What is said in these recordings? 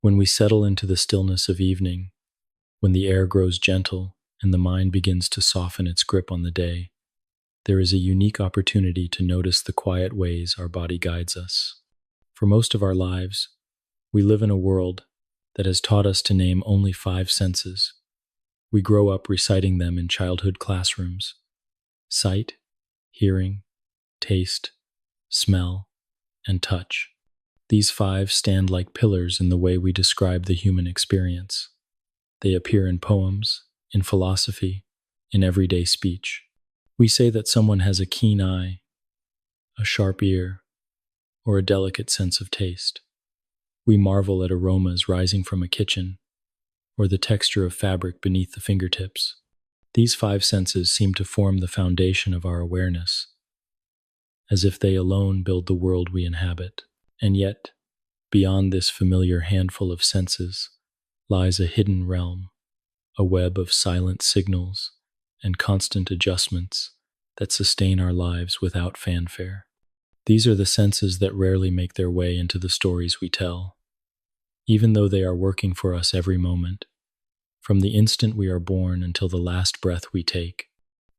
When we settle into the stillness of evening, when the air grows gentle and the mind begins to soften its grip on the day, there is a unique opportunity to notice the quiet ways our body guides us. For most of our lives, we live in a world that has taught us to name only 5 senses. We grow up reciting them in childhood classrooms: sight, hearing, taste, smell, and touch. These 5 stand like pillars in the way we describe the human experience. They appear in poems, in philosophy, in everyday speech. We say that someone has a keen eye, a sharp ear, or a delicate sense of taste. We marvel at aromas rising from a kitchen, or the texture of fabric beneath the fingertips. These 5 senses seem to form the foundation of our awareness, as if they alone build the world we inhabit. And yet, beyond this familiar handful of senses lies a hidden realm, a web of silent signals and constant adjustments that sustain our lives without fanfare. These are the senses that rarely make their way into the stories we tell, even though they are working for us every moment, from the instant we are born until the last breath we take.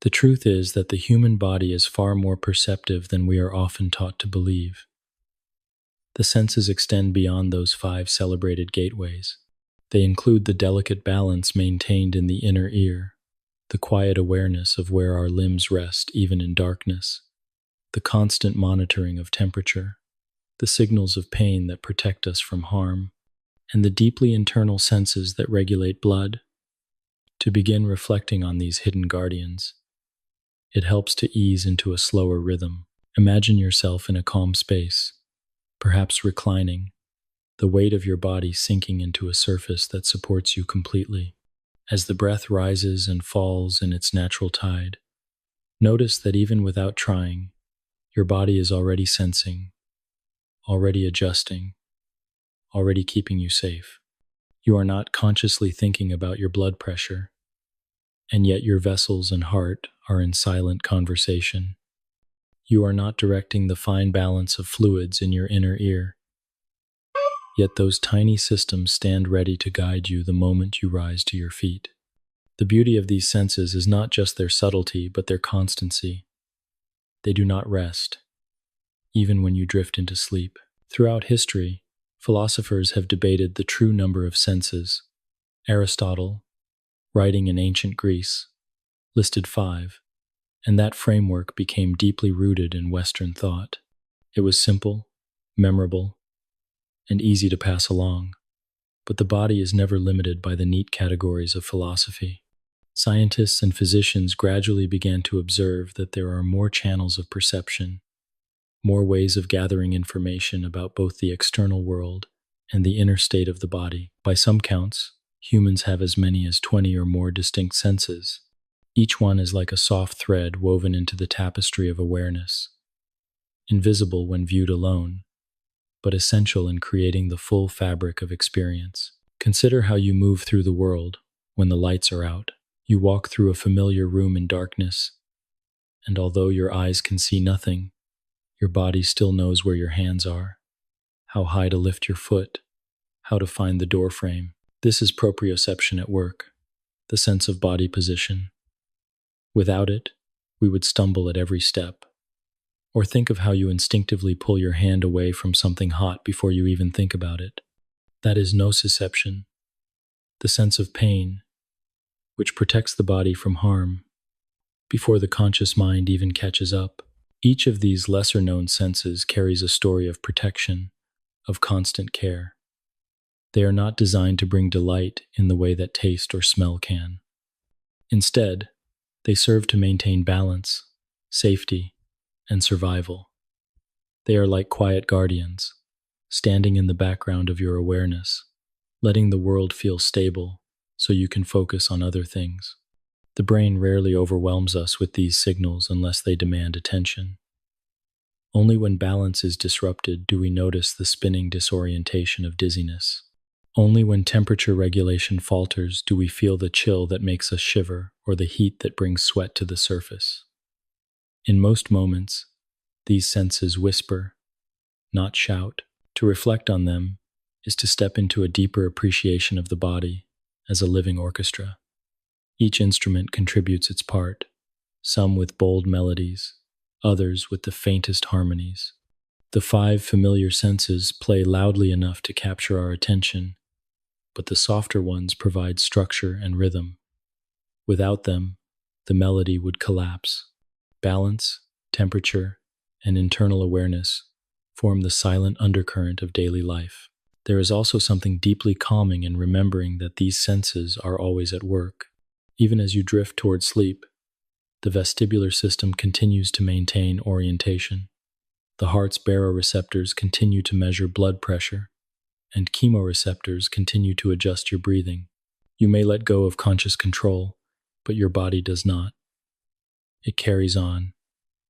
The truth is that the human body is far more perceptive than we are often taught to believe. The senses extend beyond those 5 celebrated gateways. They include the delicate balance maintained in the inner ear, the quiet awareness of where our limbs rest even in darkness, the constant monitoring of temperature, the signals of pain that protect us from harm, and the deeply internal senses that regulate blood. To begin reflecting on these hidden guardians, it helps to ease into a slower rhythm. Imagine yourself in a calm space, perhaps reclining, the weight of your body sinking into a surface that supports you completely. As the breath rises and falls in its natural tide, notice that even without trying, your body is already sensing, already adjusting, already keeping you safe. You are not consciously thinking about your blood pressure, and yet your vessels and heart are in silent conversation. You are not directing the fine balance of fluids in your inner ear, yet those tiny systems stand ready to guide you the moment you rise to your feet. The beauty of these senses is not just their subtlety, but their constancy. They do not rest, even when you drift into sleep. Throughout history, philosophers have debated the true number of senses. Aristotle, writing in ancient Greece, listed 5, and that framework became deeply rooted in Western thought. It was simple, memorable, and easy to pass along, but the body is never limited by the neat categories of philosophy. Scientists and physicians gradually began to observe that there are more channels of perception, more ways of gathering information about both the external world and the inner state of the body. By some counts, humans have as many as 20 or more distinct senses. Each one is like a soft thread woven into the tapestry of awareness, invisible when viewed alone, but essential in creating the full fabric of experience. Consider how you move through the world when the lights are out. You walk through a familiar room in darkness, and although your eyes can see nothing, your body still knows where your hands are, how high to lift your foot, how to find the door frame. This is proprioception at work, the sense of body position. Without it, we would stumble at every step. Or think of how you instinctively pull your hand away from something hot before you even think about it. That is nociception, the sense of pain, which protects the body from harm before the conscious mind even catches up. Each of these lesser-known senses carries a story of protection, of constant care. They are not designed to bring delight in the way that taste or smell can. Instead, they serve to maintain balance, safety, and survival. They are like quiet guardians, standing in the background of your awareness, letting the world feel stable so you can focus on other things. The brain rarely overwhelms us with these signals unless they demand attention. Only when balance is disrupted do we notice the spinning disorientation of dizziness. Only when temperature regulation falters do we feel the chill that makes us shiver or the heat that brings sweat to the surface. In most moments, these senses whisper, not shout. To reflect on them, is to step into a deeper appreciation of the body as a living orchestra. Each instrument contributes its part, some with bold melodies, others with the faintest harmonies. The five familiar senses play loudly enough to capture our attention, but the softer ones provide structure and rhythm. Without them, the melody would collapse. Balance, temperature, and internal awareness form the silent undercurrent of daily life. There is also something deeply calming in remembering that these senses are always at work. Even as you drift toward sleep, the vestibular system continues to maintain orientation. The heart's baroreceptors continue to measure blood pressure, and chemoreceptors continue to adjust your breathing. You may let go of conscious control, but your body does not. It carries on,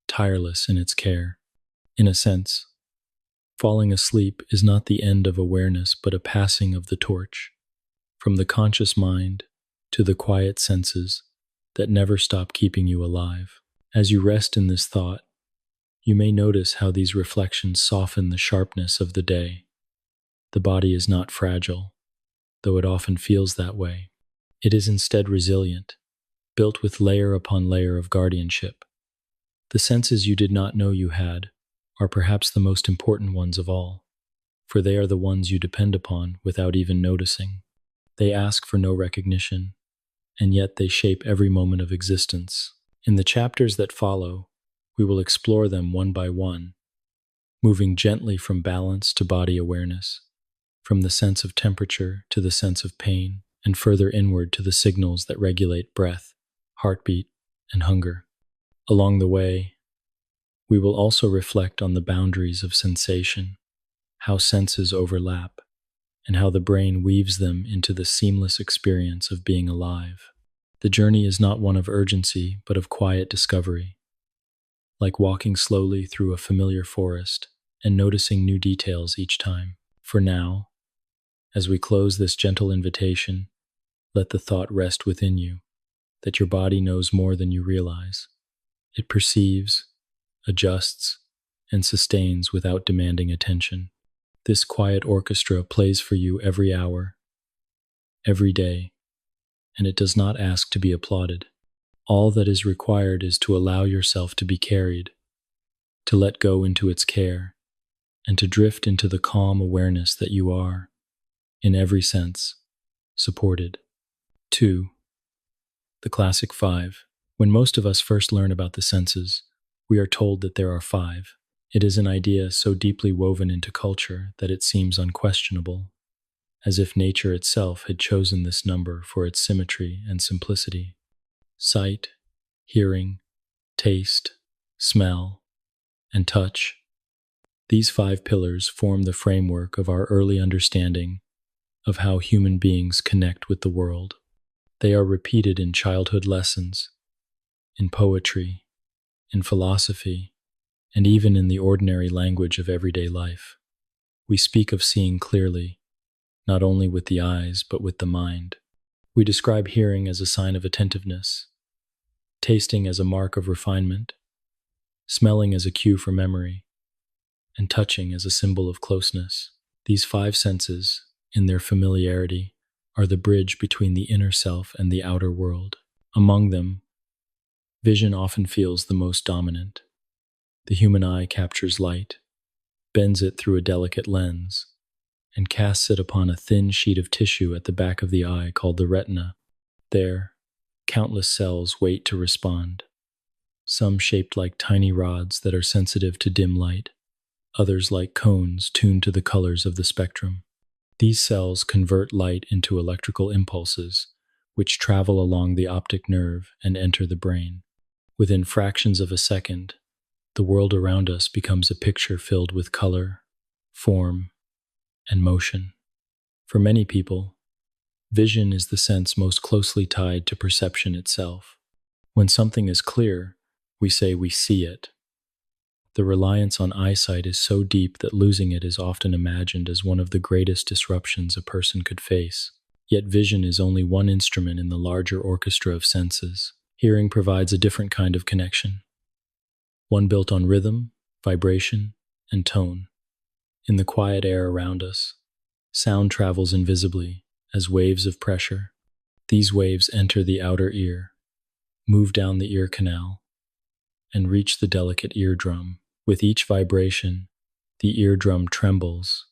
tireless in its care. In a sense, falling asleep is not the end of awareness, but a passing of the torch, from the conscious mind to the quiet senses that never stop keeping you alive. As you rest in this thought, you may notice how these reflections soften the sharpness of the day. The body is not fragile, though it often feels that way. It is instead resilient, built with layer upon layer of guardianship. The senses you did not know you had are perhaps the most important ones of all, for they are the ones you depend upon without even noticing. They ask for no recognition, and yet they shape every moment of existence. In the chapters that follow, we will explore them one by one, moving gently from balance to body awareness, from the sense of temperature to the sense of pain, and further inward to the signals that regulate breath, heartbeat, and hunger. Along the way, we will also reflect on the boundaries of sensation, how senses overlap, and how the brain weaves them into the seamless experience of being alive. The journey is not one of urgency, but of quiet discovery, like walking slowly through a familiar forest and noticing new details each time. For now, as we close this gentle invitation, let the thought rest within you that your body knows more than you realize. It perceives, adjusts, and sustains without demanding attention. This quiet orchestra plays for you every hour, every day, and it does not ask to be applauded. All that is required is to allow yourself to be carried, to let go into its care, and to drift into the calm awareness that you are, in every sense, supported. 2. The classic 5. When most of us first learn about the senses, we are told that there are 5. It is an idea so deeply woven into culture that it seems unquestionable, as if nature itself had chosen this number for its symmetry and simplicity. Sight, hearing, taste, smell, and touch. These 5 pillars form the framework of our early understanding of how human beings connect with the world. They are repeated in childhood lessons, in poetry, in philosophy, and even in the ordinary language of everyday life. We speak of seeing clearly, not only with the eyes, but with the mind. We describe hearing as a sign of attentiveness, tasting as a mark of refinement, smelling as a cue for memory, and touching as a symbol of closeness. These 5 senses, in their familiarity, are the bridge between the inner self and the outer world. Among them, vision often feels the most dominant. The human eye captures light, bends it through a delicate lens, and casts it upon a thin sheet of tissue at the back of the eye called the retina. There, countless cells wait to respond, some shaped like tiny rods that are sensitive to dim light, others like cones tuned to the colors of the spectrum. These cells convert light into electrical impulses, which travel along the optic nerve and enter the brain. Within fractions of a second, the world around us becomes a picture filled with color, form, and motion. For many people, vision is the sense most closely tied to perception itself. When something is clear, we say we see it. The reliance on eyesight is so deep that losing it is often imagined as one of the greatest disruptions a person could face. Yet vision is only one instrument in the larger orchestra of senses. Hearing provides a different kind of connection, one built on rhythm, vibration, and tone. In the quiet air around us, Sound travels invisibly as waves of pressure. These waves enter the outer ear, move down the ear canal, and reach the delicate eardrum. With each vibration, the eardrum trembles,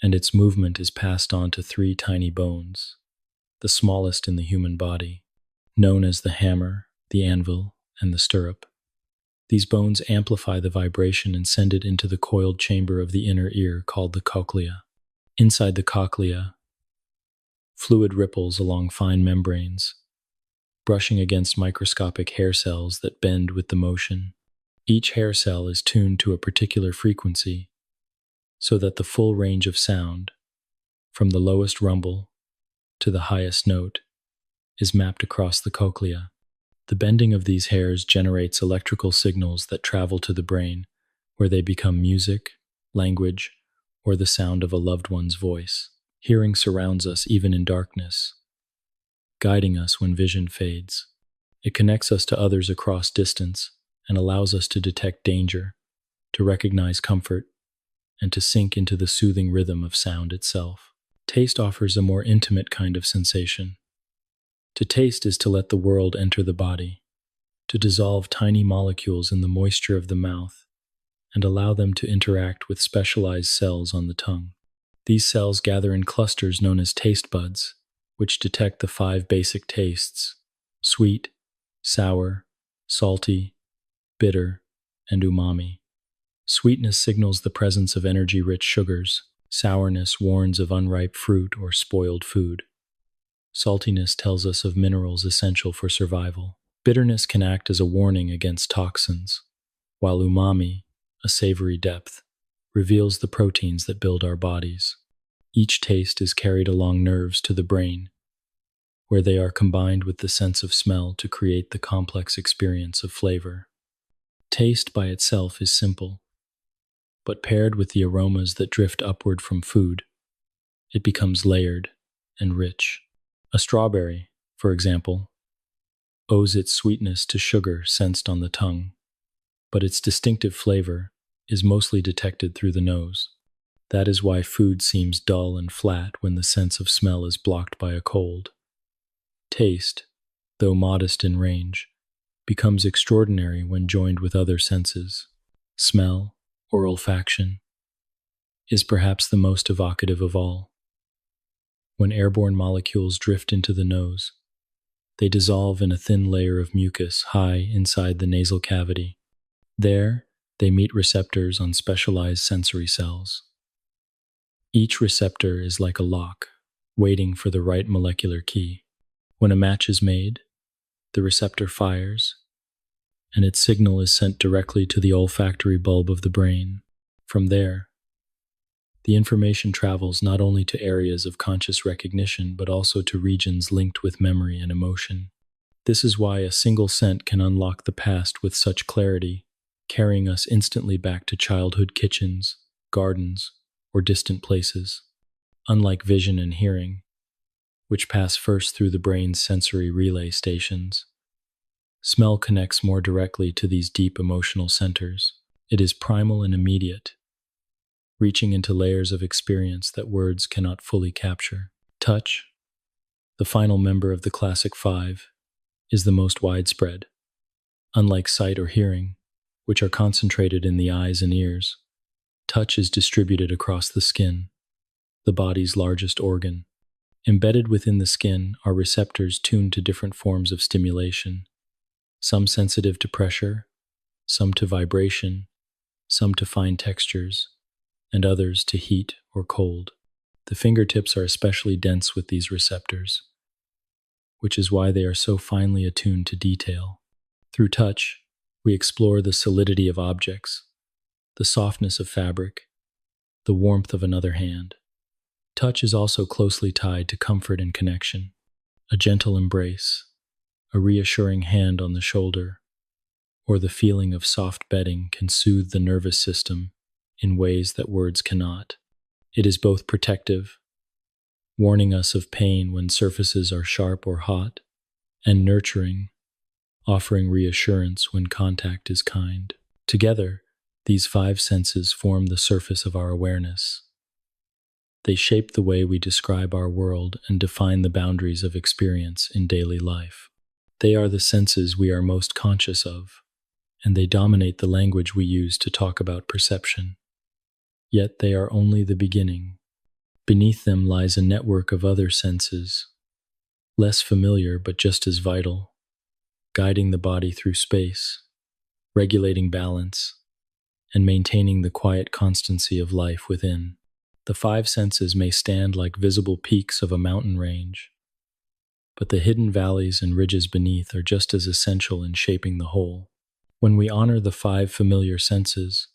and its movement is passed on to three tiny bones, the smallest in the human body, known as the hammer, the anvil, and the stirrup. These bones amplify the vibration and send it into the coiled chamber of the inner ear called the cochlea. Inside the cochlea, fluid ripples along fine membranes, brushing against microscopic hair cells that bend with the motion. Each hair cell is tuned to a particular frequency, so that the full range of sound, from the lowest rumble to the highest note, is mapped across the cochlea. The bending of these hairs generates electrical signals that travel to the brain, where they become music, language, or the sound of a loved one's voice. Hearing surrounds us even in darkness, guiding us when vision fades. It connects us to others across distance and allows us to detect danger, to recognize comfort, and to sink into the soothing rhythm of sound itself. Taste offers a more intimate kind of sensation. To taste is to let the world enter the body, to dissolve tiny molecules in the moisture of the mouth and allow them to interact with specialized cells on the tongue. These cells gather in clusters known as taste buds, which detect the 5 basic tastes: sweet, sour, salty, bitter, and umami. Sweetness signals the presence of energy-rich sugars. Sourness warns of unripe fruit or spoiled food. Saltiness tells us of minerals essential for survival. Bitterness can act as a warning against toxins, while umami, a savory depth, reveals the proteins that build our bodies. Each taste is carried along nerves to the brain, where they are combined with the sense of smell to create the complex experience of flavor. Taste by itself is simple, but paired with the aromas that drift upward from food, it becomes layered and rich. A strawberry, for example, owes its sweetness to sugar sensed on the tongue, but its distinctive flavor is mostly detected through the nose. That is why food seems dull and flat when the sense of smell is blocked by a cold. Taste, though modest in range, becomes extraordinary when joined with other senses. Smell, or olfaction, is perhaps the most evocative of all. When airborne molecules drift into the nose, they dissolve in a thin layer of mucus high inside the nasal cavity. There, they meet receptors on specialized sensory cells. Each receptor is like a lock, waiting for the right molecular key. When a match is made, the receptor fires, and its signal is sent directly to the olfactory bulb of the brain. From there, the information travels not only to areas of conscious recognition, but also to regions linked with memory and emotion. This is why a single scent can unlock the past with such clarity, carrying us instantly back to childhood kitchens, gardens, or distant places. Unlike vision and hearing, which pass first through the brain's sensory relay stations, smell connects more directly to these deep emotional centers. It is primal and immediate, reaching into layers of experience that words cannot fully capture. Touch, the final member of the classic 5, is the most widespread. Unlike sight or hearing, which are concentrated in the eyes and ears, touch is distributed across the skin, the body's largest organ. Embedded within the skin are receptors tuned to different forms of stimulation, some sensitive to pressure, some to vibration, some to fine textures, and others to heat or cold. The fingertips are especially dense with these receptors, which is why they are so finely attuned to detail. Through touch, we explore the solidity of objects, the softness of fabric, the warmth of another hand. Touch is also closely tied to comfort and connection. A gentle embrace, a reassuring hand on the shoulder, or the feeling of soft bedding can soothe the nervous system in ways that words cannot. It is both protective, warning us of pain when surfaces are sharp or hot, and nurturing, offering reassurance when contact is kind. Together, these 5 senses form the surface of our awareness. They shape the way we describe our world and define the boundaries of experience in daily life. They are the senses we are most conscious of, and they dominate the language we use to talk about perception. Yet they are only the beginning. Beneath them lies a network of other senses, less familiar but just as vital, guiding the body through space, regulating balance, and maintaining the quiet constancy of life within. The five senses may stand like visible peaks of a mountain range, but the hidden valleys and ridges beneath are just as essential in shaping the whole. When we honor the five familiar senses,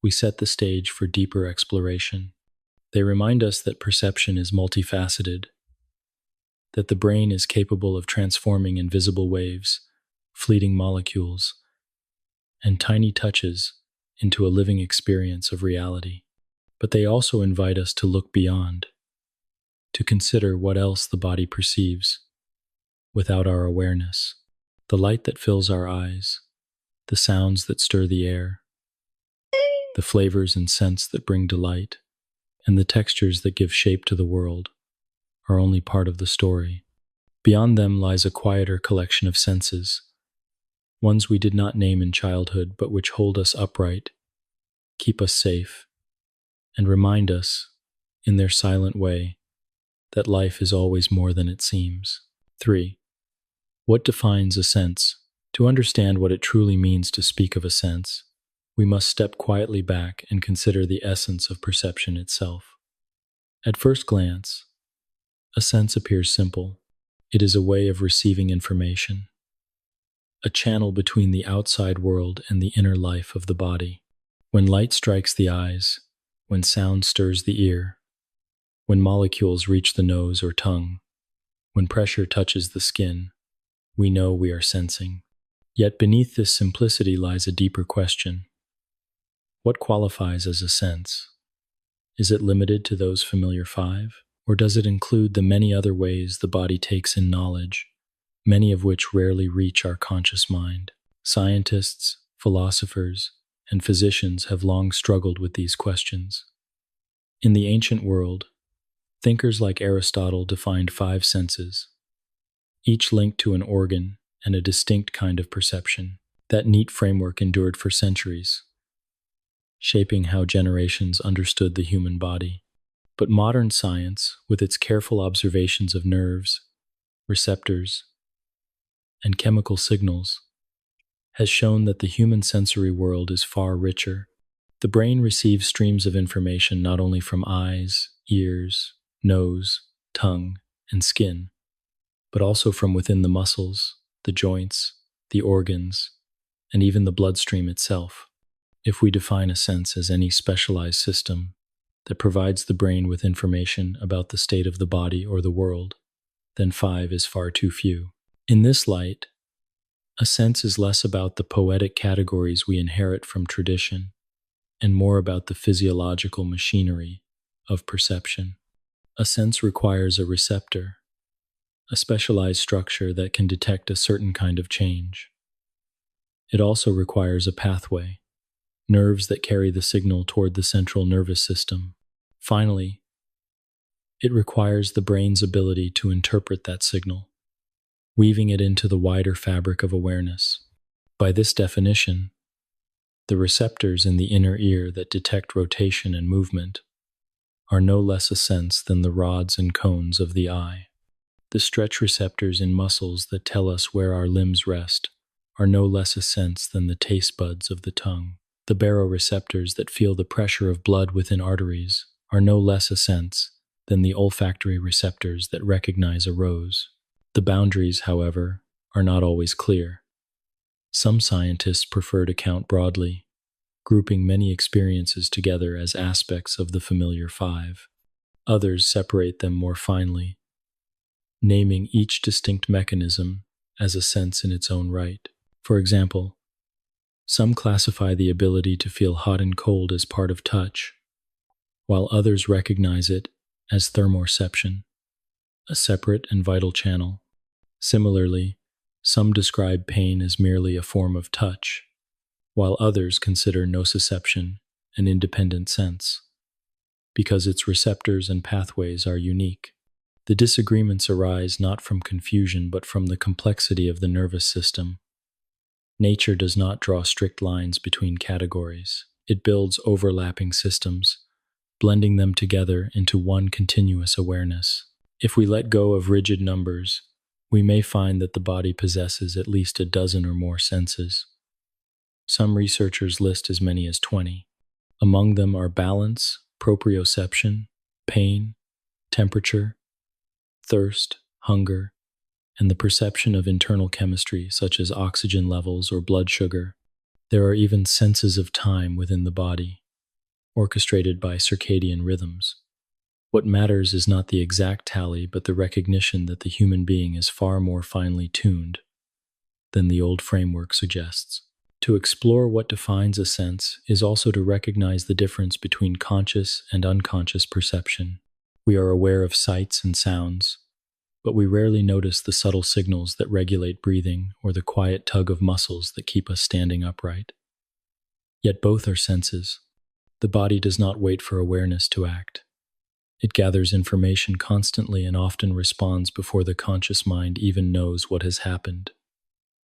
we set the stage for deeper exploration. They remind us that perception is multifaceted, that the brain is capable of transforming invisible waves, fleeting molecules, and tiny touches into a living experience of reality. But they also invite us to look beyond, to consider what else the body perceives without our awareness. The light that fills our eyes, the sounds that stir the air, the flavors and scents that bring delight, and the textures that give shape to the world are only part of the story. Beyond them lies a quieter collection of senses, ones we did not name in childhood but which hold us upright, keep us safe, and remind us, in their silent way, that life is always more than it seems. 3. What defines a sense? To understand what it truly means to speak of a sense, we must step quietly back and consider the essence of perception itself. At first glance, a sense appears simple. It is a way of receiving information, a channel between the outside world and the inner life of the body. When light strikes the eyes, when sound stirs the ear, when molecules reach the nose or tongue, when pressure touches the skin, we know we are sensing. Yet beneath this simplicity lies a deeper question. What qualifies as a sense? Is it limited to those familiar five, or does it include the many other ways the body takes in knowledge, many of which rarely reach our conscious mind? Scientists, philosophers, and physicians have long struggled with these questions. In the ancient world, thinkers like Aristotle defined five senses, each linked to an organ and a distinct kind of perception. That neat framework endured for centuries, shaping how generations understood the human body. But modern science, with its careful observations of nerves, receptors, and chemical signals, has shown that the human sensory world is far richer. The brain receives streams of information not only from eyes, ears, nose, tongue, and skin, but also from within the muscles, the joints, the organs, and even the bloodstream itself. If we define a sense as any specialized system that provides the brain with information about the state of the body or the world, then five is far too few. In this light, a sense is less about the poetic categories we inherit from tradition and more about the physiological machinery of perception. A sense requires a receptor, a specialized structure that can detect a certain kind of change. It also requires a pathway, nerves that carry the signal toward the central nervous system. Finally, it requires the brain's ability to interpret that signal, weaving it into the wider fabric of awareness. By this definition, the receptors in the inner ear that detect rotation and movement are no less a sense than the rods and cones of the eye. The stretch receptors in muscles that tell us where our limbs rest are no less a sense than the taste buds of the tongue. The baroreceptors that feel the pressure of blood within arteries are no less a sense than the olfactory receptors that recognize a rose. The boundaries, however, are not always clear. Some scientists prefer to count broadly, grouping many experiences together as aspects of the familiar five. Others separate them more finely, naming each distinct mechanism as a sense in its own right. For example, some classify the ability to feel hot and cold as part of touch, while others recognize it as thermoreception, a separate and vital channel. Similarly, some describe pain as merely a form of touch, while others consider nociception an independent sense. because its receptors and pathways are unique. The disagreements arise not from confusion but from the complexity of the nervous system. Nature does not draw strict lines between categories. It builds overlapping systems, blending them together into one continuous awareness. If we let go of rigid numbers, we may find that the body possesses at least a dozen or more senses. Some researchers list as many as 20. Among them are balance, proprioception, pain, temperature, thirst, hunger, and the perception of internal chemistry such as oxygen levels or blood sugar. There are even senses of time within the body, orchestrated by circadian rhythms. What matters is not the exact tally, but the recognition that the human being is far more finely tuned than the old framework suggests. To explore what defines a sense is also to recognize the difference between conscious and unconscious perception. We are aware of sights and sounds, but we rarely notice the subtle signals that regulate breathing or the quiet tug of muscles that keep us standing upright. Yet both are senses. The body does not wait for awareness to act. It gathers information constantly and often responds before the conscious mind even knows what has happened.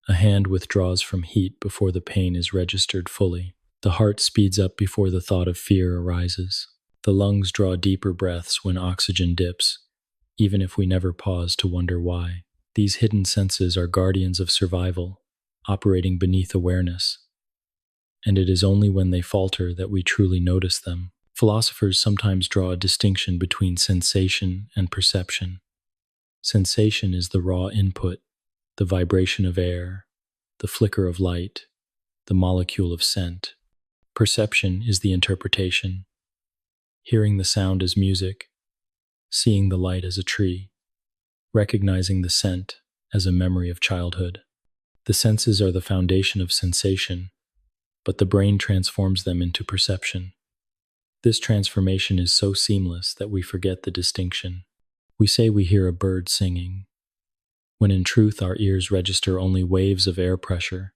A hand withdraws from heat before the pain is registered fully. The heart speeds up before the thought of fear arises. The lungs draw deeper breaths when oxygen dips, even if we never pause to wonder why. These hidden senses are guardians of survival, operating beneath awareness. And it is only when they falter that we truly notice them. Philosophers sometimes draw a distinction between sensation and perception. Sensation is the raw input, the vibration of air, the flicker of light, the molecule of scent. Perception is the interpretation, hearing the sound as music, seeing the light as a tree, recognizing the scent as a memory of childhood. The senses are the foundation of sensation, but the brain transforms them into perception. This transformation is so seamless that we forget the distinction. We say we hear a bird singing, when in truth our ears register only waves of air pressure,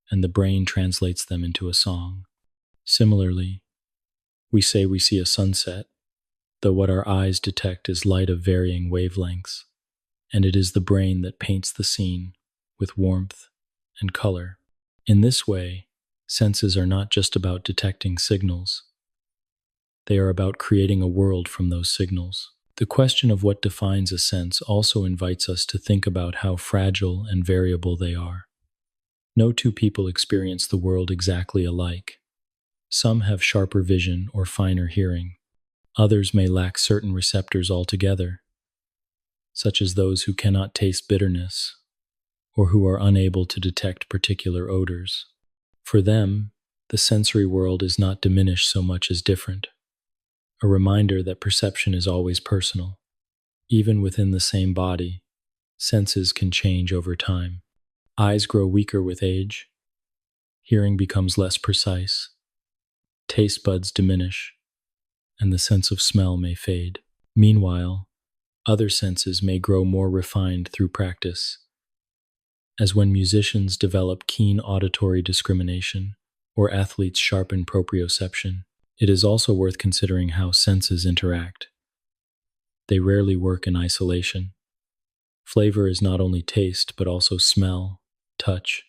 and the brain translates them into a song. Similarly, we say we see a sunset, though what our eyes detect is light of varying wavelengths, and it is the brain that paints the scene with warmth and color. In this way, senses are not just about detecting signals. They are about creating a world from those signals. The question of what defines a sense also invites us to think about how fragile and variable they are. No two people experience the world exactly alike. Some have sharper vision or finer hearing. Others may lack certain receptors altogether, such as those who cannot taste bitterness or who are unable to detect particular odors. For them, the sensory world is not diminished so much as different, a reminder that perception is always personal. Even within the same body, senses can change over time. Eyes grow weaker with age, hearing becomes less precise, taste buds diminish, and the sense of smell may fade. Meanwhile, other senses may grow more refined through practice, as when musicians develop keen auditory discrimination or athletes sharpen proprioception. It is also worth considering how senses interact. They rarely work in isolation. Flavor is not only taste, but also smell, touch,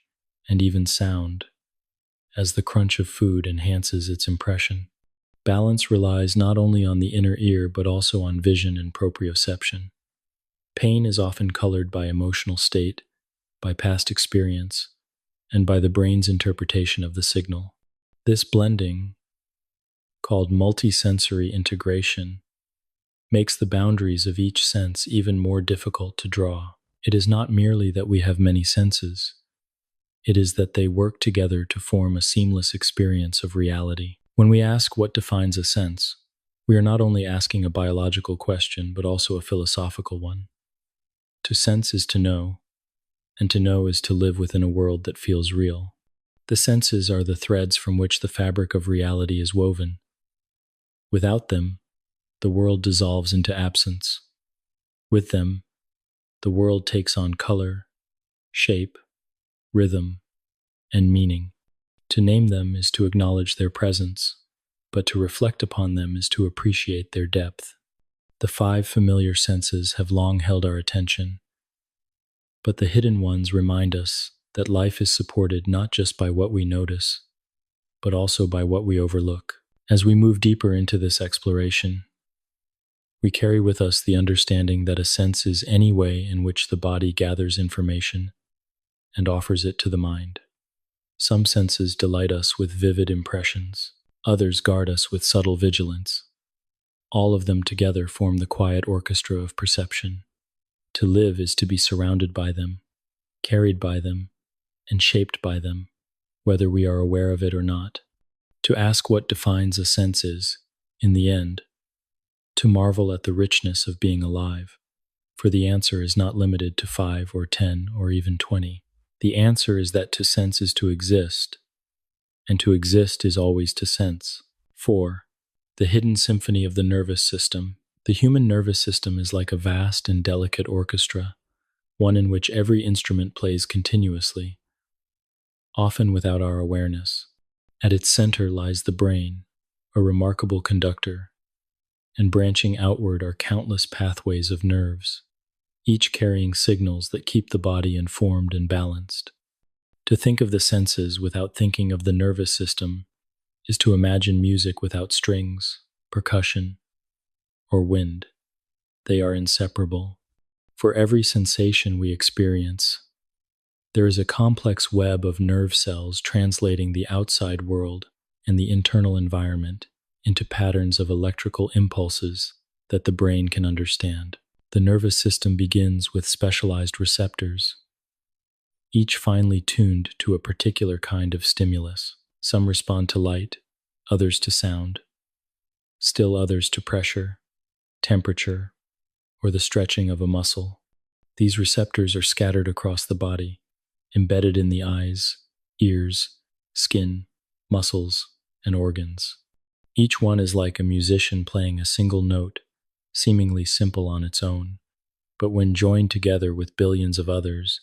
and even sound, as the crunch of food enhances its impression. Balance relies not only on the inner ear, but also on vision and proprioception. Pain is often colored by emotional state, by past experience, and by the brain's interpretation of the signal. This blending, called multisensory integration, makes the boundaries of each sense even more difficult to draw. It is not merely that we have many senses. It is that they work together to form a seamless experience of reality. When we ask what defines a sense, we are not only asking a biological question, but also a philosophical one. To sense is to know, and to know is to live within a world that feels real. The senses are the threads from which the fabric of reality is woven. Without them, the world dissolves into absence. With them, the world takes on color, shape, rhythm, and meaning. To name them is to acknowledge their presence, but to reflect upon them is to appreciate their depth. The five familiar senses have long held our attention, but the hidden ones remind us that life is supported not just by what we notice, but also by what we overlook. As we move deeper into this exploration, we carry with us the understanding that a sense is any way in which the body gathers information and offers it to the mind. Some senses delight us with vivid impressions, others guard us with subtle vigilance. All of them together form the quiet orchestra of perception. To live is to be surrounded by them, carried by them, and shaped by them, whether we are aware of it or not. To ask what defines a sense is, in the end, to marvel at the richness of being alive, for the answer is not limited to 5 or 10 or even 20. The answer is that to sense is to exist, and to exist is always to sense. 4. The hidden symphony of the nervous system. The human nervous system is like a vast and delicate orchestra, one in which every instrument plays continuously, often without our awareness. At its center lies the brain, a remarkable conductor, and branching outward are countless pathways of nerves, each carrying signals that keep the body informed and balanced. To think of the senses without thinking of the nervous system is to imagine music without strings, percussion, or wind. They are inseparable. For every sensation we experience, there is a complex web of nerve cells translating the outside world and the internal environment into patterns of electrical impulses that the brain can understand. The nervous system begins with specialized receptors, each finely tuned to a particular kind of stimulus. Some respond to light, others to sound, still others to pressure, temperature, or the stretching of a muscle. These receptors are scattered across the body, embedded in the eyes, ears, skin, muscles, and organs. Each one is like a musician playing a single note, seemingly simple on its own, but when joined together with billions of others,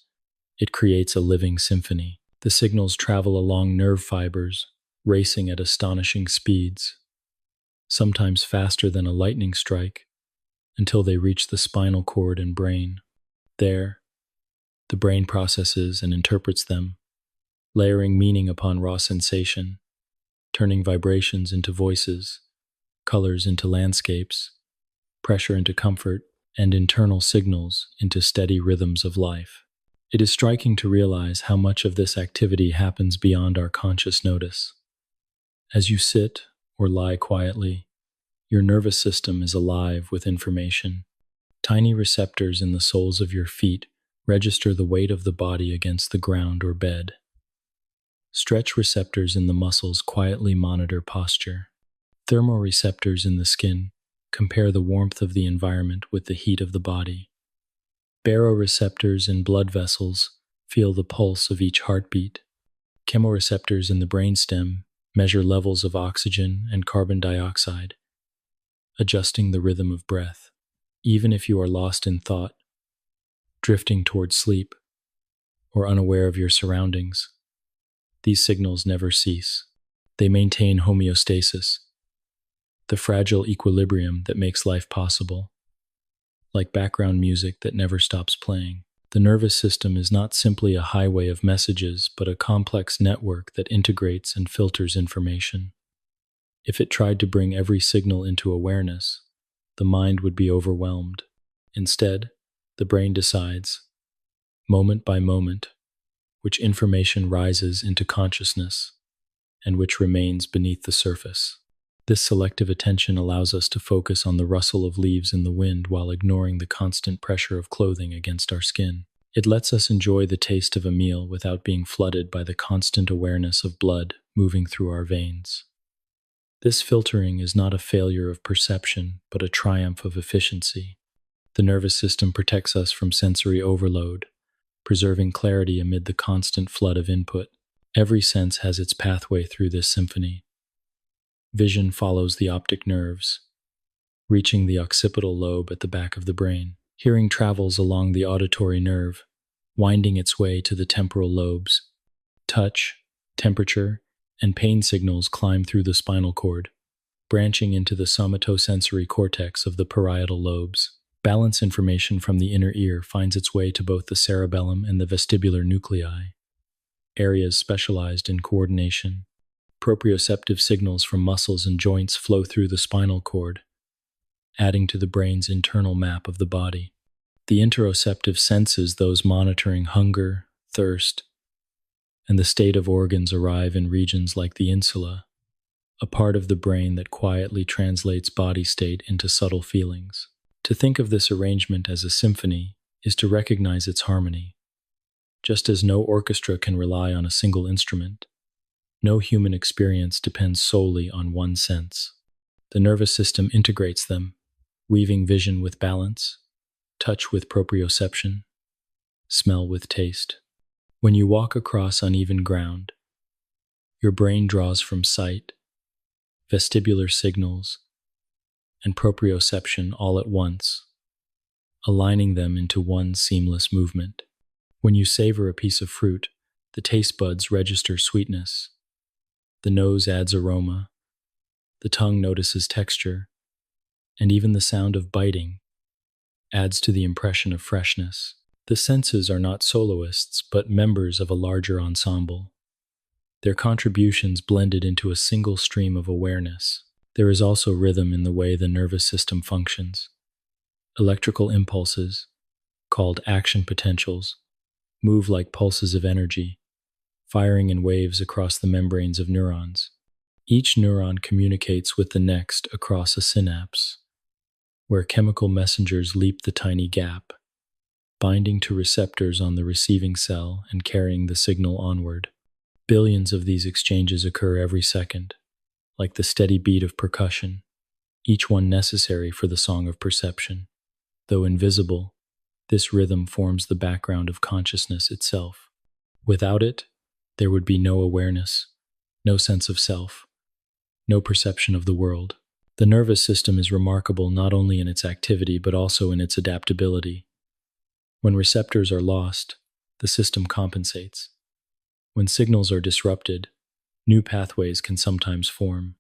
it creates a living symphony. The signals travel along nerve fibers, racing at astonishing speeds, sometimes faster than a lightning strike, until they reach the spinal cord and brain. There, the brain processes and interprets them, layering meaning upon raw sensation, turning vibrations into voices, colors into landscapes, pressure into comfort, and internal signals into steady rhythms of life. It is striking to realize how much of this activity happens beyond our conscious notice. As you sit or lie quietly, your nervous system is alive with information. Tiny receptors in the soles of your feet register the weight of the body against the ground or bed. Stretch receptors in the muscles quietly monitor posture. Thermoreceptors in the skin compare the warmth of the environment with the heat of the body. Baroreceptors in blood vessels feel the pulse of each heartbeat. Chemoreceptors in the brainstem measure levels of oxygen and carbon dioxide, adjusting the rhythm of breath. Even if you are lost in thought, drifting towards sleep, or unaware of your surroundings, these signals never cease. They maintain homeostasis, the fragile equilibrium that makes life possible. Like background music that never stops playing, the nervous system is not simply a highway of messages, but a complex network that integrates and filters information. If it tried to bring every signal into awareness, the mind would be overwhelmed. Instead, the brain decides, moment by moment, which information rises into consciousness and which remains beneath the surface. This selective attention allows us to focus on the rustle of leaves in the wind while ignoring the constant pressure of clothing against our skin. It lets us enjoy the taste of a meal without being flooded by the constant awareness of blood moving through our veins. This filtering is not a failure of perception, but a triumph of efficiency. The nervous system protects us from sensory overload, preserving clarity amid the constant flood of input. Every sense has its pathway through this symphony. Vision follows the optic nerves, reaching the occipital lobe at the back of the brain. Hearing travels along the auditory nerve, winding its way to the temporal lobes. Touch, temperature, and pain signals climb through the spinal cord, branching into the somatosensory cortex of the parietal lobes. Balance information from the inner ear finds its way to both the cerebellum and the vestibular nuclei, areas specialized in coordination. Proprioceptive signals from muscles and joints flow through the spinal cord, adding to the brain's internal map of the body. The interoceptive senses, those monitoring hunger, thirst, and the state of organs, arrive in regions like the insula, a part of the brain that quietly translates body state into subtle feelings. To think of this arrangement as a symphony is to recognize its harmony. Just as no orchestra can rely on a single instrument, no human experience depends solely on one sense. The nervous system integrates them, weaving vision with balance, touch with proprioception, smell with taste. When you walk across uneven ground, your brain draws from sight, vestibular signals, and proprioception all at once, aligning them into one seamless movement. When you savor a piece of fruit, the taste buds register sweetness, the nose adds aroma, the tongue notices texture, and even the sound of biting adds to the impression of freshness. The senses are not soloists, but members of a larger ensemble, their contributions blended into a single stream of awareness. There is also rhythm in the way the nervous system functions. Electrical impulses, called action potentials, move like pulses of energy, firing in waves across the membranes of neurons. Each neuron communicates with the next across a synapse, where chemical messengers leap the tiny gap, binding to receptors on the receiving cell and carrying the signal onward. Billions of these exchanges occur every second, like the steady beat of percussion, each one necessary for the song of perception. Though invisible, this rhythm forms the background of consciousness itself. Without it, there would be no awareness, no sense of self, no perception of the world. The nervous system is remarkable not only in its activity but also in its adaptability. When receptors are lost, the system compensates. When signals are disrupted, new pathways can sometimes form.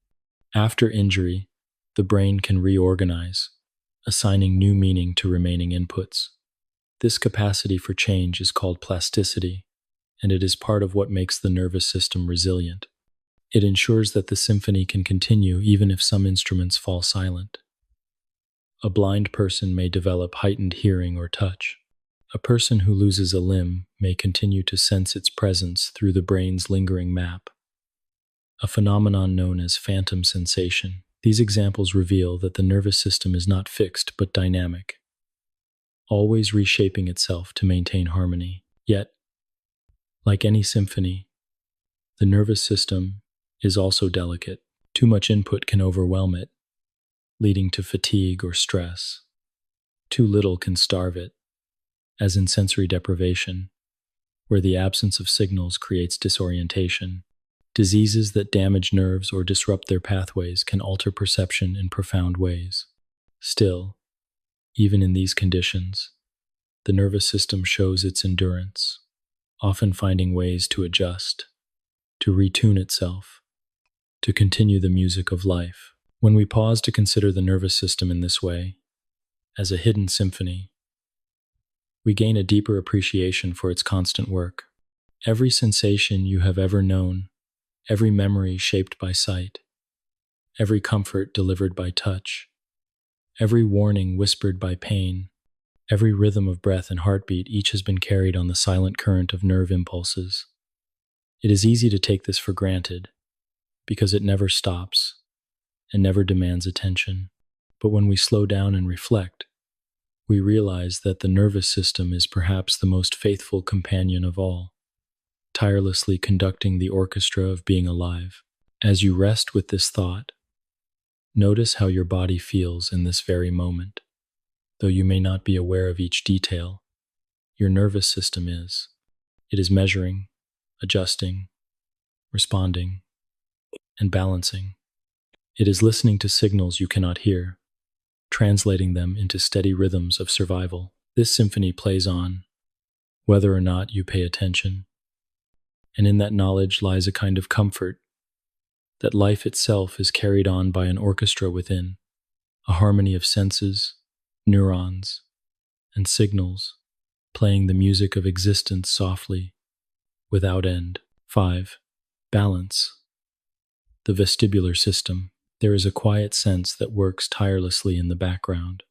After injury, the brain can reorganize, assigning new meaning to remaining inputs. This capacity for change is called plasticity, and it is part of what makes the nervous system resilient. It ensures that the symphony can continue even if some instruments fall silent. A blind person may develop heightened hearing or touch. A person who loses a limb may continue to sense its presence through the brain's lingering map, a phenomenon known as phantom sensation. These examples reveal that the nervous system is not fixed but dynamic, always reshaping itself to maintain harmony. Yet, like any symphony, the nervous system is also delicate. Too much input can overwhelm it, leading to fatigue or stress. Too little can starve it, as in sensory deprivation, where the absence of signals creates disorientation. Diseases that damage nerves or disrupt their pathways can alter perception in profound ways. Still, even in these conditions, the nervous system shows its endurance, often finding ways to adjust, to retune itself, to continue the music of life. When we pause to consider the nervous system in this way, as a hidden symphony, we gain a deeper appreciation for its constant work. Every sensation you have ever known, every memory shaped by sight, every comfort delivered by touch, every warning whispered by pain, every rhythm of breath and heartbeat, each has been carried on the silent current of nerve impulses. It is easy to take this for granted, because it never stops and never demands attention. But when we slow down and reflect, we realize that the nervous system is perhaps the most faithful companion of all, tirelessly conducting the orchestra of being alive. As you rest with this thought, notice how your body feels in this very moment. Though you may not be aware of each detail, your nervous system is. It is measuring, adjusting, responding, and balancing. It is listening to signals you cannot hear, translating them into steady rhythms of survival. This symphony plays on, whether or not you pay attention. And in that knowledge lies a kind of comfort, that life itself is carried on by an orchestra within, a harmony of senses, neurons, and signals, playing the music of existence softly, without end. 5. Balance. The vestibular system. There is a quiet sense that works tirelessly in the background,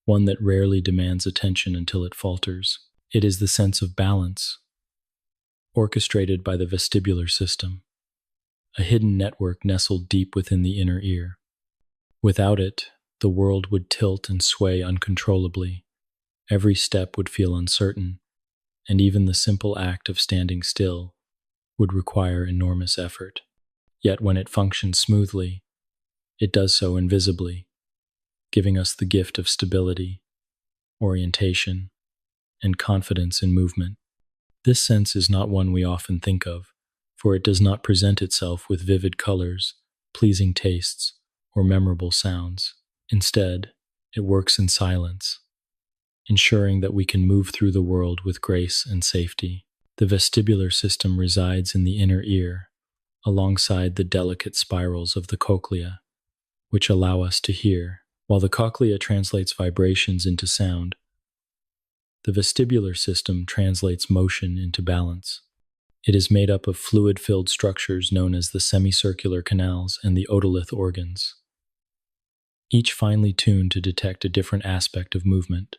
one that rarely demands attention until it falters. It is the sense of balance, orchestrated by the vestibular system, a hidden network nestled deep within the inner ear. Without it, the world would tilt and sway uncontrollably. Every step would feel uncertain, and even the simple act of standing still would require enormous effort. Yet when it functions smoothly, it does so invisibly, giving us the gift of stability, orientation, and confidence in movement. This sense is not one we often think of, for it does not present itself with vivid colors, pleasing tastes, or memorable sounds. Instead, it works in silence, ensuring that we can move through the world with grace and safety. The vestibular system resides in the inner ear, alongside the delicate spirals of the cochlea, which allow us to hear. While the cochlea translates vibrations into sound, the vestibular system translates motion into balance. It is made up of fluid-filled structures known as the semicircular canals and the otolith organs, each finely tuned to detect a different aspect of movement.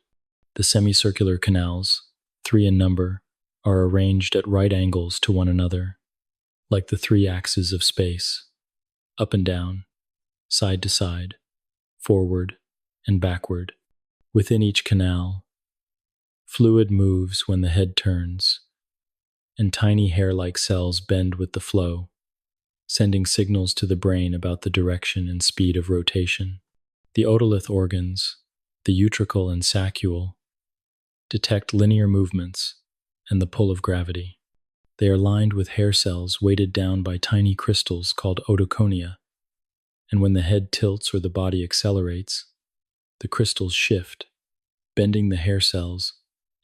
The semicircular canals, 3 in number, are arranged at right angles to one another, like the 3 axes of space, up and down, side to side, forward and backward. Within each canal, fluid moves when the head turns, and tiny hair-like cells bend with the flow, sending signals to the brain about the direction and speed of rotation. The otolith organs, the utricle and saccule, detect linear movements and the pull of gravity. They are lined with hair cells weighted down by tiny crystals called otoconia, and when the head tilts or the body accelerates, the crystals shift, bending the hair cells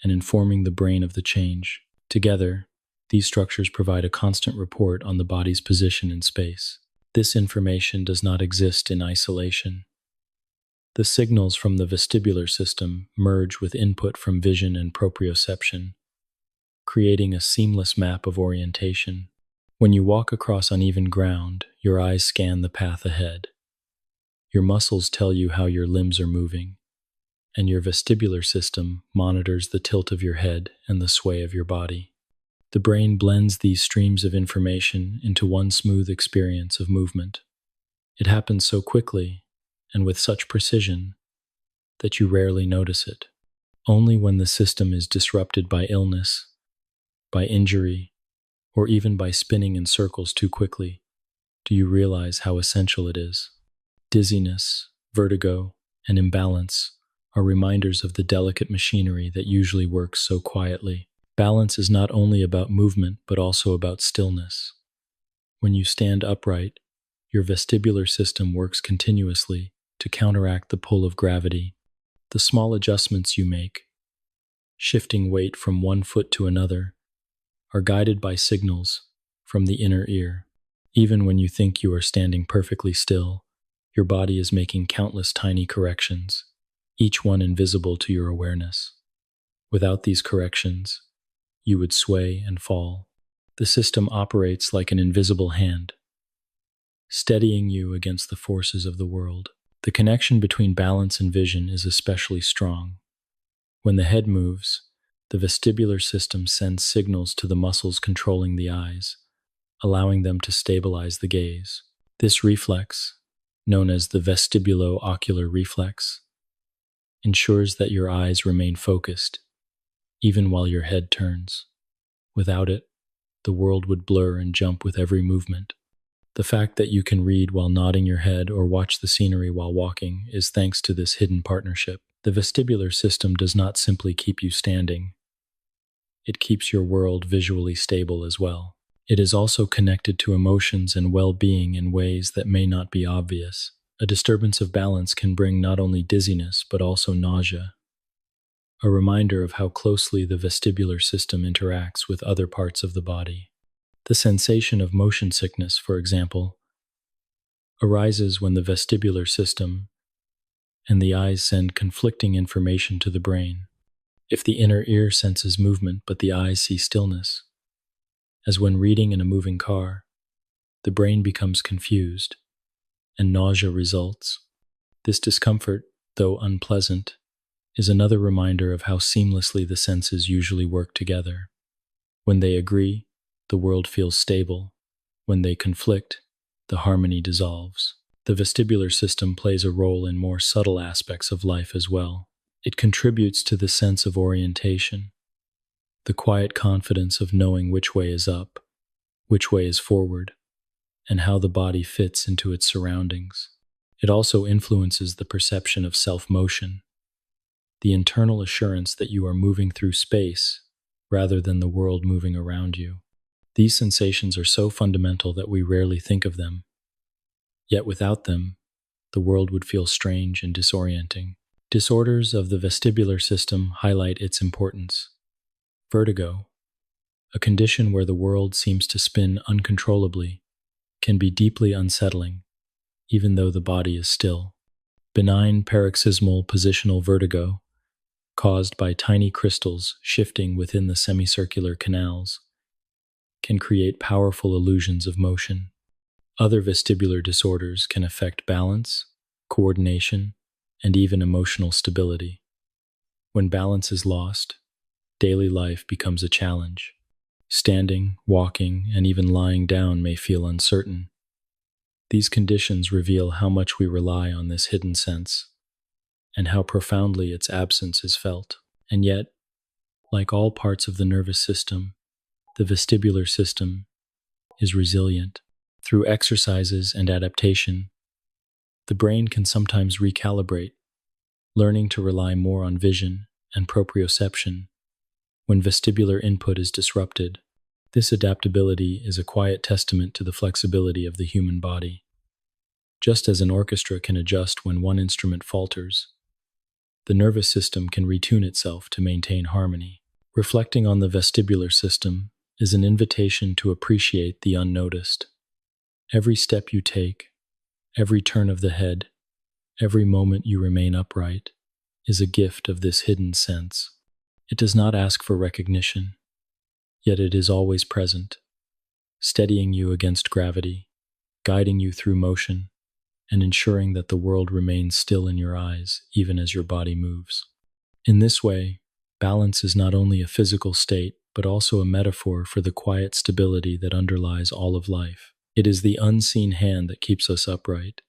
and informing the brain of the change. Together, these structures provide a constant report on the body's position in space. This information does not exist in isolation. The signals from the vestibular system merge with input from vision and proprioception, creating a seamless map of orientation. When you walk across uneven ground, your eyes scan the path ahead. Your muscles tell you how your limbs are moving, and your vestibular system monitors the tilt of your head and the sway of your body. The brain blends these streams of information into one smooth experience of movement. It happens so quickly and with such precision that you rarely notice it. Only when the system is disrupted by illness, by injury, or even by spinning in circles too quickly, do you realize how essential it is. Dizziness, vertigo, and imbalance are reminders of the delicate machinery that usually works so quietly. Balance is not only about movement, but also about stillness. When you stand upright, your vestibular system works continuously to counteract the pull of gravity. The small adjustments you make, shifting weight from one foot to another, are guided by signals from the inner ear. Even when you think you are standing perfectly still, your body is making countless tiny corrections, each one invisible to your awareness. Without these corrections, you would sway and fall. The system operates like an invisible hand, steadying you against the forces of the world. The connection between balance and vision is especially strong. When the head moves, the vestibular system sends signals to the muscles controlling the eyes, allowing them to stabilize the gaze. This reflex, known as the vestibulo-ocular reflex, ensures that your eyes remain focused, even while your head turns. Without it, the world would blur and jump with every movement. The fact that you can read while nodding your head or watch the scenery while walking is thanks to this hidden partnership. The vestibular system does not simply keep you standing. It keeps your world visually stable as well. It is also connected to emotions and well-being in ways that may not be obvious. A disturbance of balance can bring not only dizziness but also nausea, a reminder of how closely the vestibular system interacts with other parts of the body. The sensation of motion sickness, for example, arises when the vestibular system and the eyes send conflicting information to the brain. If the inner ear senses movement but the eyes see stillness, as when reading in a moving car, the brain becomes confused and nausea results. This discomfort, though unpleasant, is another reminder of how seamlessly the senses usually work together. When they agree, the world feels stable. When they conflict, the harmony dissolves. The vestibular system plays a role in more subtle aspects of life as well. It contributes to the sense of orientation, the quiet confidence of knowing which way is up, which way is forward, and how the body fits into its surroundings. It also influences the perception of self-motion, the internal assurance that you are moving through space rather than the world moving around you. These sensations are so fundamental that we rarely think of them. Yet without them, the world would feel strange and disorienting. Disorders of the vestibular system highlight its importance. Vertigo, a condition where the world seems to spin uncontrollably, can be deeply unsettling, even though the body is still. Benign paroxysmal positional vertigo, caused by tiny crystals shifting within the semicircular canals, can create powerful illusions of motion. Other vestibular disorders can affect balance, coordination, and even emotional stability. When balance is lost, daily life becomes a challenge. Standing, walking, and even lying down may feel uncertain. These conditions reveal how much we rely on this hidden sense, and how profoundly its absence is felt. And yet, like all parts of the nervous system, the vestibular system is resilient. Through exercises and adaptation, the brain can sometimes recalibrate, learning to rely more on vision and proprioception when vestibular input is disrupted. This adaptability is a quiet testament to the flexibility of the human body. Just as an orchestra can adjust when one instrument falters, the nervous system can retune itself to maintain harmony. Reflecting on the vestibular system is an invitation to appreciate the unnoticed. Every step you take, every turn of the head, every moment you remain upright, is a gift of this hidden sense. It does not ask for recognition, yet it is always present, steadying you against gravity, guiding you through motion, and ensuring that the world remains still in your eyes, even as your body moves. In this way, balance is not only a physical state, but also a metaphor for the quiet stability that underlies all of life. It is the unseen hand that keeps us upright,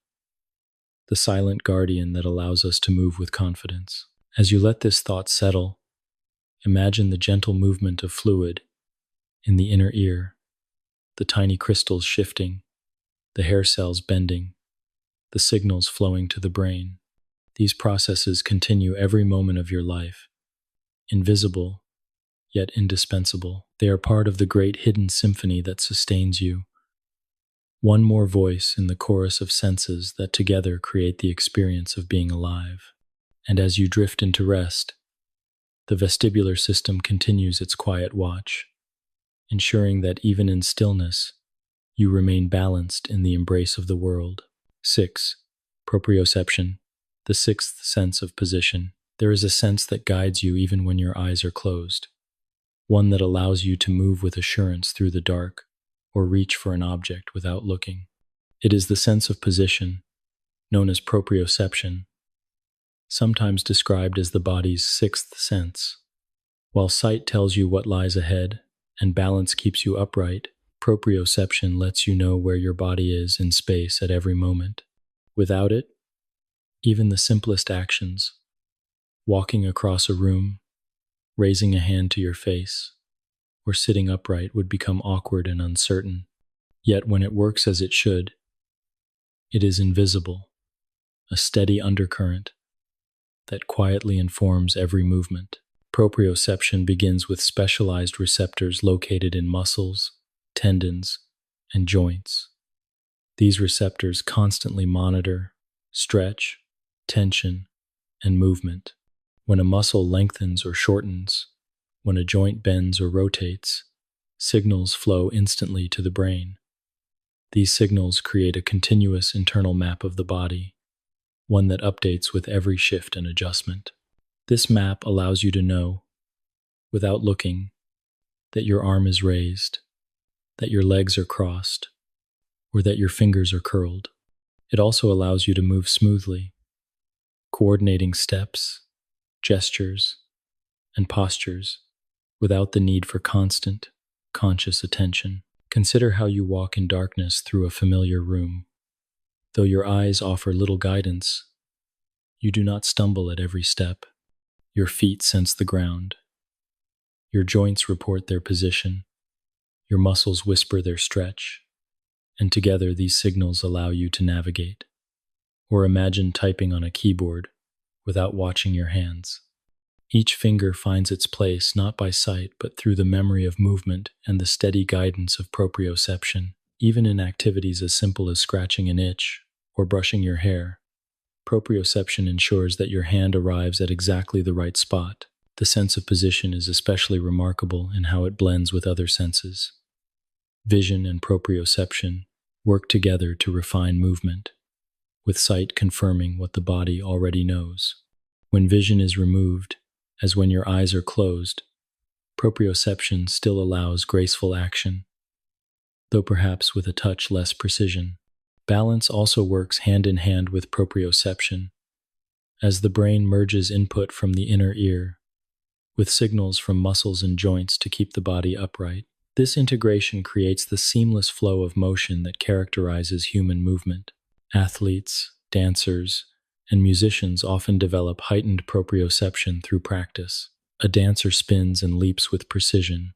the silent guardian that allows us to move with confidence. As you let this thought settle, imagine the gentle movement of fluid in the inner ear, the tiny crystals shifting, the hair cells bending, the signals flowing to the brain. These processes continue every moment of your life, invisible, yet indispensable. They are part of the great hidden symphony that sustains you. One more voice in the chorus of senses that together create the experience of being alive. And as you drift into rest, the vestibular system continues its quiet watch, ensuring that even in stillness, you remain balanced in the embrace of the world. 6. Proprioception, the sixth sense of position. There is a sense that guides you even when your eyes are closed, one that allows you to move with assurance through the dark, or reach for an object without looking. It is the sense of position, known as proprioception, sometimes described as the body's sixth sense. While sight tells you what lies ahead and balance keeps you upright, proprioception lets you know where your body is in space at every moment. Without it, even the simplest actions, walking across a room, raising a hand to your face, or sitting upright would become awkward and uncertain. Yet when it works as it should, it is invisible, a steady undercurrent that quietly informs every movement. Proprioception begins with specialized receptors located in muscles, tendons, and joints. These receptors constantly monitor, stretch, tension, and movement. When a muscle lengthens or shortens, when a joint bends or rotates, signals flow instantly to the brain. These signals create a continuous internal map of the body, one that updates with every shift and adjustment. This map allows you to know, without looking, that your arm is raised, that your legs are crossed, or that your fingers are curled. It also allows you to move smoothly, coordinating steps, gestures, and postures without the need for constant, conscious attention. Consider how you walk in darkness through a familiar room. Though your eyes offer little guidance, you do not stumble at every step. Your feet sense the ground. Your joints report their position. Your muscles whisper their stretch. And together these signals allow you to navigate. Or imagine typing on a keyboard without watching your hands. Each finger finds its place not by sight but through the memory of movement and the steady guidance of proprioception. Even in activities as simple as scratching an itch or brushing your hair, proprioception ensures that your hand arrives at exactly the right spot. The sense of position is especially remarkable in how it blends with other senses. Vision and proprioception work together to refine movement, with sight confirming what the body already knows. When vision is removed, as when your eyes are closed, proprioception still allows graceful action, though perhaps with a touch less precision. Balance also works hand in hand with proprioception, as the brain merges input from the inner ear with signals from muscles and joints to keep the body upright. This integration creates the seamless flow of motion that characterizes human movement. Athletes, dancers, and musicians often develop heightened proprioception through practice. A dancer spins and leaps with precision,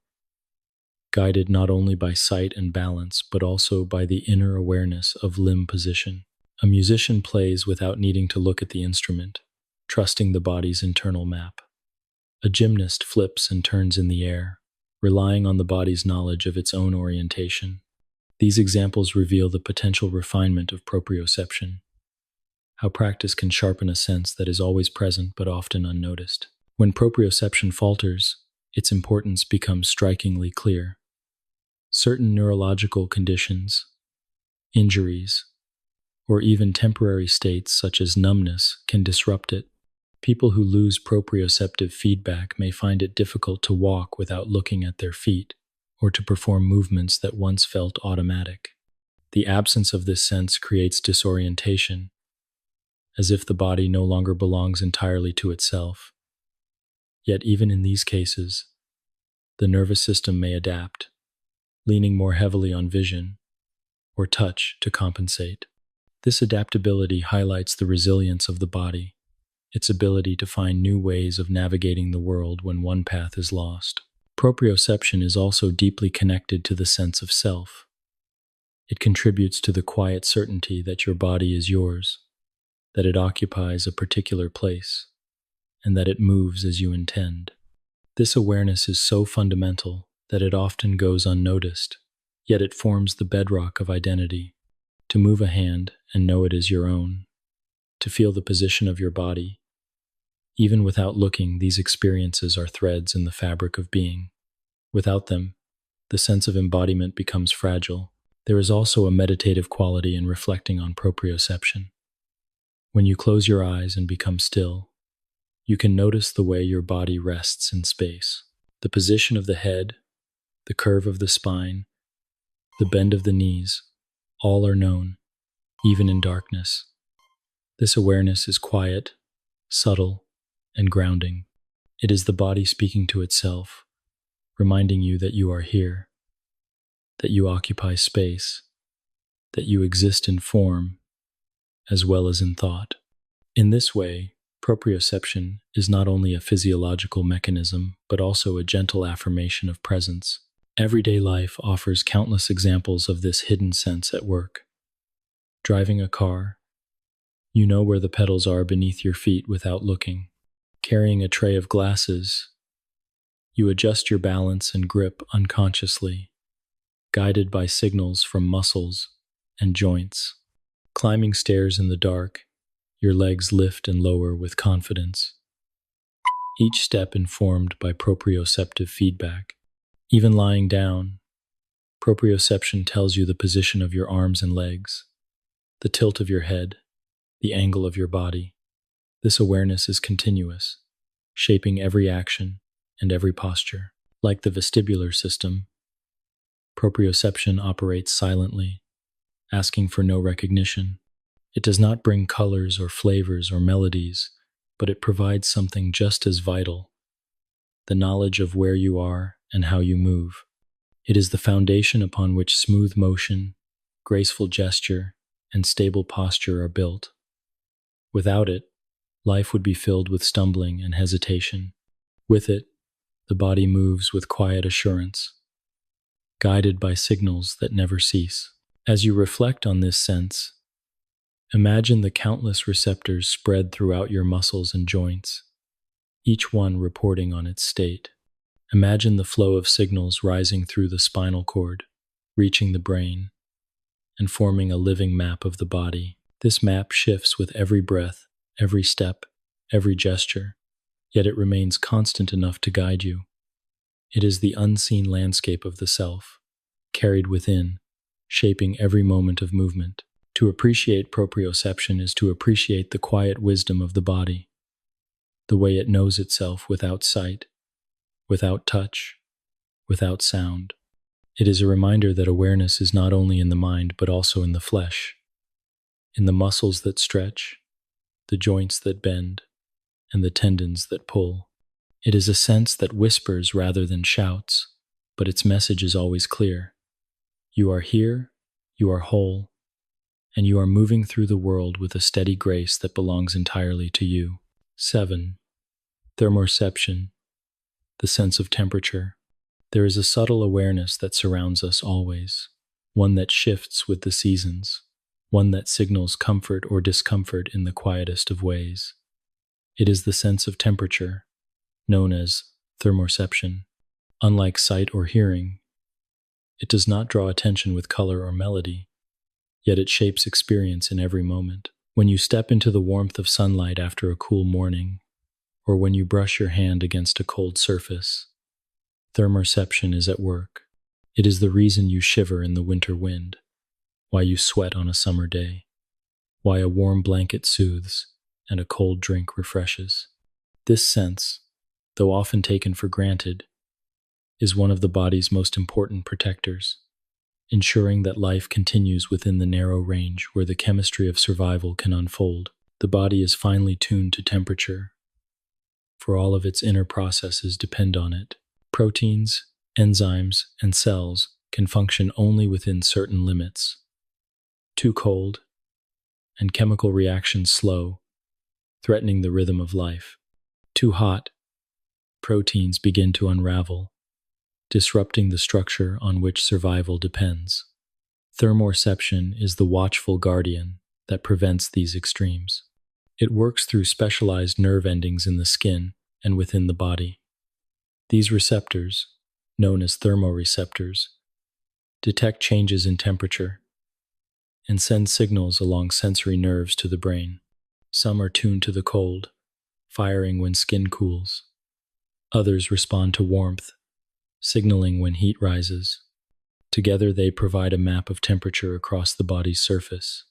guided not only by sight and balance, but also by the inner awareness of limb position. A musician plays without needing to look at the instrument, trusting the body's internal map. A gymnast flips and turns in the air, relying on the body's knowledge of its own orientation. These examples reveal the potential refinement of proprioception, how practice can sharpen a sense that is always present but often unnoticed. When proprioception falters, its importance becomes strikingly clear. Certain neurological conditions, injuries, or even temporary states such as numbness can disrupt it. People who lose proprioceptive feedback may find it difficult to walk without looking at their feet, or to perform movements that once felt automatic. The absence of this sense creates disorientation, as if the body no longer belongs entirely to itself. Yet even in these cases, the nervous system may adapt, leaning more heavily on vision or touch to compensate. This adaptability highlights the resilience of the body, its ability to find new ways of navigating the world when one path is lost. Proprioception is also deeply connected to the sense of self. It contributes to the quiet certainty that your body is yours, that it occupies a particular place, and that it moves as you intend. This awareness is so fundamental that it often goes unnoticed, yet it forms the bedrock of identity. To move a hand and know it is your own, to feel the position of your body. Even without looking, these experiences are threads in the fabric of being. Without them, the sense of embodiment becomes fragile. There is also a meditative quality in reflecting on proprioception. When you close your eyes and become still, you can notice the way your body rests in space. The position of the head, the curve of the spine, the bend of the knees, all are known, even in darkness. This awareness is quiet, subtle, and grounding. It is the body speaking to itself, reminding you that you are here, that you occupy space, that you exist in form as well as in thought. In this way, proprioception is not only a physiological mechanism, but also a gentle affirmation of presence. Everyday life offers countless examples of this hidden sense at work. Driving a car, you know where the pedals are beneath your feet without looking. Carrying a tray of glasses, you adjust your balance and grip unconsciously, guided by signals from muscles and joints. Climbing stairs in the dark, your legs lift and lower with confidence, each step informed by proprioceptive feedback. Even lying down, Proprioception tells you the position of your arms and legs, the tilt of your head, the angle of your body. This awareness is continuous, shaping every action and every posture. Like the vestibular system, proprioception operates silently, asking for no recognition. It does not bring colors or flavors or melodies, but it provides something just as vital: the knowledge of where you are and how you move. It is the foundation upon which smooth motion, graceful gesture, and stable posture are built. Without it, life would be filled with stumbling and hesitation. With it, the body moves with quiet assurance, guided by signals that never cease. As you reflect on this sense, imagine the countless receptors spread throughout your muscles and joints, each one reporting on its state. Imagine the flow of signals rising through the spinal cord, reaching the brain, and forming a living map of the body. This map shifts with every breath, every step, every gesture, yet it remains constant enough to guide you. It is the unseen landscape of the self, carried within, shaping every moment of movement. To appreciate proprioception is to appreciate the quiet wisdom of the body, the way it knows itself without sight, without touch, without sound. It is a reminder that awareness is not only in the mind but also in the flesh, in the muscles that stretch, the joints that bend, and the tendons that pull. It is a sense that whispers rather than shouts, but its message is always clear. You are here, you are whole, and you are moving through the world with a steady grace that belongs entirely to you. 7. Thermoreception, the sense of temperature. There is a subtle awareness that surrounds us always, one that shifts with the seasons, one that signals comfort or discomfort in the quietest of ways. It is the sense of temperature, known as thermoreception. Unlike sight or hearing, it does not draw attention with color or melody, yet it shapes experience in every moment. When you step into the warmth of sunlight after a cool morning, or when you brush your hand against a cold surface, thermoreception is at work. It is the reason you shiver in the winter wind, why you sweat on a summer day, why a warm blanket soothes and a cold drink refreshes. This sense, though often taken for granted, is one of the body's most important protectors, ensuring that life continues within the narrow range where the chemistry of survival can unfold. The body is finely tuned to temperature, for all of its inner processes depend on it. Proteins, enzymes, and cells can function only within certain limits. Too cold, and chemical reactions slow, threatening the rhythm of life. Too hot, proteins begin to unravel, disrupting the structure on which survival depends. Thermoreception is the watchful guardian that prevents these extremes. It works through specialized nerve endings in the skin and within the body. These receptors, known as thermoreceptors, detect changes in temperature and send signals along sensory nerves to the brain. Some are tuned to the cold, firing when skin cools. Others respond to warmth, signaling when heat rises. Together they provide a map of temperature across the body's surface,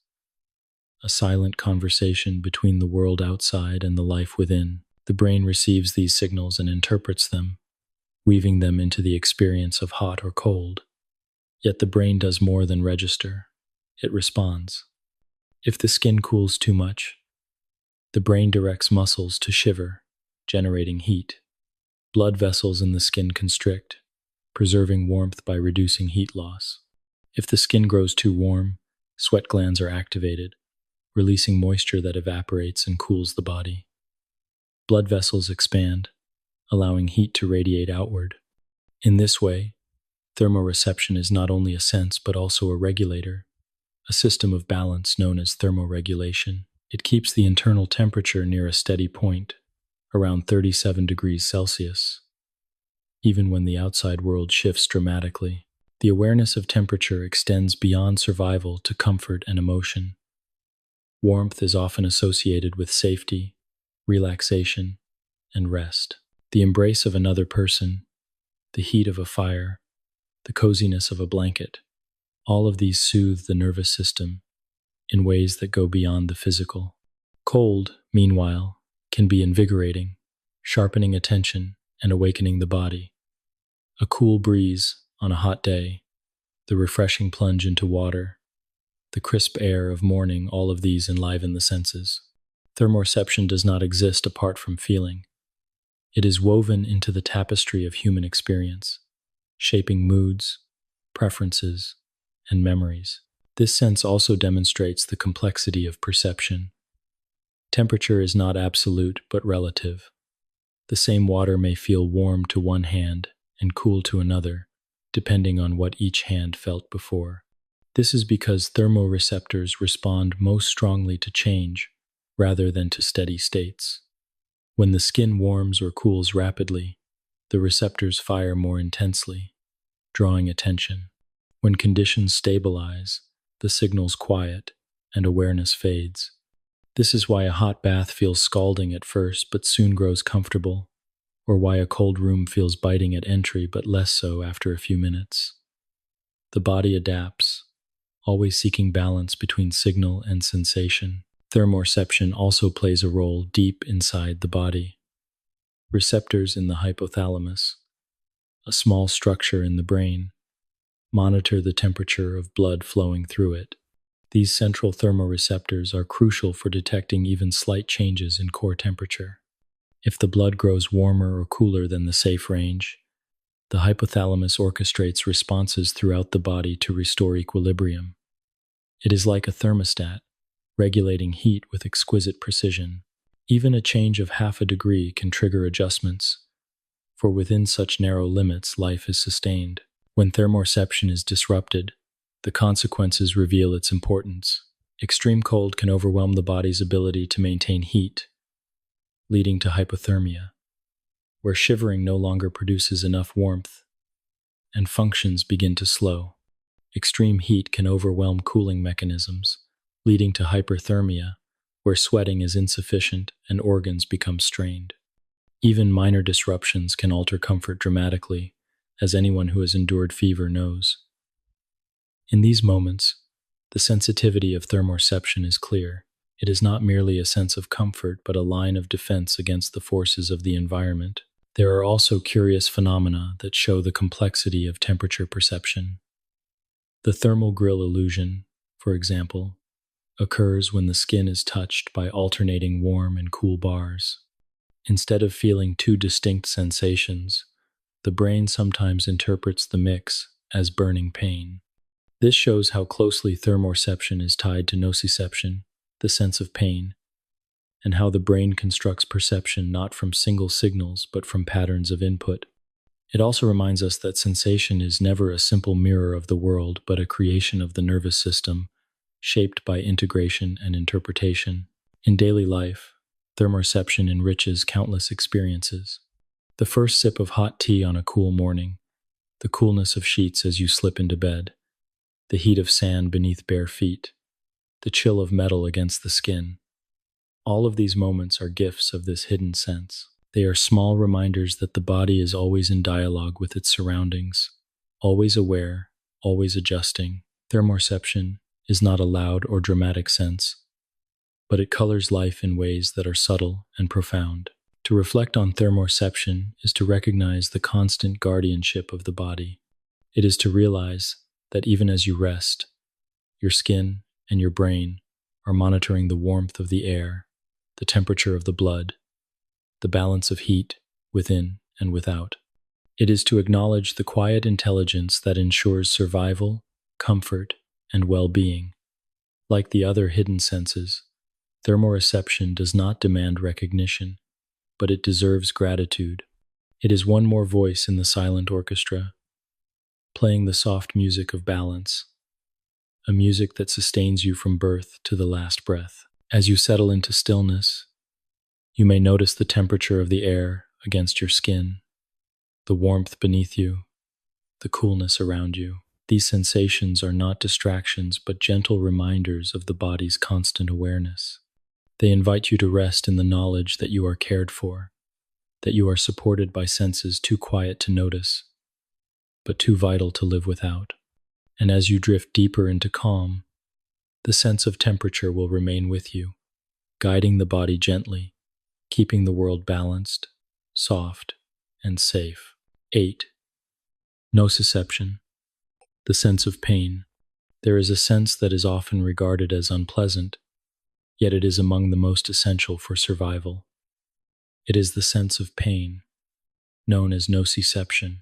a silent conversation between the world outside and the life within. The brain receives these signals and interprets them, weaving them into the experience of hot or cold. Yet the brain does more than register. It responds. If the skin cools too much, the brain directs muscles to shiver, generating heat. Blood vessels in the skin constrict, preserving warmth by reducing heat loss. If the skin grows too warm, sweat glands are activated, releasing moisture that evaporates and cools the body. Blood vessels expand, allowing heat to radiate outward. In this way, thermoreception is not only a sense but also a regulator, a system of balance known as thermoregulation. It keeps the internal temperature near a steady point, around 37 degrees Celsius. Even when the outside world shifts dramatically, the awareness of temperature extends beyond survival to comfort and emotion. Warmth is often associated with safety, relaxation, and rest. The embrace of another person, the heat of a fire, the coziness of a blanket. All of these soothe the nervous system in ways that go beyond the physical. Cold, meanwhile, can be invigorating, sharpening attention and awakening the body. A cool breeze on a hot day, the refreshing plunge into water, the crisp air of morning, all of these enliven the senses. Thermoreception does not exist apart from feeling. It is woven into the tapestry of human experience, shaping moods, preferences, and memories. This sense also demonstrates the complexity of perception. Temperature is not absolute but relative. The same water may feel warm to one hand and cool to another, depending on what each hand felt before. This is because thermoreceptors respond most strongly to change rather than to steady states. When the skin warms or cools rapidly, the receptors fire more intensely, drawing attention. When conditions stabilize, the signals quiet and awareness fades. This is why a hot bath feels scalding at first but soon grows comfortable, or why a cold room feels biting at entry but less so after a few minutes. The body adapts, always seeking balance between signal and sensation. Thermoreception also plays a role deep inside the body. Receptors in the hypothalamus, a small structure in the brain, monitor the temperature of blood flowing through it. These central thermoreceptors are crucial for detecting even slight changes in core temperature. If the blood grows warmer or cooler than the safe range, the hypothalamus orchestrates responses throughout the body to restore equilibrium. It is like a thermostat, regulating heat with exquisite precision. Even a change of half a degree can trigger adjustments, for within such narrow limits life is sustained. When thermoreception is disrupted, the consequences reveal its importance. Extreme cold can overwhelm the body's ability to maintain heat, leading to hypothermia, where shivering no longer produces enough warmth, and functions begin to slow. Extreme heat can overwhelm cooling mechanisms, leading to hyperthermia, where sweating is insufficient and organs become strained. Even minor disruptions can alter comfort dramatically, as anyone who has endured fever knows. In these moments, the sensitivity of thermoreception is clear. It is not merely a sense of comfort, but a line of defense against the forces of the environment. There are also curious phenomena that show the complexity of temperature perception. The thermal grill illusion, for example, occurs when the skin is touched by alternating warm and cool bars. Instead of feeling two distinct sensations, the brain sometimes interprets the mix as burning pain. This shows how closely thermoreception is tied to nociception, the sense of pain, and how the brain constructs perception not from single signals but from patterns of input. It also reminds us that sensation is never a simple mirror of the world but a creation of the nervous system, shaped by integration and interpretation. In daily life, thermoreception enriches countless experiences. The first sip of hot tea on a cool morning, the coolness of sheets as you slip into bed, the heat of sand beneath bare feet, the chill of metal against the skin. All of these moments are gifts of this hidden sense. They are small reminders that the body is always in dialogue with its surroundings, always aware, always adjusting. Thermoreception is not a loud or dramatic sense, but it colors life in ways that are subtle and profound. To reflect on thermoreception is to recognize the constant guardianship of the body. It is to realize that even as you rest, your skin and your brain are monitoring the warmth of the air, the temperature of the blood, the balance of heat within and without. It is to acknowledge the quiet intelligence that ensures survival, comfort, and well-being. Like the other hidden senses, thermoreception does not demand recognition, but it deserves gratitude. It is one more voice in the silent orchestra, playing the soft music of balance, a music that sustains you from birth to the last breath. As you settle into stillness, you may notice the temperature of the air against your skin, the warmth beneath you, the coolness around you. These sensations are not distractions, but gentle reminders of the body's constant awareness. They invite you to rest in the knowledge that you are cared for, that you are supported by senses too quiet to notice. but too vital to live without. And as you drift deeper into calm, the sense of temperature will remain with you, guiding the body gently, keeping the world balanced, soft, and safe. 8. Nociception, the sense of pain. There is a sense that is often regarded as unpleasant, yet it is among the most essential for survival. It is the sense of pain, known as nociception.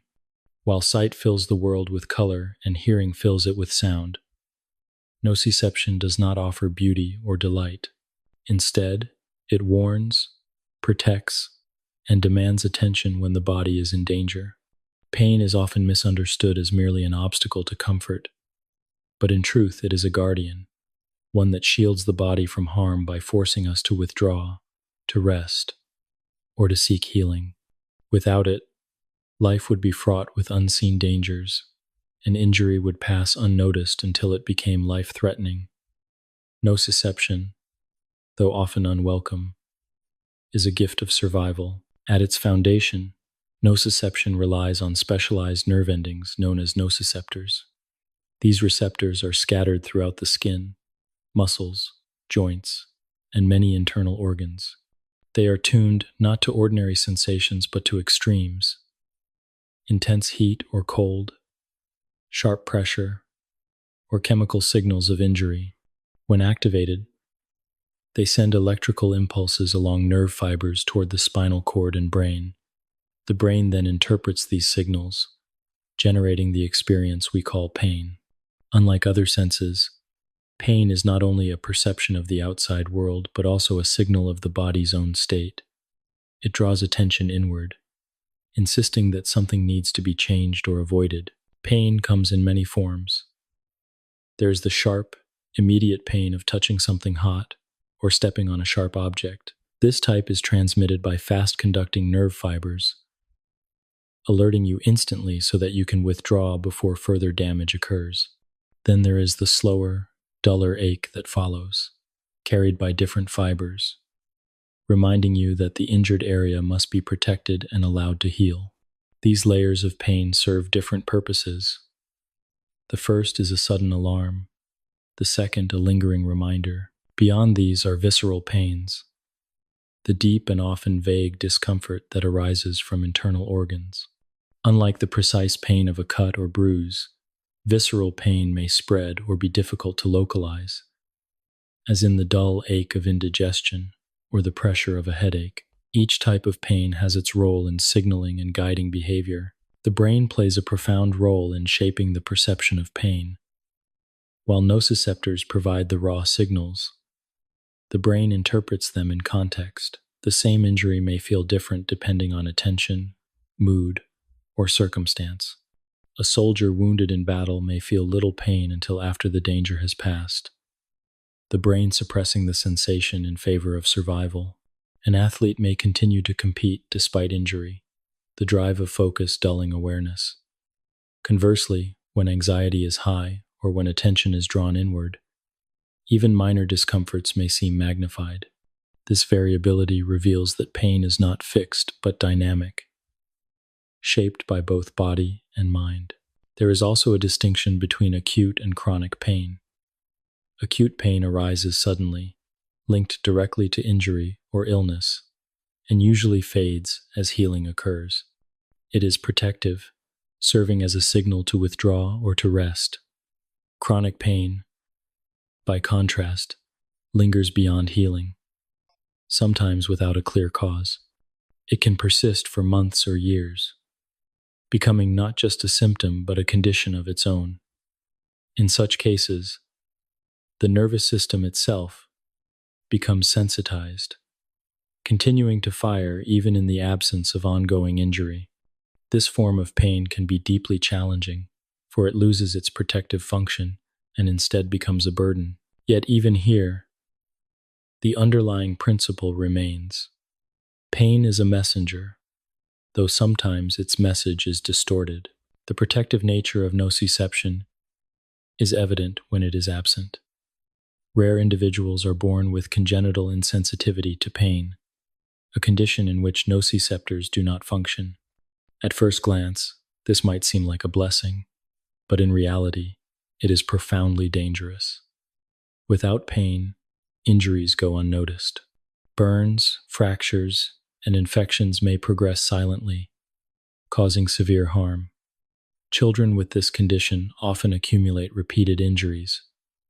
While sight fills the world with color and hearing fills it with sound, nociception does not offer beauty or delight. Instead, it warns, protects, and demands attention when the body is in danger. Pain is often misunderstood as merely an obstacle to comfort, but in truth it is a guardian, one that shields the body from harm by forcing us to withdraw, to rest, or to seek healing. Without it, life would be fraught with unseen dangers, and injury would pass unnoticed until it became life-threatening. Nociception, though often unwelcome, is a gift of survival. At its foundation, nociception relies on specialized nerve endings known as nociceptors. These receptors are scattered throughout the skin, muscles, joints, and many internal organs. They are tuned not to ordinary sensations but to extremes: intense heat or cold, sharp pressure, or chemical signals of injury. When activated, they send electrical impulses along nerve fibers toward the spinal cord and brain. The brain then interprets these signals, generating the experience we call pain. Unlike other senses, pain is not only a perception of the outside world, but also a signal of the body's own state. It draws attention inward, insisting that something needs to be changed or avoided. Pain comes in many forms. There is the sharp, immediate pain of touching something hot or stepping on a sharp object. This type is transmitted by fast-conducting nerve fibers, alerting you instantly so that you can withdraw before further damage occurs. Then there is the slower, duller ache that follows, carried by different fibers, reminding you that the injured area must be protected and allowed to heal. These layers of pain serve different purposes. The first is a sudden alarm, the second a lingering reminder. Beyond these are visceral pains, the deep and often vague discomfort that arises from internal organs. Unlike the precise pain of a cut or bruise, visceral pain may spread or be difficult to localize, as in the dull ache of indigestion or the pressure of a headache. Each type of pain has its role in signaling and guiding behavior. The brain plays a profound role in shaping the perception of pain. While nociceptors provide the raw signals, the brain interprets them in context. The same injury may feel different depending on attention, mood, or circumstance. A soldier wounded in battle may feel little pain until after the danger has passed, the brain suppressing the sensation in favor of survival. An athlete may continue to compete despite injury, the drive of focus dulling awareness. Conversely, when anxiety is high or when attention is drawn inward, even minor discomforts may seem magnified. This variability reveals that pain is not fixed but dynamic, shaped by both body and mind. There is also a distinction between acute and chronic pain. Acute pain arises suddenly, linked directly to injury or illness, and usually fades as healing occurs. It is protective, serving as a signal to withdraw or to rest. Chronic pain, by contrast, lingers beyond healing, sometimes without a clear cause. It can persist for months or years, becoming not just a symptom but a condition of its own. In such cases, the nervous system itself becomes sensitized, continuing to fire even in the absence of ongoing injury. This form of pain can be deeply challenging, for it loses its protective function and instead becomes a burden. Yet even here, the underlying principle remains. Pain is a messenger, though sometimes its message is distorted. The protective nature of nociception is evident when it is absent. Rare individuals are born with congenital insensitivity to pain, a condition in which nociceptors do not function. At first glance, This might seem like a blessing, but in reality, it is profoundly dangerous. Without pain, injuries go unnoticed. Burns, fractures, and infections may progress silently, causing severe harm. Children with this condition often accumulate repeated injuries,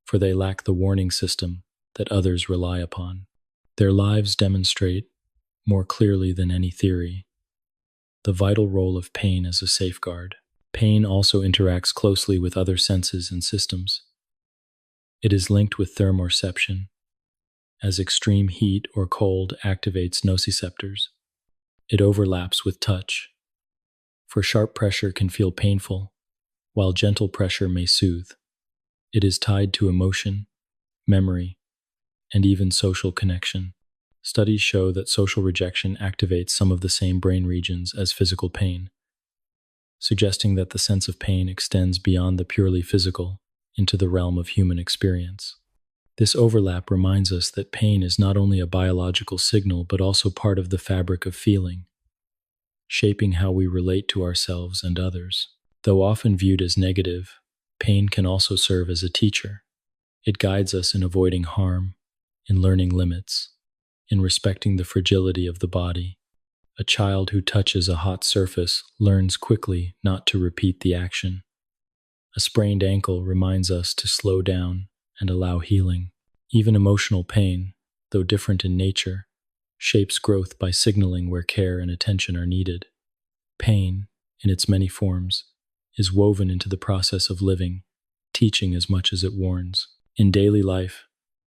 for they lack the warning system that others rely upon. Their lives demonstrate, more clearly than any theory, the vital role of pain as a safeguard. Pain also interacts closely with other senses and systems. It is linked with thermoreception, as extreme heat or cold activates nociceptors. It overlaps with touch, for sharp pressure can feel painful, while gentle pressure may soothe. It is tied to emotion, memory, and even social connection. Studies show that social rejection activates some of the same brain regions as physical pain, suggesting that the sense of pain extends beyond the purely physical into the realm of human experience. This overlap reminds us that pain is not only a biological signal but also part of the fabric of feeling, shaping how we relate to ourselves and others. Though often viewed as negative, pain can also serve as a teacher. It guides us in avoiding harm, in learning limits, in respecting the fragility of the body. A child who touches a hot surface learns quickly not to repeat the action. A sprained ankle reminds us to slow down and allow healing. Even emotional pain, though different in nature, shapes growth by signaling where care and attention are needed. Pain, in its many forms, is woven into the process of living, teaching as much as it warns. In daily life,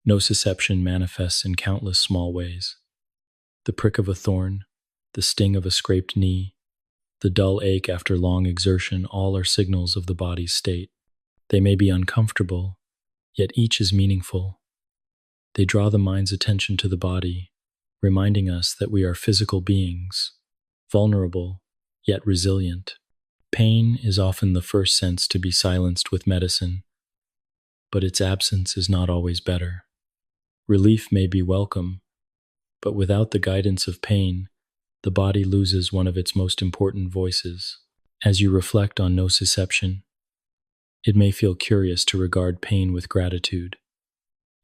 nociception manifests in countless small ways. The prick of a thorn, the sting of a scraped knee, the dull ache after long exertion, all are signals of the body's state. They may be uncomfortable, yet each is meaningful. They draw the mind's attention to the body, reminding us that we are physical beings, vulnerable, yet resilient. Pain is often the first sense to be silenced with medicine, but its absence is not always better. Relief may be welcome, but without the guidance of pain, the body loses one of its most important voices. As you reflect on nociception, it may feel curious to regard pain with gratitude,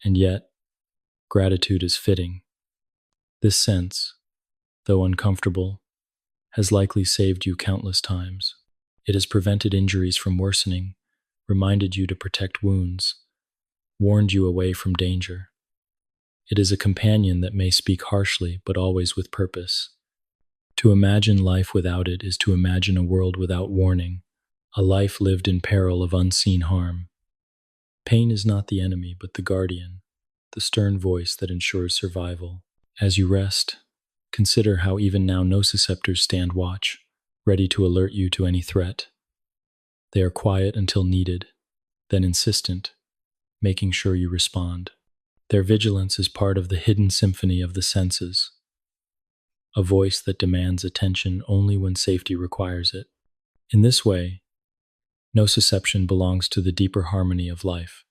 and yet, gratitude is fitting. This sense, though uncomfortable, has likely saved you countless times. It has prevented injuries from worsening, reminded you to protect wounds, warned you away from danger. It is a companion that may speak harshly, but always with purpose. To imagine life without it is to imagine a world without warning, a life lived in peril of unseen harm. Pain is not the enemy, but the guardian, the stern voice that ensures survival. As you rest, consider how even now nociceptors stand watch, ready to alert you to any threat. They are quiet until needed, then insistent, making sure you respond. Their vigilance is part of the hidden symphony of the senses, a voice that demands attention only when safety requires it. In this way, nociception belongs to the deeper harmony of life,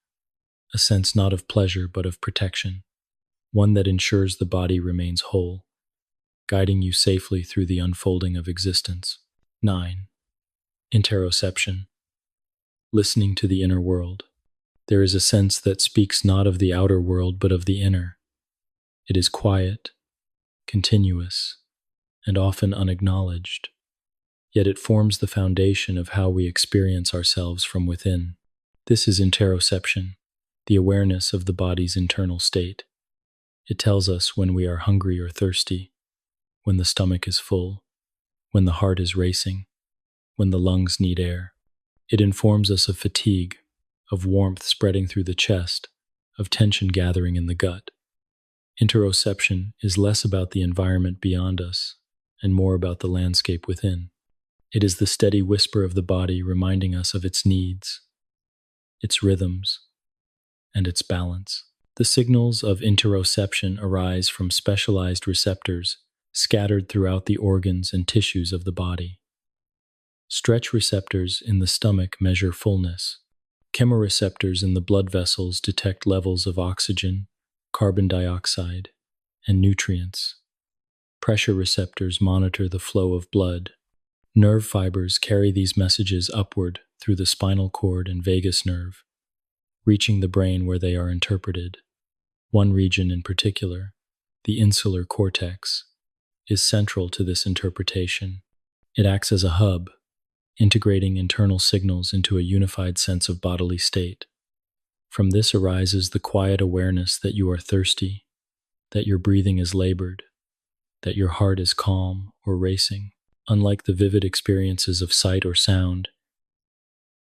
a sense not of pleasure but of protection, one that ensures the body remains whole, guiding you safely through the unfolding of existence. 9. Interoception. Listening to the inner world. There is a sense that speaks not of the outer world but of the inner. It is quiet, continuous, and often unacknowledged, yet it forms the foundation of how we experience ourselves from within. This is interoception, the awareness of the body's internal state. It tells us when we are hungry or thirsty, when the stomach is full, when the heart is racing, when the lungs need air. It informs us of fatigue, of warmth spreading through the chest, of tension gathering in the gut. Interoception is less about the environment beyond us and more about the landscape within. It is the steady whisper of the body reminding us of its needs, its rhythms, and its balance. The signals of interoception arise from specialized receptors scattered throughout the organs and tissues of the body. Stretch receptors in the stomach measure fullness. Chemoreceptors in the blood vessels detect levels of oxygen, carbon dioxide, and nutrients. Pressure receptors monitor the flow of blood, Nerve fibers carry these messages upward through the spinal cord and vagus nerve, reaching the brain where they are interpreted. One region in particular, the insular cortex, is central to this interpretation. It acts as a hub, integrating internal signals into a unified sense of bodily state. From this arises the quiet awareness that you are thirsty, that your breathing is labored, that your heart is calm or racing. Unlike the vivid experiences of sight or sound,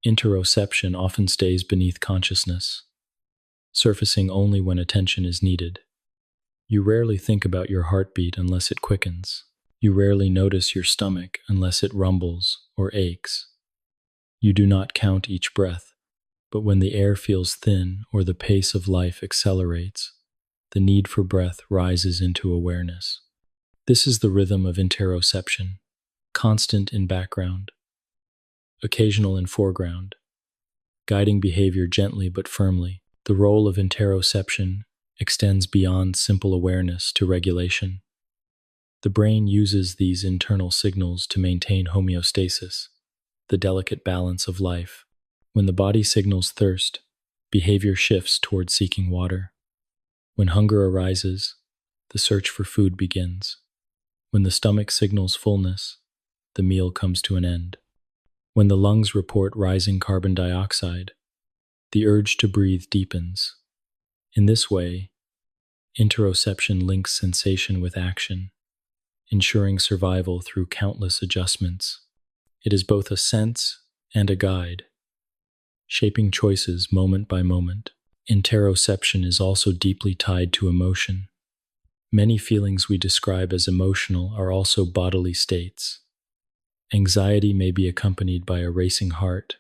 interoception often stays beneath consciousness, surfacing only when attention is needed. You rarely think about your heartbeat unless it quickens. You rarely notice your stomach unless it rumbles or aches. You do not count each breath, but when the air feels thin or the pace of life accelerates, the need for breath rises into awareness. This is the rhythm of interoception, constant in background, occasional in foreground, guiding behavior gently but firmly. The role of interoception extends beyond simple awareness to regulation. The brain uses these internal signals to maintain homeostasis, the delicate balance of life. When the body signals thirst, behavior shifts toward seeking water. When hunger arises, the search for food begins. When the stomach signals fullness, the meal comes to an end. When the lungs report rising carbon dioxide, the urge to breathe deepens. In this way, interoception links sensation with action, ensuring survival through countless adjustments. It is both a sense and a guide, shaping choices moment by moment. Interoception is also deeply tied to emotion. Many feelings we describe as emotional are also bodily states. Anxiety may be accompanied by a racing heart,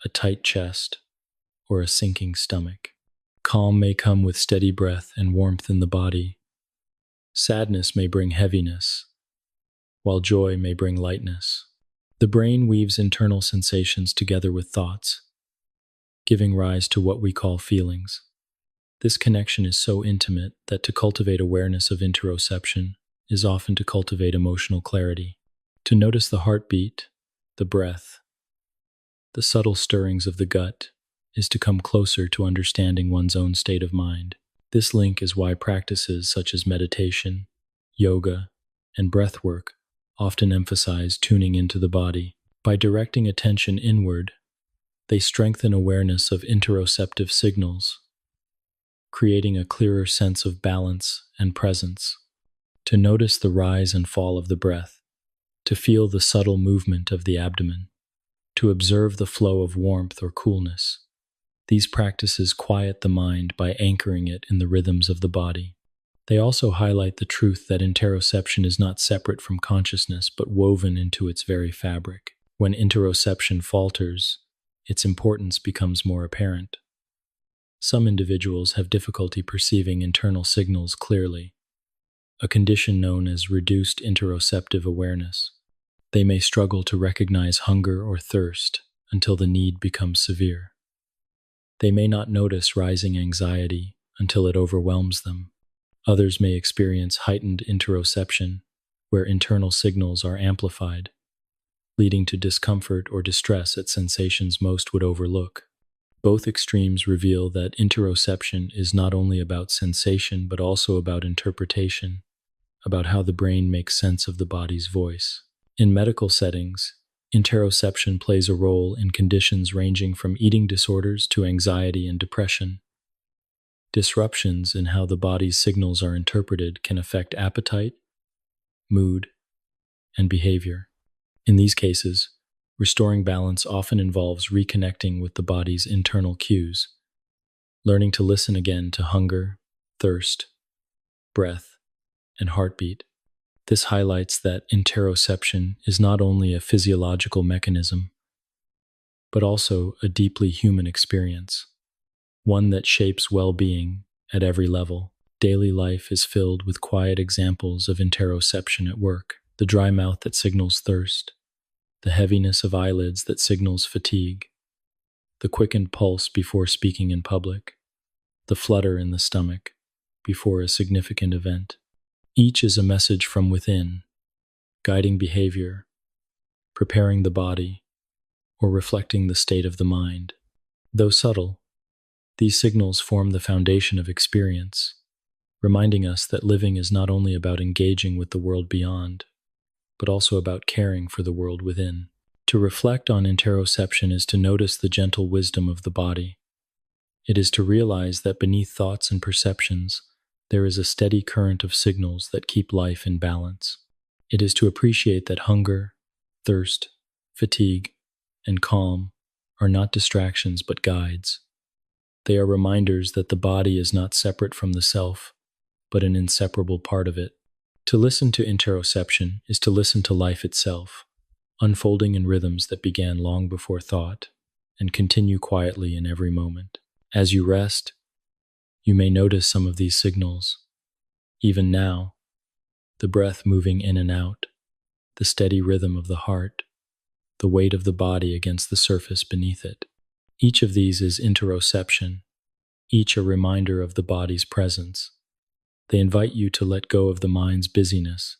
a tight chest, or a sinking stomach. Calm may come with steady breath and warmth in the body. Sadness may bring heaviness, while joy may bring lightness. The brain weaves internal sensations together with thoughts, giving rise to what we call feelings. This connection is so intimate that to cultivate awareness of interoception is often to cultivate emotional clarity. To notice the heartbeat, the breath, the subtle stirrings of the gut is to come closer to understanding one's own state of mind. This link is why practices such as meditation, yoga, and breath work often emphasize tuning into the body. By directing attention inward, they strengthen awareness of interoceptive signals, creating a clearer sense of balance and presence. To notice the rise and fall of the breath, to feel the subtle movement of the abdomen, to observe the flow of warmth or coolness. These practices quiet the mind by anchoring it in the rhythms of the body. They also highlight the truth that interoception is not separate from consciousness but woven into its very fabric. When interoception falters, its importance becomes more apparent. Some individuals have difficulty perceiving internal signals clearly, a condition known as reduced interoceptive awareness. They may struggle to recognize hunger or thirst until the need becomes severe. They may not notice rising anxiety until it overwhelms them. Others may experience heightened interoception, where internal signals are amplified, leading to discomfort or distress at sensations most would overlook. Both extremes reveal that interoception is not only about sensation but also about interpretation, about how the brain makes sense of the body's voice. In medical settings, interoception plays a role in conditions ranging from eating disorders to anxiety and depression. Disruptions in how the body's signals are interpreted can affect appetite, mood, and behavior. In these cases, restoring balance often involves reconnecting with the body's internal cues, learning to listen again to hunger, thirst, breath, and heartbeat. This highlights that interoception is not only a physiological mechanism, but also a deeply human experience, one that shapes well-being at every level. Daily life is filled with quiet examples of interoception at work: the dry mouth that signals thirst, the heaviness of eyelids that signals fatigue, the quickened pulse before speaking in public, the flutter in the stomach before a significant event. Each is a message from within, guiding behavior, preparing the body, or reflecting the state of the mind. Though subtle, these signals form the foundation of experience, reminding us that living is not only about engaging with the world beyond, but also about caring for the world within. To reflect on interoception is to notice the gentle wisdom of the body. It is to realize that beneath thoughts and perceptions, there is a steady current of signals that keep life in balance. It is to appreciate that hunger, thirst, fatigue, and calm are not distractions but guides. They are reminders that the body is not separate from the self, but an inseparable part of it. To listen to interoception is to listen to life itself, unfolding in rhythms that began long before thought and continue quietly in every moment. As you rest, you may notice some of these signals. Even now, the breath moving in and out, the steady rhythm of the heart, the weight of the body against the surface beneath it. Each of these is interoception, each a reminder of the body's presence. They invite you to let go of the mind's busyness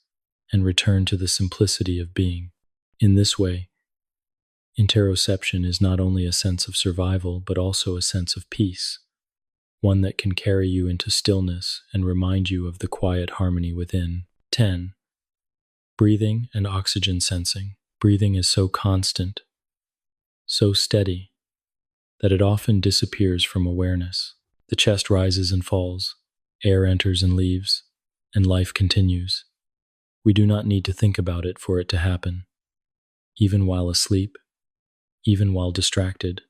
and return to the simplicity of being. In this way, interoception is not only a sense of survival, but also a sense of peace, one that can carry you into stillness and remind you of the quiet harmony within. 10. Breathing and oxygen sensing. Breathing is so constant, so steady, that it often disappears from awareness. The chest rises and falls, air enters and leaves, and life continues. We do not need to think about it for it to happen. Even while asleep, even while distracted,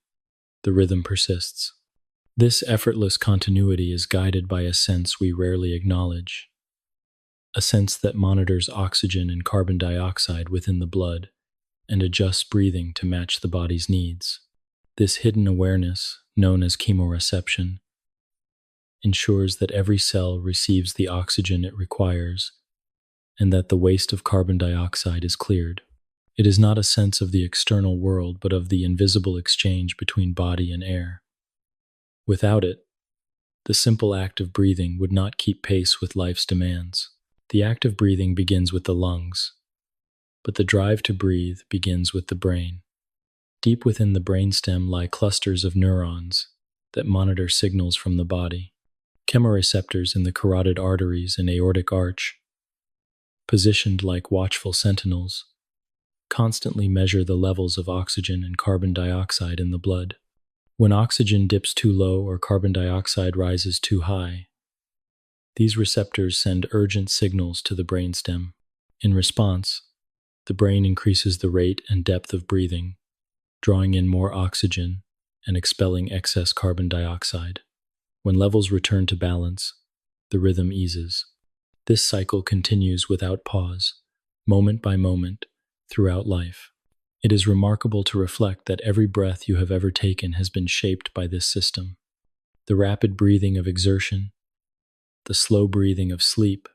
the rhythm persists. This effortless continuity is guided by a sense we rarely acknowledge, a sense that monitors oxygen and carbon dioxide within the blood and adjusts breathing to match the body's needs. This hidden awareness, known as chemoreception, ensures that every cell receives the oxygen it requires and that the waste of carbon dioxide is cleared. It is not a sense of the external world, but of the invisible exchange between body and air. Without it, the simple act of breathing would not keep pace with life's demands. The act of breathing begins with the lungs, but the drive to breathe begins with the brain. Deep within the brainstem lie clusters of neurons that monitor signals from the body. Chemoreceptors in the carotid arteries and aortic arch, positioned like watchful sentinels, constantly measure the levels of oxygen and carbon dioxide in the blood. When oxygen dips too low or carbon dioxide rises too high, these receptors send urgent signals to the brainstem. In response, the brain increases the rate and depth of breathing, drawing in more oxygen and expelling excess carbon dioxide. When levels return to balance, the rhythm eases. This cycle continues without pause, moment by moment, throughout life. It is remarkable to reflect that every breath you have ever taken has been shaped by this system. The rapid breathing of exertion, the slow breathing of sleep,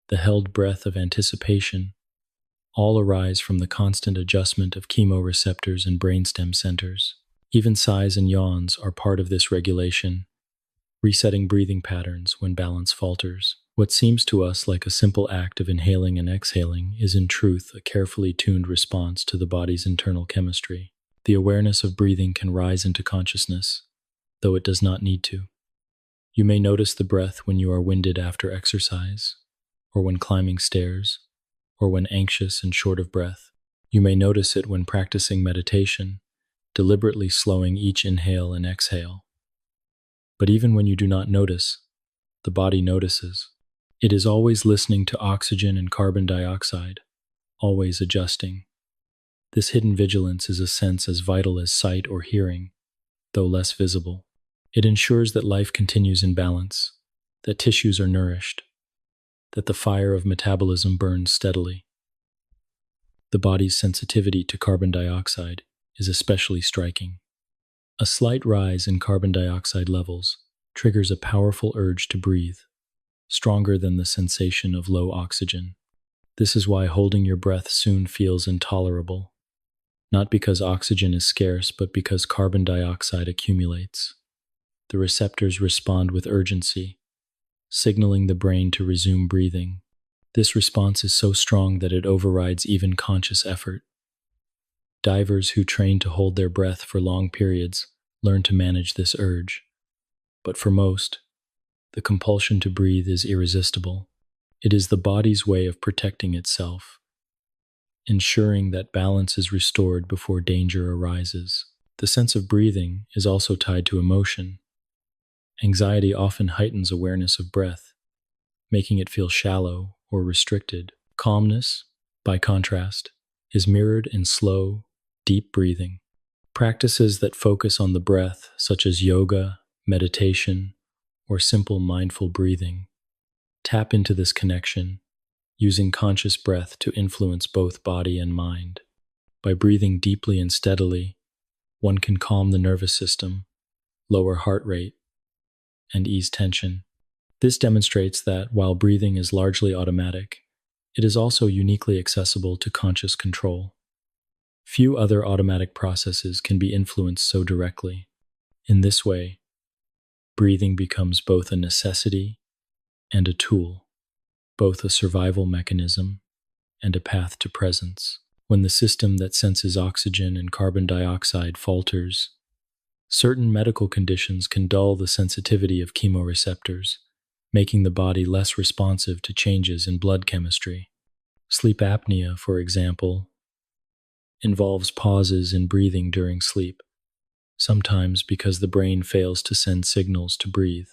the held breath of anticipation, all arise from the constant adjustment of chemoreceptors and brainstem centers. Even sighs and yawns are part of this regulation, resetting breathing patterns when balance falters. What seems to us like a simple act of inhaling and exhaling is in truth a carefully tuned response to the body's internal chemistry. The awareness of breathing can rise into consciousness, though it does not need to. You may notice the breath when you are winded after exercise, or when climbing stairs, or when anxious and short of breath. You may notice it when practicing meditation, deliberately slowing each inhale and exhale. But even when you do not notice, the body notices. It is always listening to oxygen and carbon dioxide, always adjusting. This hidden vigilance is a sense as vital as sight or hearing, though less visible. It ensures that life continues in balance, that tissues are nourished, that the fire of metabolism burns steadily. The body's sensitivity to carbon dioxide is especially striking. A slight rise in carbon dioxide levels triggers a powerful urge to breathe, stronger than the sensation of low oxygen. This is why holding your breath soon feels intolerable, not because oxygen is scarce, but because carbon dioxide accumulates. The receptors respond with urgency, signaling the brain to resume breathing. This response is so strong that it overrides even conscious effort. Divers who train to hold their breath for long periods learn to manage this urge. But for most, the compulsion to breathe is irresistible. It is the body's way of protecting itself, ensuring that balance is restored before danger arises. The sense of breathing is also tied to emotion. Anxiety often heightens awareness of breath, making it feel shallow or restricted. Calmness, by contrast, is mirrored in slow, deep breathing. Practices that focus on the breath, such as yoga, meditation, or simple mindful breathing, tap into this connection, using conscious breath to influence both body and mind. By breathing deeply and steadily, one can calm the nervous system, lower heart rate, and ease tension. This demonstrates that while breathing is largely automatic, it is also uniquely accessible to conscious control. Few other automatic processes can be influenced so directly. In this way, breathing becomes both a necessity and a tool, both a survival mechanism and a path to presence. When the system that senses oxygen and carbon dioxide falters, certain medical conditions can dull the sensitivity of chemoreceptors, making the body less responsive to changes in blood chemistry. Sleep apnea, for example, involves pauses in breathing during sleep, sometimes because the brain fails to send signals to breathe.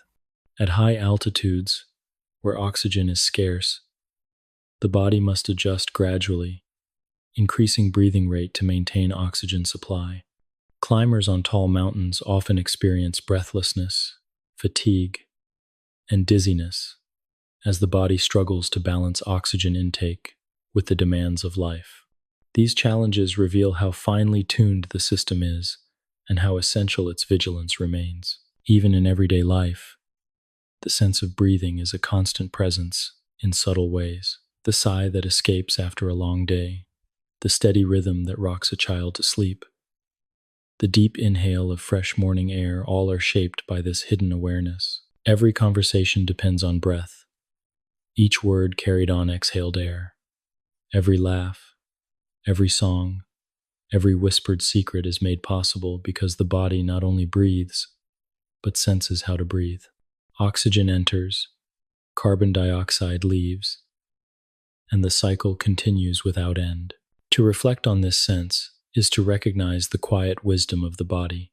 At high altitudes, where oxygen is scarce, the body must adjust gradually, increasing breathing rate to maintain oxygen supply. Climbers on tall mountains often experience breathlessness, fatigue, and dizziness as the body struggles to balance oxygen intake with the demands of life. These challenges reveal how finely tuned the system is and how essential its vigilance remains. Even in everyday life, the sense of breathing is a constant presence in subtle ways. The sigh that escapes after a long day, the steady rhythm that rocks a child to sleep, the deep inhale of fresh morning air, all are shaped by this hidden awareness. Every conversation depends on breath, each word carried on exhaled air. Every laugh, every song, every whispered secret is made possible because the body not only breathes, but senses how to breathe. Oxygen enters, carbon dioxide leaves, and the cycle continues without end. To reflect on this sense is to recognize the quiet wisdom of the body.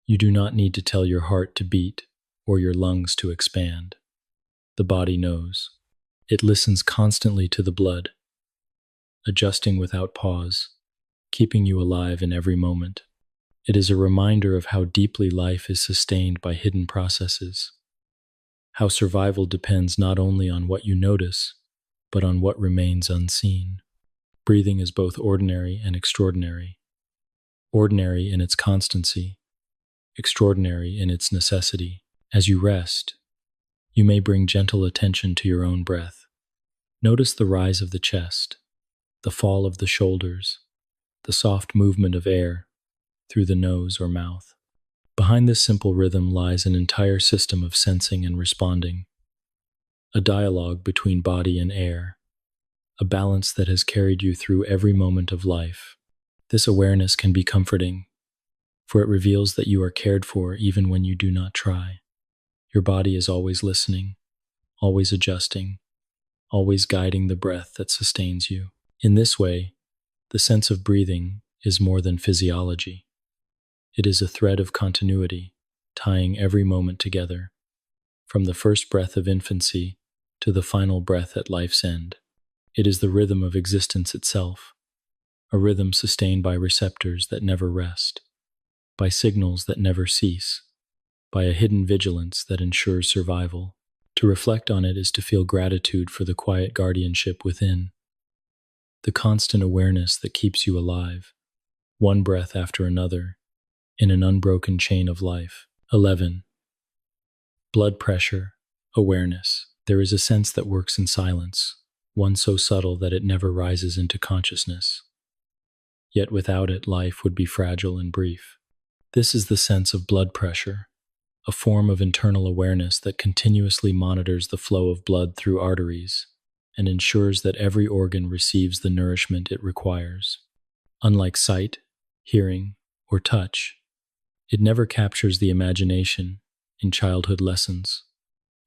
You do not need to tell your heart to beat or your lungs to expand. The body knows. It listens constantly to the blood, adjusting without pause, keeping you alive in every moment. It is a reminder of how deeply life is sustained by hidden processes, how survival depends not only on what you notice, but on what remains unseen. Breathing is both ordinary and extraordinary. Ordinary in its constancy, extraordinary in its necessity. As you rest, you may bring gentle attention to your own breath. Notice the rise of the chest, the fall of the shoulders, the soft movement of air through the nose or mouth. Behind this simple rhythm lies an entire system of sensing and responding, a dialogue between body and air, a balance that has carried you through every moment of life. This awareness can be comforting, for it reveals that you are cared for even when you do not try. Your body is always listening, always adjusting, always guiding the breath that sustains you. In this way, the sense of breathing is more than physiology. It is a thread of continuity, tying every moment together, from the first breath of infancy to the final breath at life's end. It is the rhythm of existence itself, a rhythm sustained by receptors that never rest, by signals that never cease, by a hidden vigilance that ensures survival. To reflect on it is to feel gratitude for the quiet guardianship within, the constant awareness that keeps you alive, one breath after another, in an unbroken chain of life. 11. Blood pressure, awareness. There is a sense that works in silence, one so subtle that it never rises into consciousness. Yet without it, life would be fragile and brief. This is the sense of blood pressure, a form of internal awareness that continuously monitors the flow of blood through arteries and ensures that every organ receives the nourishment it requires. Unlike sight, hearing, or touch, it never captures the imagination in childhood lessons.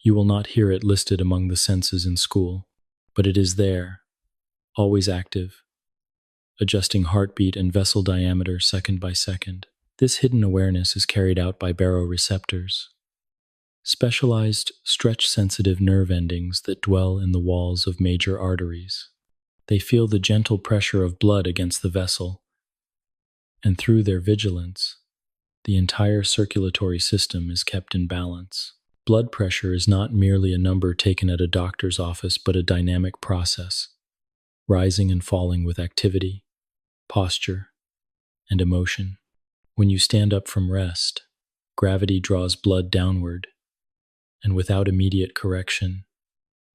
You will not hear it listed among the senses in school, but it is there, always active, adjusting heartbeat and vessel diameter second by second. This hidden awareness is carried out by baroreceptors, specialized stretch-sensitive nerve endings that dwell in the walls of major arteries. They feel the gentle pressure of blood against the vessel, and through their vigilance, the entire circulatory system is kept in balance. Blood pressure is not merely a number taken at a doctor's office, but a dynamic process, rising and falling with activity, posture, and emotion. When you stand up from rest, gravity draws blood downward, and without immediate correction,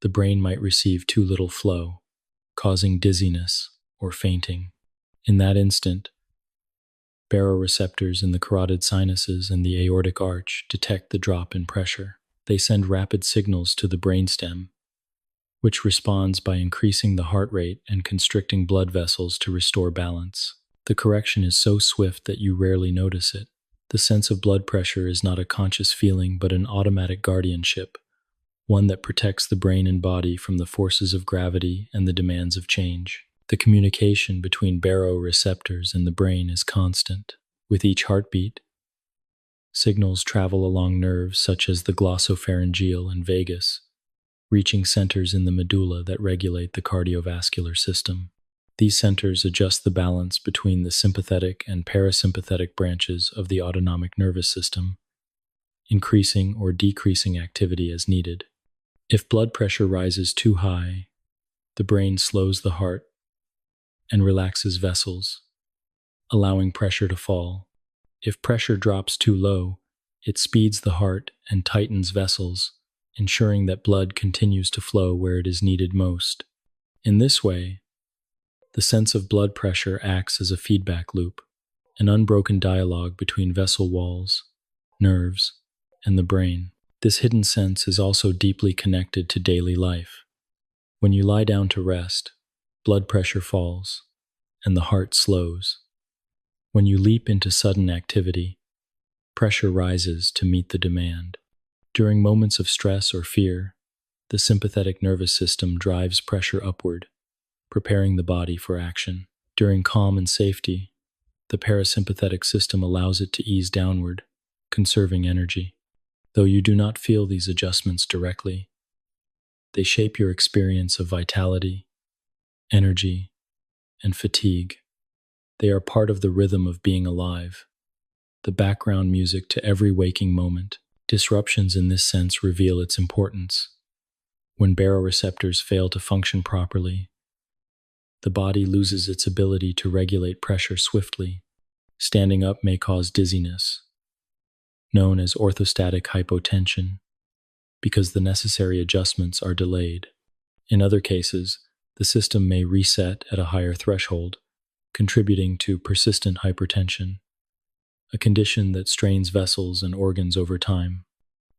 the brain might receive too little flow, causing dizziness or fainting. In that instant, baroreceptors in the carotid sinuses and the aortic arch detect the drop in pressure. They send rapid signals to the brainstem, which responds by increasing the heart rate and constricting blood vessels to restore balance. The correction is so swift that you rarely notice it. The sense of blood pressure is not a conscious feeling, but an automatic guardianship, one that protects the brain and body from the forces of gravity and the demands of change. The communication between baroreceptors and the brain is constant. With each heartbeat, signals travel along nerves such as the glossopharyngeal and vagus, reaching centers in the medulla that regulate the cardiovascular system. These centers adjust the balance between the sympathetic and parasympathetic branches of the autonomic nervous system, increasing or decreasing activity as needed. If blood pressure rises too high, the brain slows the heart and relaxes vessels, allowing pressure to fall. If pressure drops too low, it speeds the heart and tightens vessels, ensuring that blood continues to flow where it is needed most. In this way, the sense of blood pressure acts as a feedback loop, an unbroken dialogue between vessel walls, nerves, and the brain. This hidden sense is also deeply connected to daily life. When you lie down to rest, blood pressure falls, and the heart slows. When you leap into sudden activity, pressure rises to meet the demand. During moments of stress or fear, the sympathetic nervous system drives pressure upward, preparing the body for action. During calm and safety, the parasympathetic system allows it to ease downward, conserving energy. Though you do not feel these adjustments directly, they shape your experience of vitality, energy, and fatigue. They are part of the rhythm of being alive, the background music to every waking moment. Disruptions in this sense reveal its importance. When baroreceptors fail to function properly, the body loses its ability to regulate pressure swiftly. Standing up may cause dizziness, known as orthostatic hypotension, because the necessary adjustments are delayed. In other cases, the system may reset at a higher threshold, contributing to persistent hypertension, a condition that strains vessels and organs over time.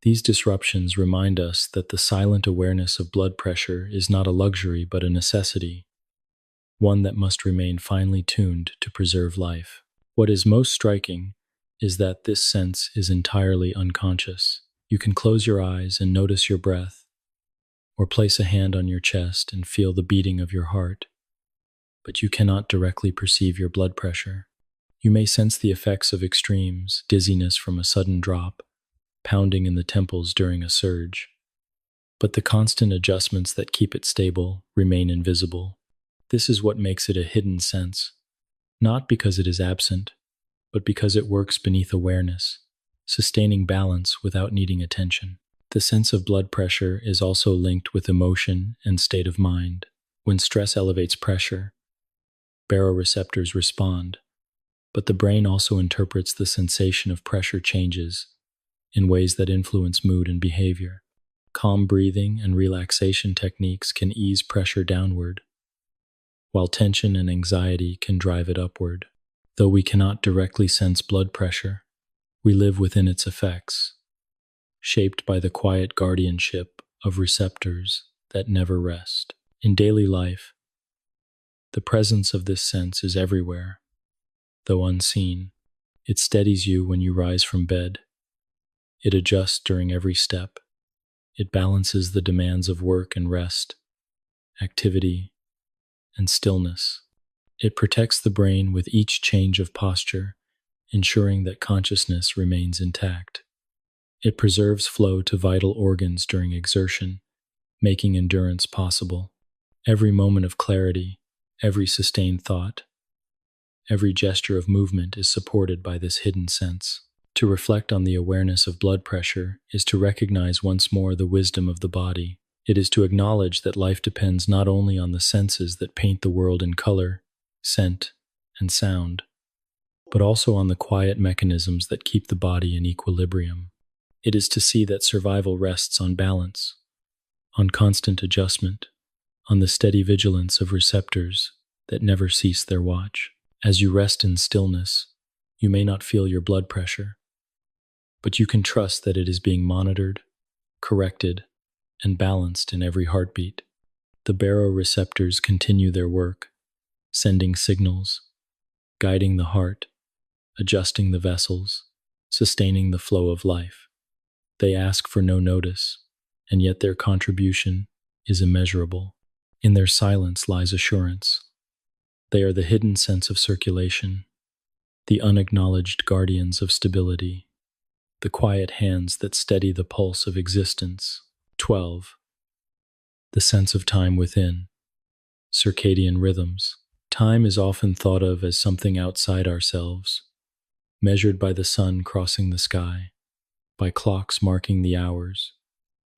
These disruptions remind us that the silent awareness of blood pressure is not a luxury but a necessity, one that must remain finely tuned to preserve life. What is most striking is that this sense is entirely unconscious. You can close your eyes and notice your breath, or place a hand on your chest and feel the beating of your heart, but you cannot directly perceive your blood pressure. You may sense the effects of extremes, dizziness from a sudden drop, pounding in the temples during a surge, but the constant adjustments that keep it stable remain invisible. This is what makes it a hidden sense, not because it is absent, but because it works beneath awareness, sustaining balance without needing attention. The sense of blood pressure is also linked with emotion and state of mind. When stress elevates pressure, baroreceptors respond, but the brain also interprets the sensation of pressure changes in ways that influence mood and behavior. Calm breathing and relaxation techniques can ease pressure downward, while tension and anxiety can drive it upward. Though we cannot directly sense blood pressure, we live within its effects, shaped by the quiet guardianship of receptors that never rest. In daily life, the presence of this sense is everywhere. though unseen. It steadies you when you rise from bed. It adjusts during every step. It balances the demands of work and rest, activity and stillness. It protects the brain with each change of posture, ensuring that consciousness remains intact. It preserves flow to vital organs during exertion, making endurance possible. Every moment of clarity, every sustained thought, every gesture of movement is supported by this hidden sense. To reflect on the awareness of blood pressure is to recognize once more the wisdom of the body. It is to acknowledge that life depends not only on the senses that paint the world in color, scent, and sound, but also on the quiet mechanisms that keep the body in equilibrium. It is to see that survival rests on balance, on constant adjustment, on the steady vigilance of receptors that never cease their watch. As you rest in stillness, you may not feel your blood pressure, but you can trust that it is being monitored, corrected, and balanced in every heartbeat. The baroreceptors continue their work, sending signals, guiding the heart, adjusting the vessels, sustaining the flow of life. They ask for no notice, and yet their contribution is immeasurable. In their silence lies assurance. They are the hidden sense of circulation, the unacknowledged guardians of stability, the quiet hands that steady the pulse of existence. 12. The sense of time within. Circadian rhythms. Time is often thought of as something outside ourselves, measured by the sun crossing the sky, by clocks marking the hours,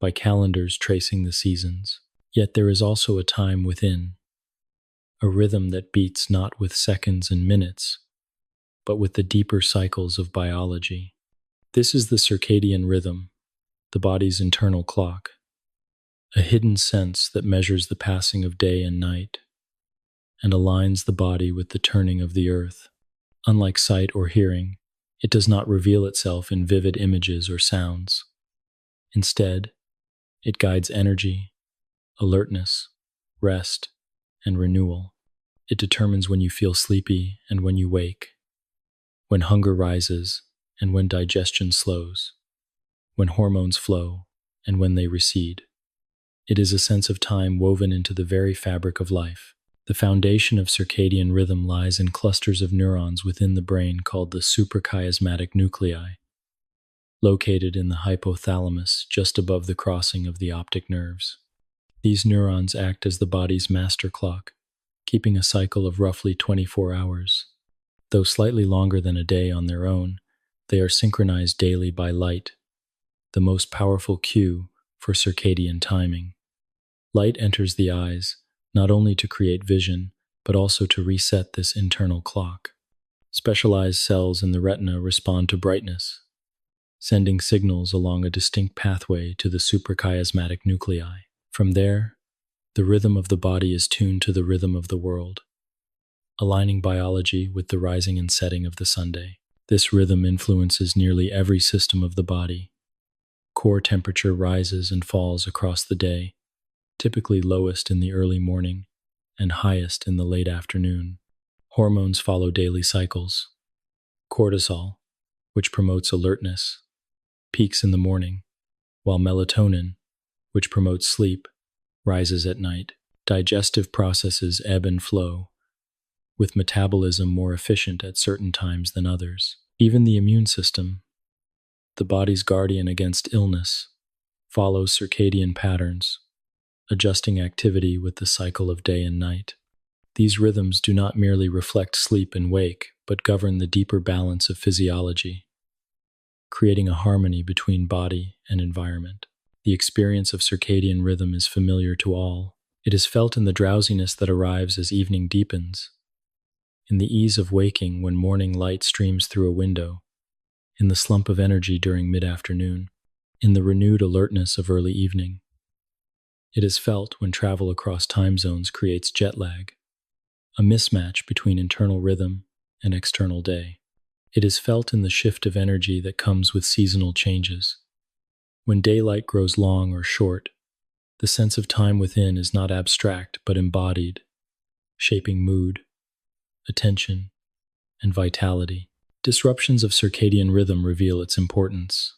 by calendars tracing the seasons. Yet there is also a time within, a rhythm that beats not with seconds and minutes, but with the deeper cycles of biology. This is the circadian rhythm, the body's internal clock, a hidden sense that measures the passing of day and night, and aligns the body with the turning of the earth. Unlike sight or hearing, it does not reveal itself in vivid images or sounds. Instead, it guides energy, alertness, rest, and renewal. It determines when you feel sleepy and when you wake, when hunger rises and when digestion slows, when hormones flow and when they recede. It is a sense of time woven into the very fabric of life. The foundation of circadian rhythm lies in clusters of neurons within the brain called the suprachiasmatic nuclei, located in the hypothalamus just above the crossing of the optic nerves. These neurons act as the body's master clock, keeping a cycle of roughly 24 hours. Though slightly longer than a day on their own, they are synchronized daily by light, the most powerful cue for circadian timing. Light enters the eyes, not only to create vision, but also to reset this internal clock. Specialized cells in the retina respond to brightness, sending signals along a distinct pathway to the suprachiasmatic nuclei. From there, the rhythm of the body is tuned to the rhythm of the world, aligning biology with the rising and setting of the Sunday. This rhythm influences nearly every system of the body. Core temperature rises and falls across the day, typically lowest in the early morning and highest in the late afternoon. Hormones follow daily cycles. Cortisol, which promotes alertness, peaks in the morning, while melatonin, which promotes sleep, rises at night. Digestive processes ebb and flow, with metabolism more efficient at certain times than others. Even the immune system, the body's guardian against illness, follows circadian patterns, adjusting activity with the cycle of day and night. These rhythms do not merely reflect sleep and wake, but govern the deeper balance of physiology, creating a harmony between body and environment. The experience of circadian rhythm is familiar to all. It is felt in the drowsiness that arrives as evening deepens, in the ease of waking when morning light streams through a window, in the slump of energy during mid-afternoon, in the renewed alertness of early evening. It is felt when travel across time zones creates jet lag, a mismatch between internal rhythm and external day. It is felt in the shift of energy that comes with seasonal changes. When daylight grows long or short, the sense of time within is not abstract but embodied, shaping mood, attention, and vitality. Disruptions of circadian rhythm reveal its importance.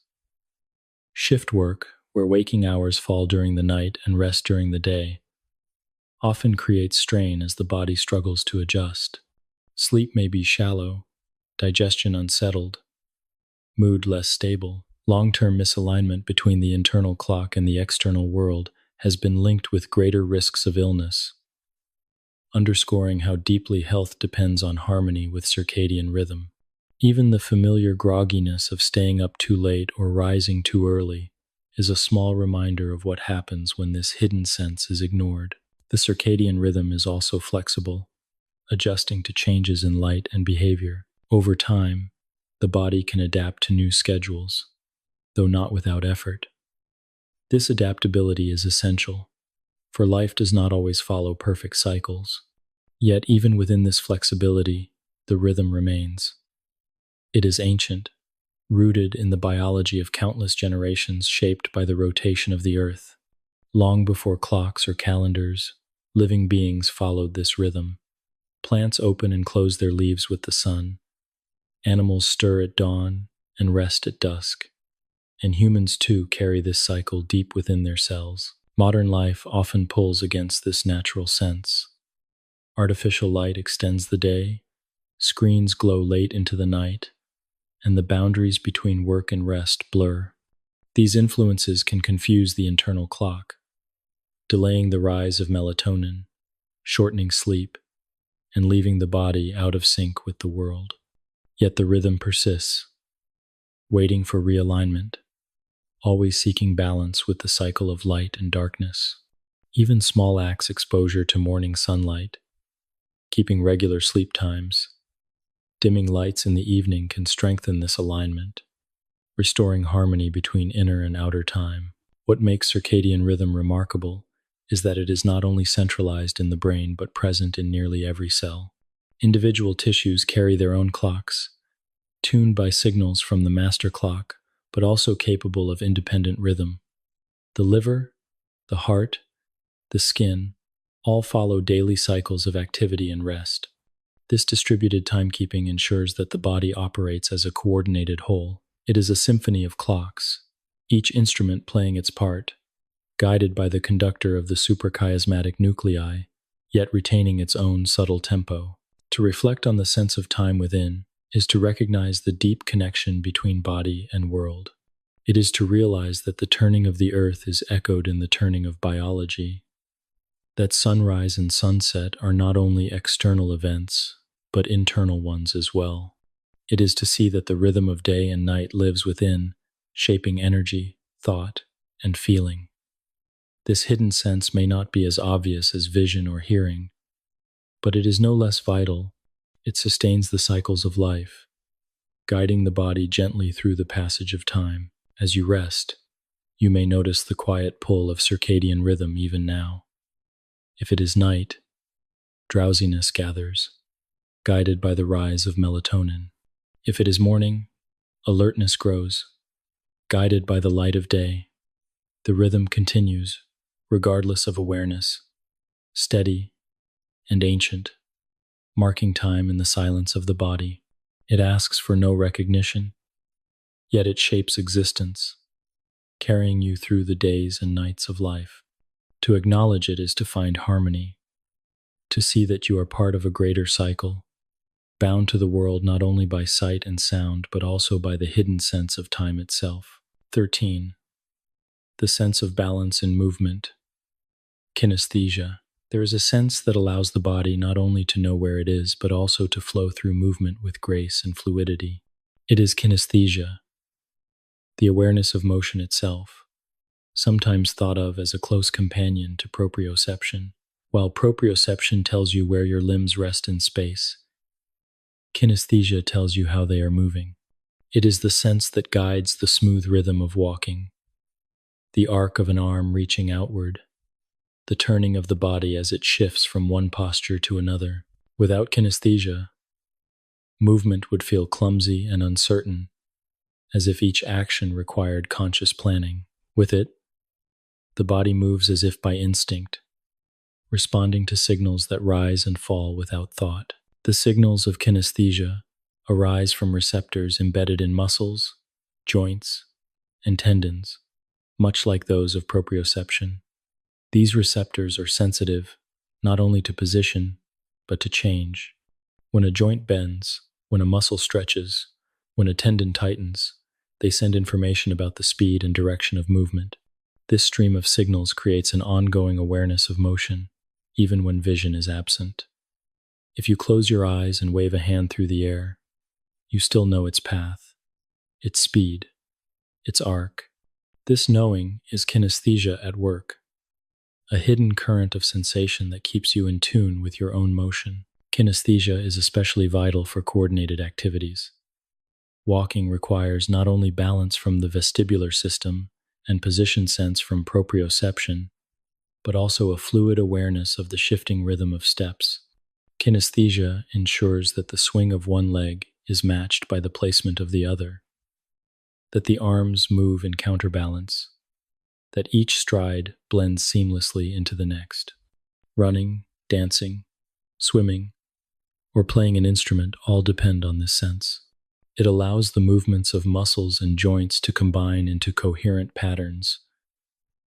Shift work, where waking hours fall during the night and rest during the day, often creates strain as the body struggles to adjust. Sleep may be shallow, digestion unsettled, mood less stable. Long-term misalignment between the internal clock and the external world has been linked with greater risks of illness, underscoring how deeply health depends on harmony with circadian rhythm. Even the familiar grogginess of staying up too late or rising too early is a small reminder of what happens when this hidden sense is ignored. The circadian rhythm is also flexible, adjusting to changes in light and behavior. Over time, the body can adapt to new schedules, though not without effort. This adaptability is essential, for life does not always follow perfect cycles. Yet even within this flexibility, the rhythm remains. It is ancient, rooted in the biology of countless generations shaped by the rotation of the earth. Long before clocks or calendars, living beings followed this rhythm. Plants open and close their leaves with the sun. Animals stir at dawn and rest at dusk. And humans too carry this cycle deep within their cells. Modern life often pulls against this natural sense. Artificial light extends the day, screens glow late into the night, and the boundaries between work and rest blur. These influences can confuse the internal clock, delaying the rise of melatonin, shortening sleep, and leaving the body out of sync with the world. Yet the rhythm persists, waiting for realignment, always seeking balance with the cycle of light and darkness. Even small acts exposure to morning sunlight, keeping regular sleep times, dimming lights in the evening can strengthen this alignment, restoring harmony between inner and outer time. What makes circadian rhythm remarkable is that it is not only centralized in the brain but present in nearly every cell. Individual tissues carry their own clocks, tuned by signals from the master clock, but also capable of independent rhythm. The liver, the heart, the skin, all follow daily cycles of activity and rest. This distributed timekeeping ensures that the body operates as a coordinated whole. It is a symphony of clocks, each instrument playing its part, guided by the conductor of the suprachiasmatic nuclei, yet retaining its own subtle tempo. To reflect on the sense of time within is to recognize the deep connection between body and world. It is to realize that the turning of the earth is echoed in the turning of biology, that sunrise and sunset are not only external events, but internal ones as well. It is to see that the rhythm of day and night lives within, shaping energy, thought, and feeling. This hidden sense may not be as obvious as vision or hearing, but it is no less vital. It sustains the cycles of life, guiding the body gently through the passage of time. As you rest, you may notice the quiet pull of circadian rhythm even now. If it is night, drowsiness gathers, guided by the rise of melatonin. If it is morning, alertness grows, guided by the light of day. The rhythm continues, regardless of awareness, steady and ancient, marking time in the silence of the body. It asks for no recognition, yet it shapes existence, carrying you through the days and nights of life. To acknowledge it is to find harmony, to see that you are part of a greater cycle, bound to the world not only by sight and sound, but also by the hidden sense of time itself. 13. The sense of balance in movement. Kinesthesia. There is a sense that allows the body not only to know where it is, but also to flow through movement with grace and fluidity. It is kinesthesia, the awareness of motion itself, sometimes thought of as a close companion to proprioception. While proprioception tells you where your limbs rest in space, kinesthesia tells you how they are moving. It is the sense that guides the smooth rhythm of walking, the arc of an arm reaching outward, the turning of the body as it shifts from one posture to another. Without kinesthesia, movement would feel clumsy and uncertain, as if each action required conscious planning. With it, the body moves as if by instinct, responding to signals that rise and fall without thought. The signals of kinesthesia arise from receptors embedded in muscles, joints, and tendons, much like those of proprioception. These receptors are sensitive not only to position, but to change. When a joint bends, when a muscle stretches, when a tendon tightens, they send information about the speed and direction of movement. This stream of signals creates an ongoing awareness of motion, even when vision is absent. If you close your eyes and wave a hand through the air, you still know its path, its speed, its arc. This knowing is kinesthesia at work, a hidden current of sensation that keeps you in tune with your own motion. Kinesthesia is especially vital for coordinated activities. Walking requires not only balance from the vestibular system and position sense from proprioception, but also a fluid awareness of the shifting rhythm of steps. Kinesthesia ensures that the swing of one leg is matched by the placement of the other, that the arms move in counterbalance, that each stride blends seamlessly into the next. Running, dancing, swimming, or playing an instrument all depend on this sense. It allows the movements of muscles and joints to combine into coherent patterns,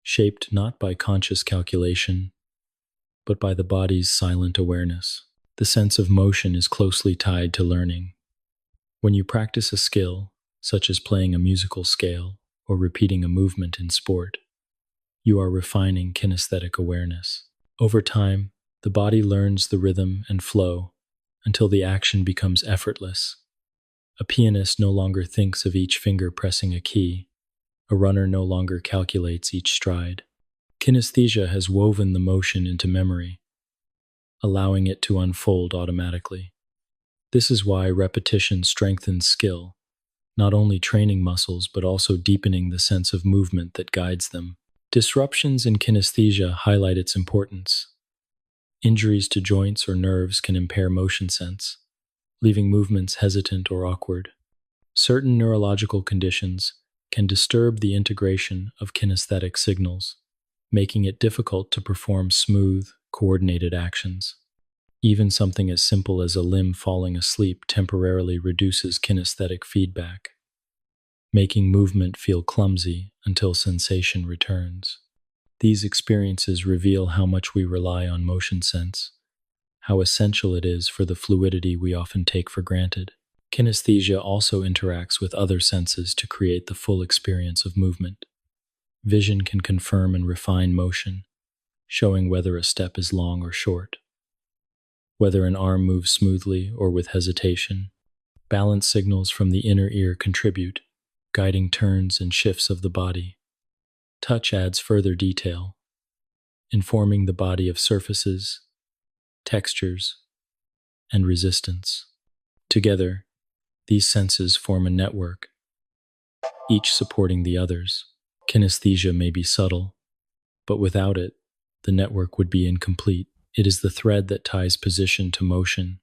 shaped not by conscious calculation, but by the body's silent awareness. The sense of motion is closely tied to learning. When you practice a skill, such as playing a musical scale or repeating a movement in sport, you are refining kinesthetic awareness. Over time, the body learns the rhythm and flow until the action becomes effortless. A pianist no longer thinks of each finger pressing a key. A runner no longer calculates each stride. Kinesthesia has woven the motion into memory, allowing it to unfold automatically. This is why repetition strengthens skill, not only training muscles but also deepening the sense of movement that guides them. Disruptions in kinesthesia highlight its importance. Injuries to joints or nerves can impair motion sense, leaving movements hesitant or awkward. Certain neurological conditions can disturb the integration of kinesthetic signals, making it difficult to perform smooth, coordinated actions. Even something as simple as a limb falling asleep temporarily reduces kinesthetic feedback, making movement feel clumsy until sensation returns. These experiences reveal how much we rely on motion sense, how essential it is for the fluidity we often take for granted. Kinesthesia also interacts with other senses to create the full experience of movement. Vision can confirm and refine motion, showing whether a step is long or short, whether an arm moves smoothly or with hesitation. Balance signals from the inner ear contribute, guiding turns and shifts of the body. Touch adds further detail, informing the body of surfaces, textures, and resistance. Together, these senses form a network, each supporting the others. Kinesthesia may be subtle, but without it, the network would be incomplete. It is the thread that ties position to motion,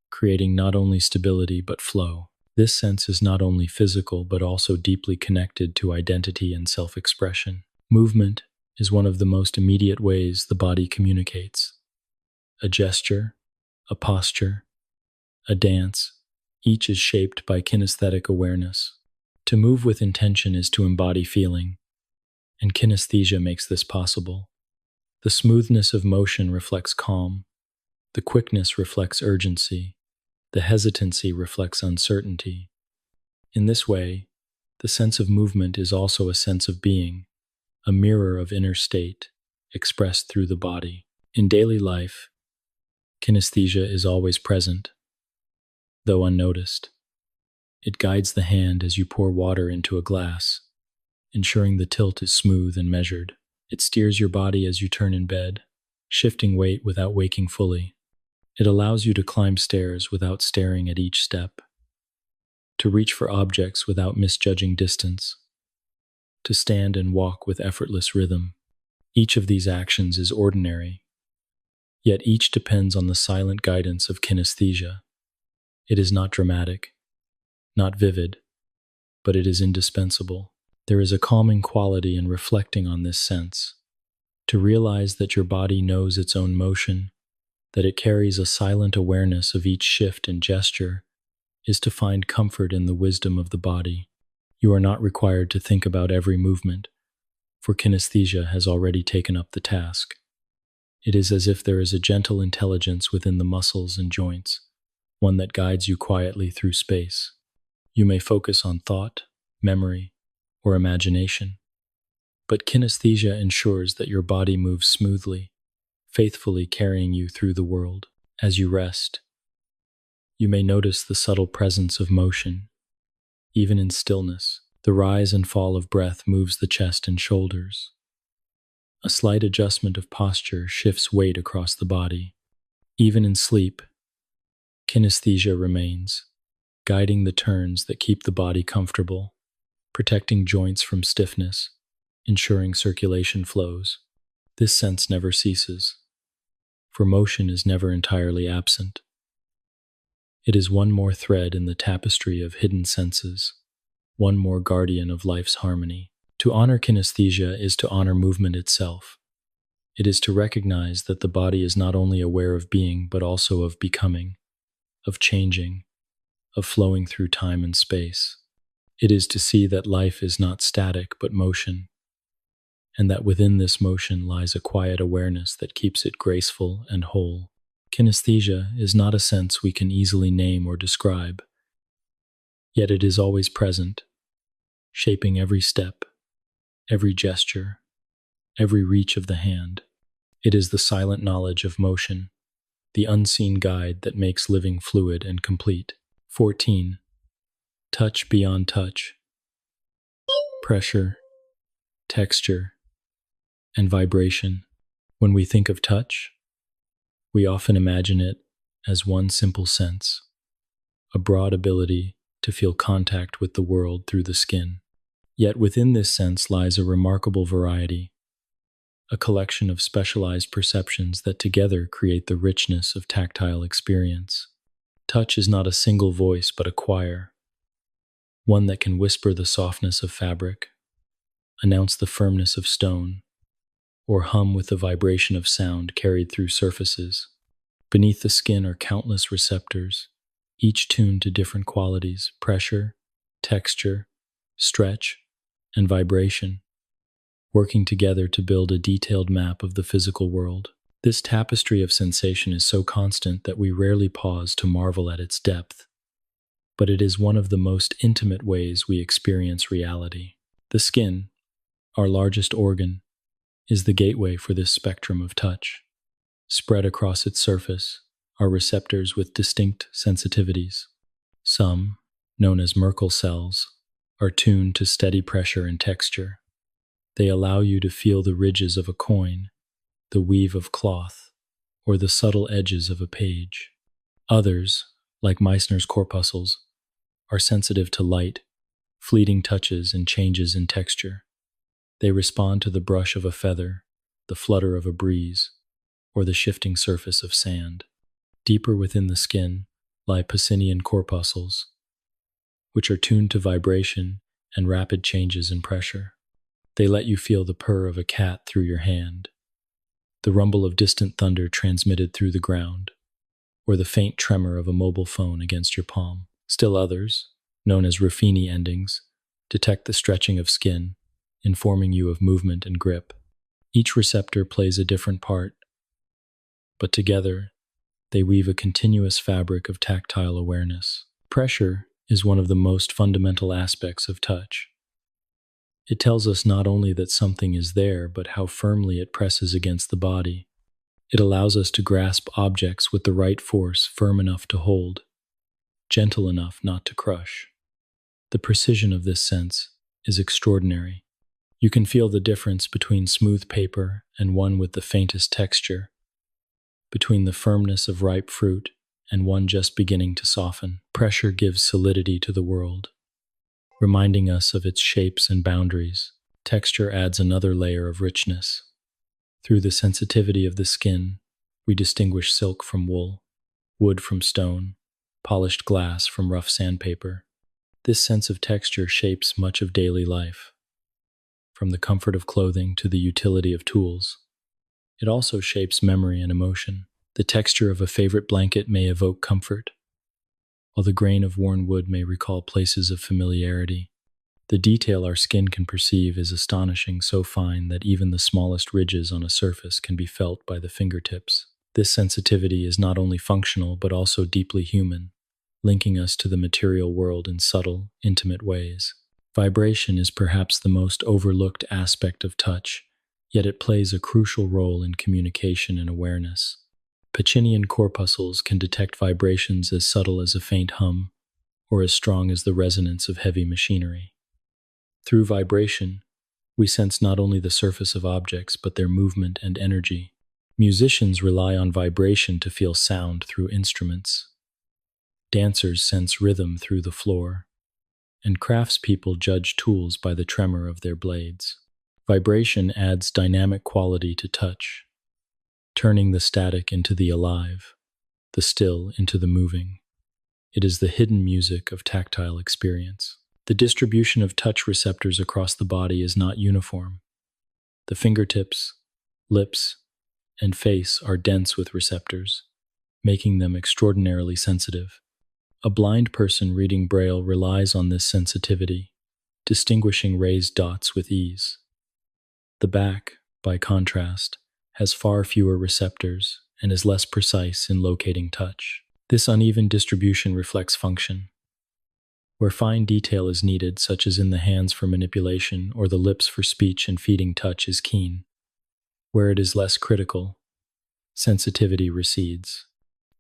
creating not only stability but flow. This sense is not only physical but also deeply connected to identity and self-expression. Movement is one of the most immediate ways the body communicates. A gesture, a posture, a dance, each is shaped by kinesthetic awareness. To move with intention is to embody feeling, and kinesthesia makes this possible. The smoothness of motion reflects calm, the quickness reflects urgency, the hesitancy reflects uncertainty. In this way, the sense of movement is also a sense of being, a mirror of inner state, expressed through the body. In daily life, kinesthesia is always present, though unnoticed. It guides the hand as you pour water into a glass, ensuring the tilt is smooth and measured. It steers your body as you turn in bed, shifting weight without waking fully. It allows you to climb stairs without staring at each step, to reach for objects without misjudging distance, to stand and walk with effortless rhythm. Each of these actions is ordinary, yet each depends on the silent guidance of kinesthesia. It is not dramatic, not vivid, but it is indispensable. There is a calming quality in reflecting on this sense, to realize that your body knows its own motion, that it carries a silent awareness of each shift and gesture, is to find comfort in the wisdom of the body. You are not required to think about every movement, for kinesthesia has already taken up the task. It is as if there is a gentle intelligence within the muscles and joints, one that guides you quietly through space. You may focus on thought, memory, or imagination, but kinesthesia ensures that your body moves smoothly, faithfully carrying you through the world. As you rest, you may notice the subtle presence of motion. Even in stillness, the rise and fall of breath moves the chest and shoulders. A slight adjustment of posture shifts weight across the body. Even in sleep, kinesthesia remains, guiding the turns that keep the body comfortable, protecting joints from stiffness, ensuring circulation flows. This sense never ceases, for motion is never entirely absent. It is one more thread in the tapestry of hidden senses, one more guardian of life's harmony. To honor kinesthesia is to honor movement itself. It is to recognize that the body is not only aware of being, but also of becoming, of changing, of flowing through time and space. It is to see that life is not static, but motion, and that within this motion lies a quiet awareness that keeps it graceful and whole. Kinesthesia is not a sense we can easily name or describe, yet it is always present, shaping every step, every gesture, every reach of the hand. It is the silent knowledge of motion, the unseen guide that makes living fluid and complete. 14. Touch beyond touch. Pressure, texture, and vibration. When we think of touch, we often imagine it as one simple sense, a broad ability to feel contact with the world through the skin. Yet within this sense lies a remarkable variety, a collection of specialized perceptions that together create the richness of tactile experience. Touch is not a single voice but a choir, one that can whisper the softness of fabric, announce the firmness of stone, or hum with the vibration of sound carried through surfaces. Beneath the skin are countless receptors, each tuned to different qualities: pressure, texture, stretch, and vibration, working together to build a detailed map of the physical world. This tapestry of sensation is so constant that we rarely pause to marvel at its depth, but it is one of the most intimate ways we experience reality. The skin, our largest organ, is the gateway for this spectrum of touch. Spread across its surface are receptors with distinct sensitivities. Some, known as Merkel cells, are tuned to steady pressure and texture. They allow you to feel the ridges of a coin, the weave of cloth, or the subtle edges of a page. Others, like Meissner's corpuscles, are sensitive to light, fleeting touches, and changes in texture. They respond to the brush of a feather, the flutter of a breeze, or the shifting surface of sand. Deeper within the skin lie Pacinian corpuscles, which are tuned to vibration and rapid changes in pressure. They let you feel the purr of a cat through your hand, the rumble of distant thunder transmitted through the ground, or the faint tremor of a mobile phone against your palm. Still others, known as Ruffini endings, detect the stretching of skin, informing you of movement and grip. Each receptor plays a different part, but together they weave a continuous fabric of tactile awareness. Pressure is one of the most fundamental aspects of touch. It tells us not only that something is there, but how firmly it presses against the body. It allows us to grasp objects with the right force, firm enough to hold, gentle enough not to crush. The precision of this sense is extraordinary. You can feel the difference between smooth paper and one with the faintest texture, between the firmness of ripe fruit and one just beginning to soften. Pressure gives solidity to the world, reminding us of its shapes and boundaries. Texture adds another layer of richness. Through the sensitivity of the skin, we distinguish silk from wool, wood from stone, polished glass from rough sandpaper. This sense of texture shapes much of daily life, from the comfort of clothing to the utility of tools. It also shapes memory and emotion. The texture of a favorite blanket may evoke comfort, while the grain of worn wood may recall places of familiarity. The detail our skin can perceive is astonishing, so fine that even the smallest ridges on a surface can be felt by the fingertips. This sensitivity is not only functional but also deeply human, linking us to the material world in subtle, intimate ways. Vibration is perhaps the most overlooked aspect of touch, yet it plays a crucial role in communication and awareness. Pacinian corpuscles can detect vibrations as subtle as a faint hum, or as strong as the resonance of heavy machinery. Through vibration, we sense not only the surface of objects but their movement and energy. Musicians rely on vibration to feel sound through instruments. Dancers sense rhythm through the floor, and craftspeople judge tools by the tremor of their blades. Vibration adds dynamic quality to touch, turning the static into the alive, the still into the moving. It is the hidden music of tactile experience. The distribution of touch receptors across the body is not uniform. The fingertips, lips, and face are dense with receptors, making them extraordinarily sensitive. A blind person reading Braille relies on this sensitivity, distinguishing raised dots with ease. The back, by contrast, has far fewer receptors and is less precise in locating touch. This uneven distribution reflects function. Where fine detail is needed, such as in the hands for manipulation or the lips for speech and feeding, touch is keen. Where it is less critical, sensitivity recedes.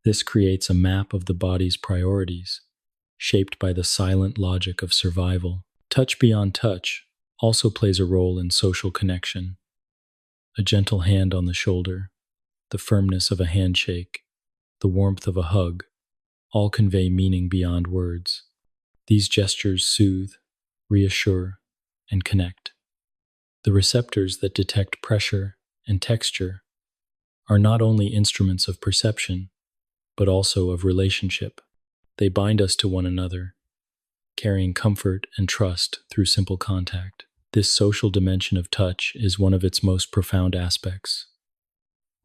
This creates a map of the body's priorities, shaped by the silent logic of survival. Touch beyond touch also plays a role in social connection. A gentle hand on the shoulder, the firmness of a handshake, the warmth of a hug, all convey meaning beyond words. These gestures soothe, reassure, and connect. The receptors that detect pressure and texture are not only instruments of perception, but also of relationship. They bind us to one another, carrying comfort and trust through simple contact. This social dimension of touch is one of its most profound aspects,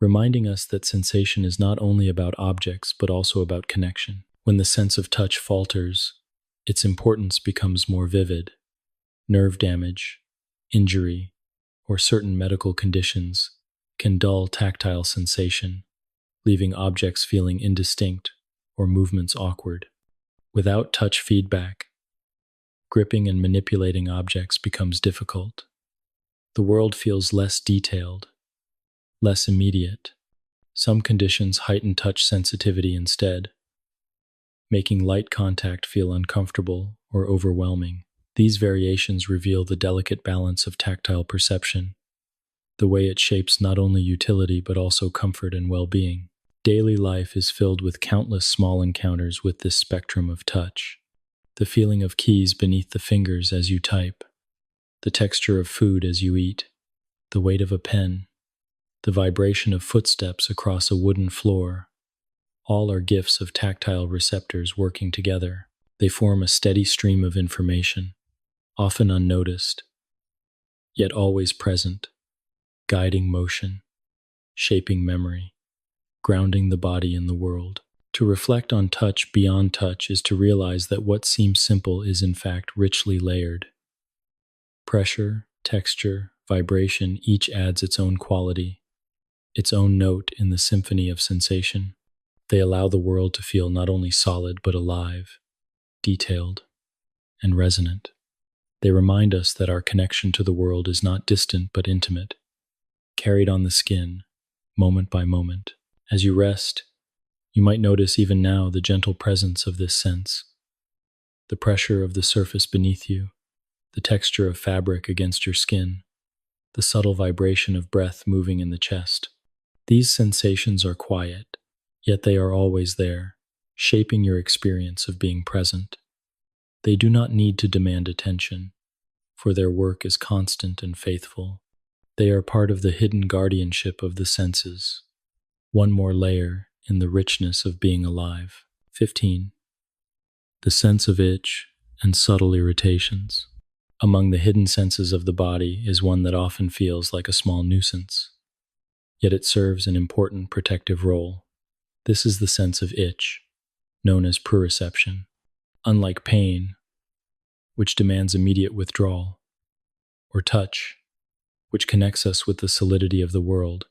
reminding us that sensation is not only about objects but also about connection. When the sense of touch falters, its importance becomes more vivid. Nerve damage, injury, or certain medical conditions can dull tactile sensation, leaving objects feeling indistinct or movements awkward. Without touch feedback, gripping and manipulating objects becomes difficult. The world feels less detailed, less immediate. Some conditions heighten touch sensitivity instead, making light contact feel uncomfortable or overwhelming. These variations reveal the delicate balance of tactile perception, the way it shapes not only utility but also comfort and well-being. Daily life is filled with countless small encounters with this spectrum of touch. The feeling of keys beneath the fingers as you type, the texture of food as you eat, the weight of a pen, the vibration of footsteps across a wooden floor, all are gifts of tactile receptors working together. They form a steady stream of information, often unnoticed, yet always present, guiding motion, shaping memory, grounding the body in the world. To reflect on touch beyond touch is to realize that what seems simple is in fact richly layered. Pressure, texture, vibration each adds its own quality, its own note in the symphony of sensation. They allow the world to feel not only solid but alive, detailed, and resonant. They remind us that our connection to the world is not distant but intimate, carried on the skin, moment by moment. As you rest, you might notice even now the gentle presence of this sense, the pressure of the surface beneath you, the texture of fabric against your skin, the subtle vibration of breath moving in the chest. These sensations are quiet, yet they are always there, shaping your experience of being present. They do not need to demand attention, for their work is constant and faithful. They are part of the hidden guardianship of the senses, one more layer in the richness of being alive. 15. The sense of itch and subtle irritations. Among the hidden senses of the body is one that often feels like a small nuisance, yet it serves an important protective role. This is the sense of itch. known as proprioception. Unlike pain, which demands immediate withdrawal, or touch, which connects us with the solidity of the world,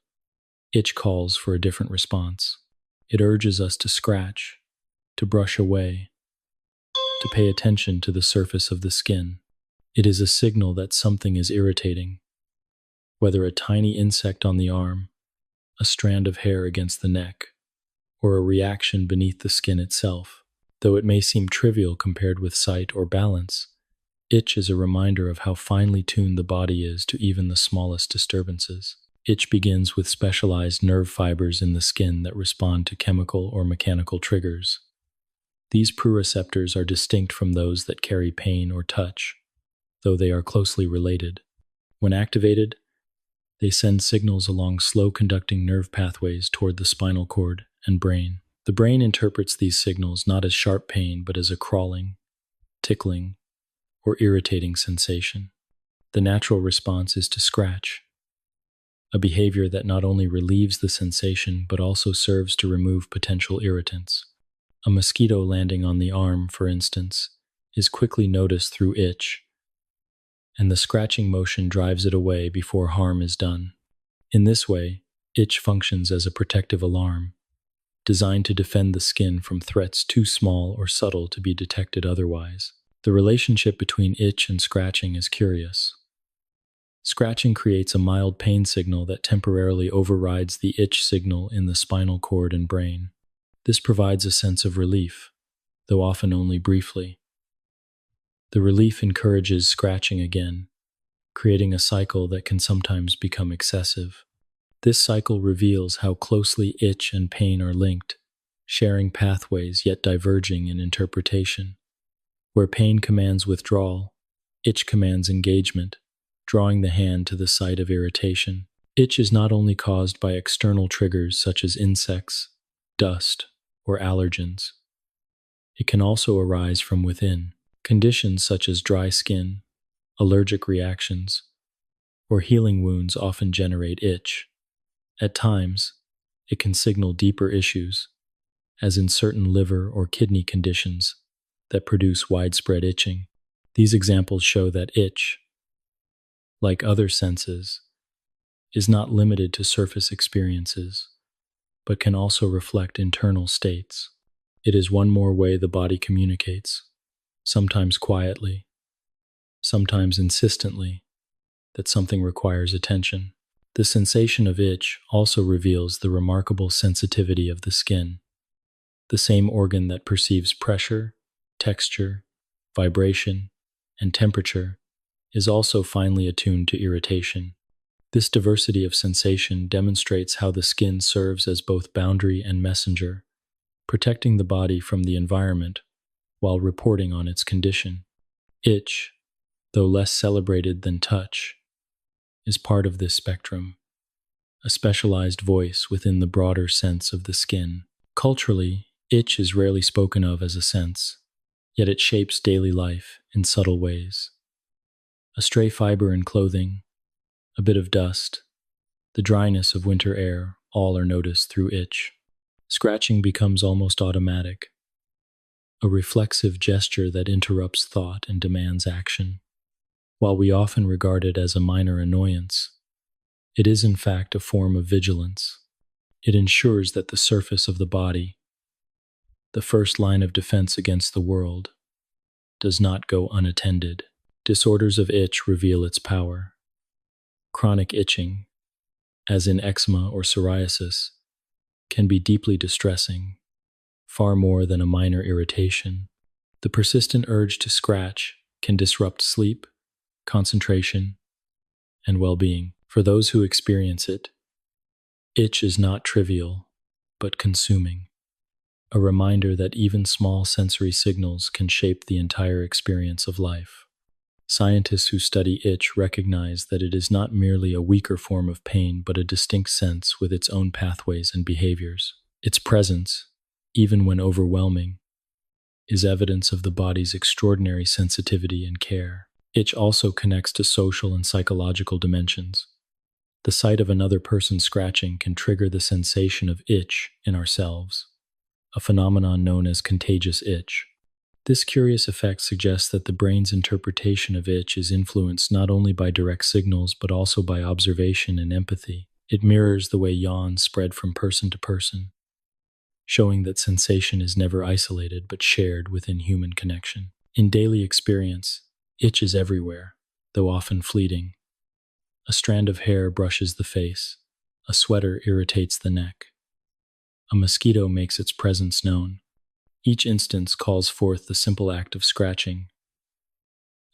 itch calls for a different response. It urges us to scratch, to brush away, to pay attention to the surface of the skin. It is a signal that something is irritating, whether a tiny insect on the arm, a strand of hair against the neck, or a reaction beneath the skin itself. Though it may seem trivial compared with sight or balance, itch is a reminder of how finely tuned the body is to even the smallest disturbances. Itch begins with specialized nerve fibers in the skin that respond to chemical or mechanical triggers. These proprioceptors are distinct from those that carry pain or touch, though they are closely related. When activated, they send signals along slow-conducting nerve pathways toward the spinal cord and brain. The brain interprets these signals not as sharp pain, but as a crawling, tickling, or irritating sensation. The natural response is to scratch, a behavior that not only relieves the sensation, but also serves to remove potential irritants. A mosquito landing on the arm, for instance, is quickly noticed through itch, and the scratching motion drives it away before harm is done. In this way, itch functions as a protective alarm, designed to defend the skin from threats too small or subtle to be detected otherwise. The relationship between itch and scratching is curious. Scratching creates a mild pain signal that temporarily overrides the itch signal in the spinal cord and brain. This provides a sense of relief, though often only briefly. The relief encourages scratching again, creating a cycle that can sometimes become excessive. This cycle reveals how closely itch and pain are linked, sharing pathways yet diverging in interpretation. Where pain commands withdrawal, itch commands engagement, drawing the hand to the site of irritation. Itch is not only caused by external triggers such as insects, dust, or allergens. It can also arise from within. Conditions such as dry skin, allergic reactions, or healing wounds often generate itch. At times, it can signal deeper issues, as in certain liver or kidney conditions that produce widespread itching. These examples show that itch, like other senses, is not limited to surface experiences, but can also reflect internal states. It is one more way the body communicates, sometimes quietly, sometimes insistently, that something requires attention. The sensation of itch also reveals the remarkable sensitivity of the skin. The same organ that perceives pressure, texture, vibration, and temperature is also finely attuned to irritation. This diversity of sensation demonstrates how the skin serves as both boundary and messenger, protecting the body from the environment while reporting on its condition. Itch, though less celebrated than touch, is part of this spectrum, a specialized voice within the broader sense of the skin. Culturally, itch is rarely spoken of as a sense, yet it shapes daily life in subtle ways. A stray fiber in clothing, a bit of dust, the dryness of winter air, all are noticed through itch. Scratching becomes almost automatic, a reflexive gesture that interrupts thought and demands action. While we often regard it as a minor annoyance, it is in fact a form of vigilance. It ensures that the surface of the body, the first line of defense against the world, does not go unattended. Disorders of itch reveal its power. Chronic itching, as in eczema or psoriasis, can be deeply distressing, far more than a minor irritation. The persistent urge to scratch can disrupt sleep, concentration, and well-being. For those who experience it, itch is not trivial, but consuming, a reminder that even small sensory signals can shape the entire experience of life. Scientists who study itch recognize that it is not merely a weaker form of pain, but a distinct sense with its own pathways and behaviors. Its presence, even when overwhelming, is evidence of the body's extraordinary sensitivity and care. Itch also connects to social and psychological dimensions. The sight of another person scratching can trigger the sensation of itch in ourselves. a phenomenon known as contagious itch. This curious effect suggests that the brain's interpretation of itch is influenced not only by direct signals but also by observation and empathy. It mirrors the way yawns spread from person to person, showing that sensation is never isolated but shared within human connection. In daily experience, itch is everywhere, though often fleeting. A strand of hair brushes the face, a sweater irritates the neck, a mosquito makes its presence known. Each instance calls forth the simple act of scratching,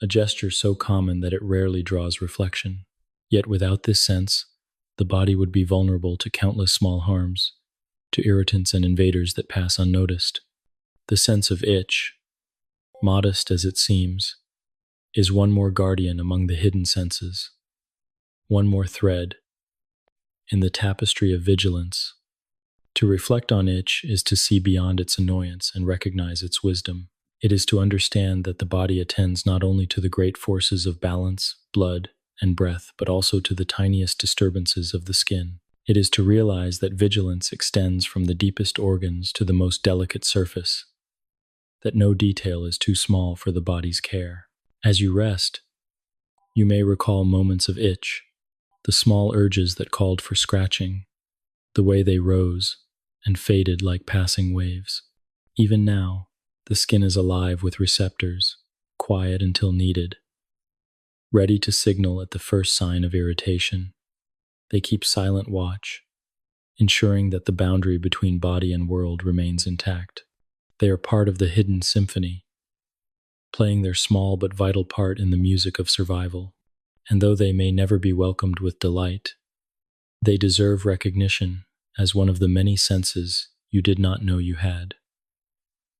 a gesture so common that it rarely draws reflection. Yet without this sense, the body would be vulnerable to countless small harms, to irritants and invaders that pass unnoticed. The sense of itch, modest as it seems, is one more guardian among the hidden senses, one more thread in the tapestry of vigilance. To reflect on itch is to see beyond its annoyance and recognize its wisdom. It is to understand that the body attends not only to the great forces of balance, blood, and breath, but also to the tiniest disturbances of the skin. It is to realize that vigilance extends from the deepest organs to the most delicate surface, that no detail is too small for the body's care. As you rest, you may recall moments of itch, the small urges that called for scratching, the way they rose and faded like passing waves. Even now, the skin is alive with receptors, quiet until needed, ready to signal at the first sign of irritation. They keep silent watch, ensuring that the boundary between body and world remains intact. They are part of the hidden symphony, playing their small but vital part in the music of survival. And though they may never be welcomed with delight, they deserve recognition as one of the many senses you did not know you had.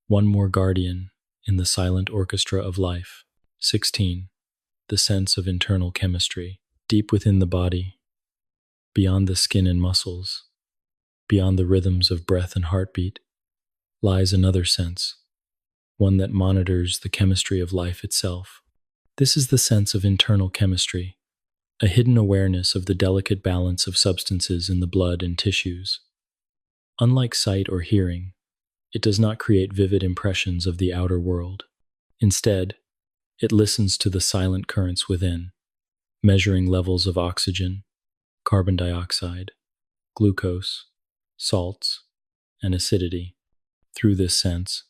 One more guardian in the silent orchestra of life. 16. The sense of internal chemistry. Deep within the body, beyond the skin and muscles, beyond the rhythms of breath and heartbeat, lies another sense, one that monitors the chemistry of life itself. This is the sense of internal chemistry, a hidden awareness of the delicate balance of substances in the blood and tissues. Unlike sight or hearing, it does not create vivid impressions of the outer world. Instead, it listens to the silent currents within, measuring levels of oxygen, carbon dioxide, glucose, salts, and acidity. Through this sense,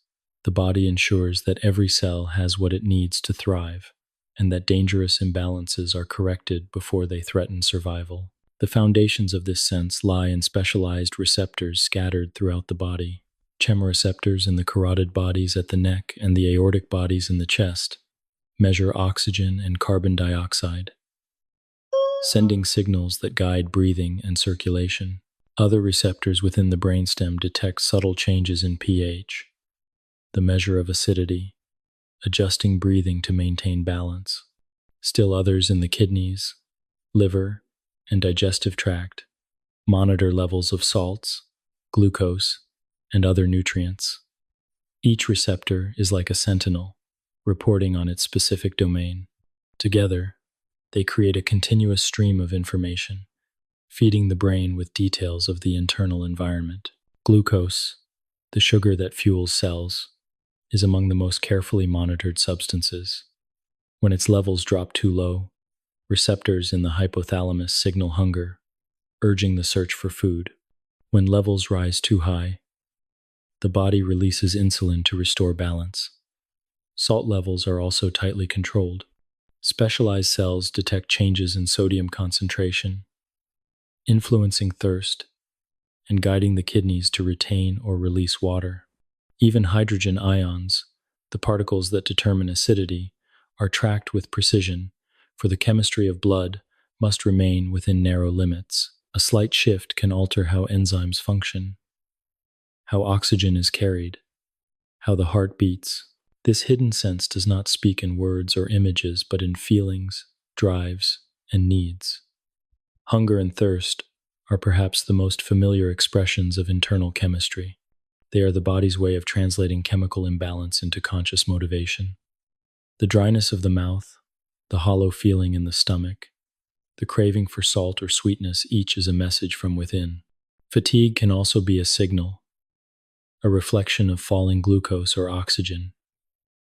the body ensures that every cell has what it needs to thrive, and that dangerous imbalances are corrected before they threaten survival. The foundations of this sense lie in specialized receptors scattered throughout the body. Chemoreceptors in the carotid bodies at the neck and the aortic bodies in the chest measure oxygen and carbon dioxide, sending signals that guide breathing and circulation. Other receptors within the brainstem detect subtle changes in pH, the measure of acidity, adjusting breathing to maintain balance. Still others in the kidneys, liver, and digestive tract monitor levels of salts, glucose, and other nutrients. Each receptor is like a sentinel, reporting on its specific domain. Together, they create a continuous stream of information, feeding the brain with details of the internal environment. Glucose, the sugar that fuels cells, is among the most carefully monitored substances. When its levels drop too low, receptors in the hypothalamus signal hunger, urging the search for food. When levels rise too high, the body releases insulin to restore balance. Salt levels are also tightly controlled. Specialized cells detect changes in sodium concentration, influencing thirst, and guiding the kidneys to retain or release water. Even hydrogen ions, the particles that determine acidity, are tracked with precision, for the chemistry of blood must remain within narrow limits. A slight shift can alter how enzymes function, how oxygen is carried, how the heart beats. This hidden sense does not speak in words or images, but in feelings, drives, and needs. Hunger and thirst are perhaps the most familiar expressions of internal chemistry. They are the body's way of translating chemical imbalance into conscious motivation. The dryness of the mouth, the hollow feeling in the stomach, the craving for salt or sweetness, each is a message from within. Fatigue can also be a signal, a reflection of falling glucose or oxygen,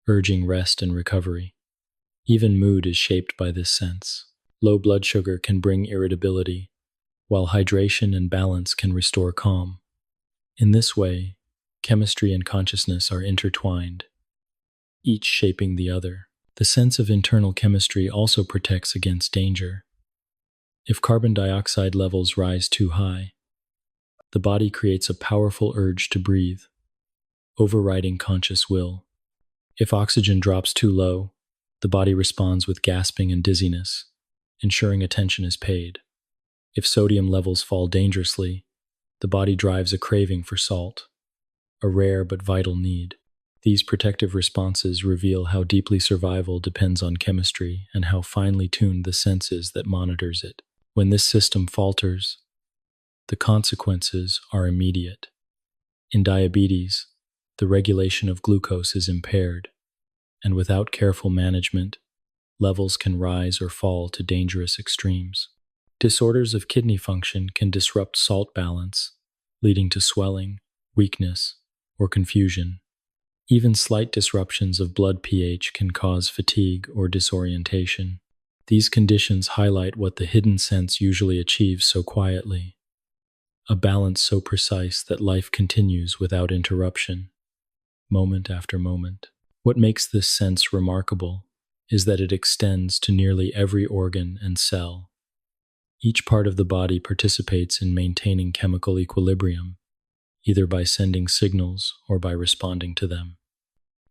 urging rest and recovery. Even mood is shaped by this sense. Low blood sugar can bring irritability, while hydration and balance can restore calm. In this way, chemistry and consciousness are intertwined, each shaping the other. The sense of internal chemistry also protects against danger. If carbon dioxide levels rise too high, the body creates a powerful urge to breathe, overriding conscious will. If oxygen drops too low, the body responds with gasping and dizziness, ensuring attention is paid. If sodium levels fall dangerously, the body drives a craving for salt, a rare but vital need. These protective responses reveal how deeply survival depends on chemistry and how finely tuned the sense is that monitors it. When this system falters, the consequences are immediate. In diabetes, the regulation of glucose is impaired, and without careful management, levels can rise or fall to dangerous extremes. Disorders of kidney function can disrupt salt balance, leading to swelling, weakness, or confusion. Even slight disruptions of blood pH can cause fatigue or disorientation. These conditions highlight what the hidden sense usually achieves so quietly, a balance so precise that life continues without interruption, moment after moment. What makes this sense remarkable is that it extends to nearly every organ and cell. Each part of the body participates in maintaining chemical equilibrium, either by sending signals or by responding to them.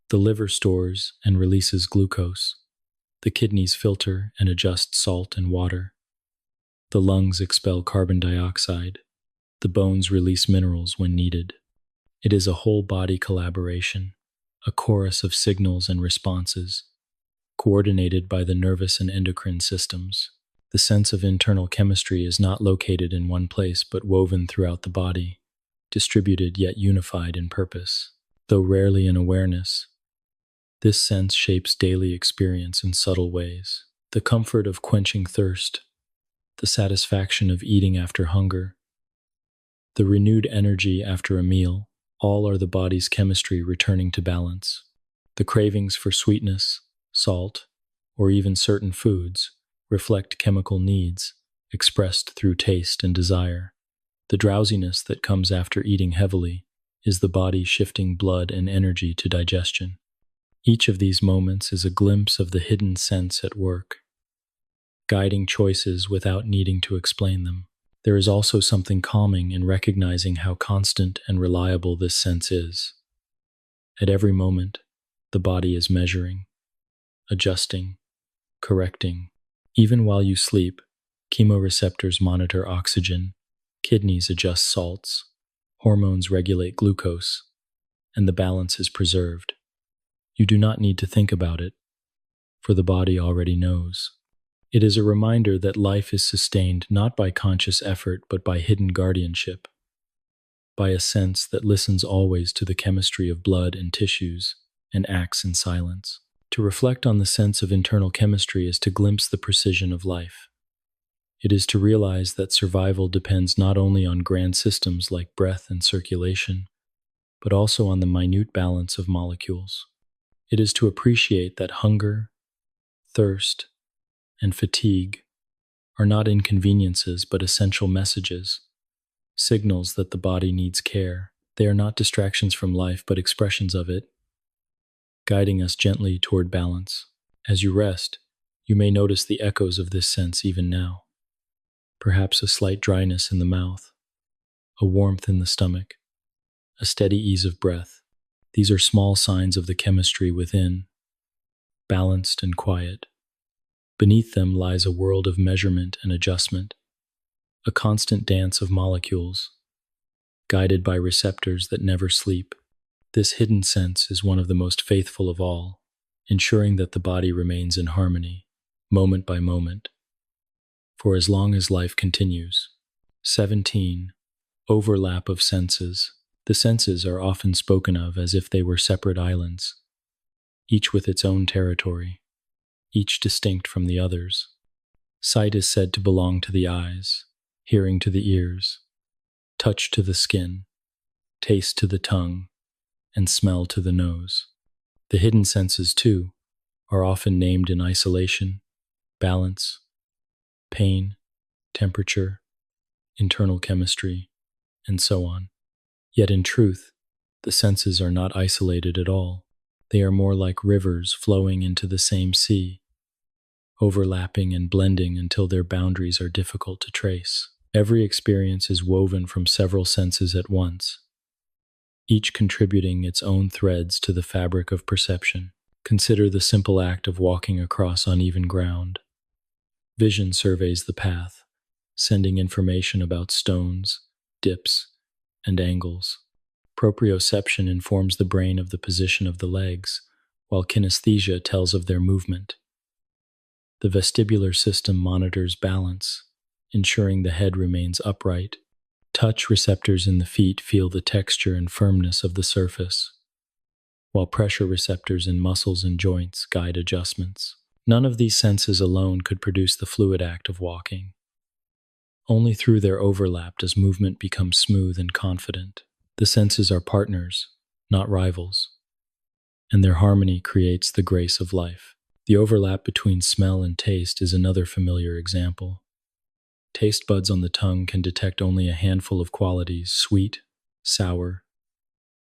The liver stores and releases glucose. The kidneys filter and adjust salt and water. The lungs expel carbon dioxide. The bones release minerals when needed. It is a whole body collaboration, a chorus of signals and responses, coordinated by the nervous and endocrine systems. The sense of internal chemistry is not located in one place but woven throughout the body, distributed yet unified in purpose. Though rarely in awareness, this sense shapes daily experience in subtle ways. The comfort of quenching thirst, the satisfaction of eating after hunger, the renewed energy after a meal, all are the body's chemistry returning to balance. The cravings for sweetness, salt, or even certain foods reflect chemical needs expressed through taste and desire. The drowsiness that comes after eating heavily is the body shifting blood and energy to digestion. Each of these moments is a glimpse of the hidden sense at work, guiding choices without needing to explain them. There is also something calming in recognizing how constant and reliable this sense is. At every moment, the body is measuring, adjusting, correcting. Even while you sleep, chemoreceptors monitor oxygen, kidneys adjust salts, hormones regulate glucose, and the balance is preserved. You do not need to think about it, for the body already knows. It is a reminder that life is sustained not by conscious effort but by hidden guardianship, by a sense that listens always to the chemistry of blood and tissues and acts in silence. To reflect on the sense of internal chemistry is to glimpse the precision of life. It is to realize that survival depends not only on grand systems like breath and circulation, but also on the minute balance of molecules. It is to appreciate that hunger, thirst, and fatigue are not inconveniences but essential messages, signals that the body needs care. They are not distractions from life but expressions of it, guiding us gently toward balance. As you rest, you may notice the echoes of this sense even now. Perhaps a slight dryness in the mouth, a warmth in the stomach, a steady ease of breath. These are small signs of the chemistry within, balanced and quiet. Beneath them lies a world of measurement and adjustment, a constant dance of molecules, guided by receptors that never sleep. This hidden sense is one of the most faithful of all, ensuring that the body remains in harmony, moment by moment, for as long as life continues. 17. Overlap of senses. The senses are often spoken of as if they were separate islands, each with its own territory, each distinct from the others. Sight is said to belong to the eyes, hearing to the ears, touch to the skin, taste to the tongue, and smell to the nose. The hidden senses, too, are often named in isolation: balance, pain, temperature, internal chemistry, and so on. Yet in truth, the senses are not isolated at all. They are more like rivers flowing into the same sea, overlapping and blending until their boundaries are difficult to trace. Every experience is woven from several senses at once, each contributing its own threads to the fabric of perception. Consider the simple act of walking across uneven ground. Vision surveys the path, sending information about stones, dips, and angles. Proprioception informs the brain of the position of the legs, while kinesthesia tells of their movement. The vestibular system monitors balance, ensuring the head remains upright. Touch receptors in the feet feel the texture and firmness of the surface, while pressure receptors in muscles and joints guide adjustments. None of these senses alone could produce the fluid act of walking. Only through their overlap does movement become smooth and confident. The senses are partners, not rivals, and their harmony creates the grace of life. The overlap between smell and taste is another familiar example. Taste buds on the tongue can detect only a handful of qualities: sweet, sour,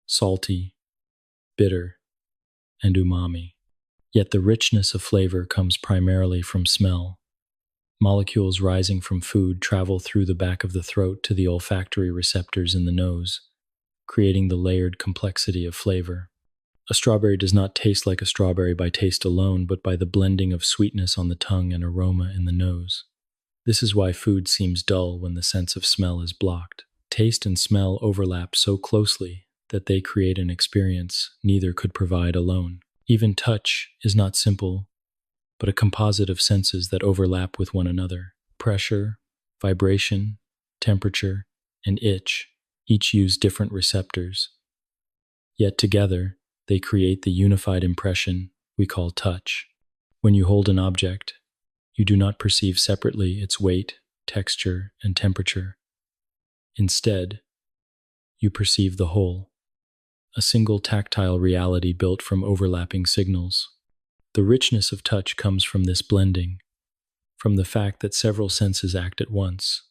salty, bitter, and umami. Yet the richness of flavor comes primarily from smell. Molecules rising from food travel through the back of the throat to the olfactory receptors in the nose, creating the layered complexity of flavor. A strawberry does not taste like a strawberry by taste alone, but by the blending of sweetness on the tongue and aroma in the nose. This is why food seems dull when the sense of smell is blocked. Taste and smell overlap so closely that they create an experience neither could provide alone. Even touch is not simple, but a composite of senses that overlap with one another. Pressure, vibration, temperature, and itch each use different receptors. Yet together, they create the unified impression we call touch. When you hold an object, you do not perceive separately its weight, texture, and temperature. Instead, you perceive the whole, a single tactile reality built from overlapping signals. The richness of touch comes from this blending, from the fact that several senses act at once,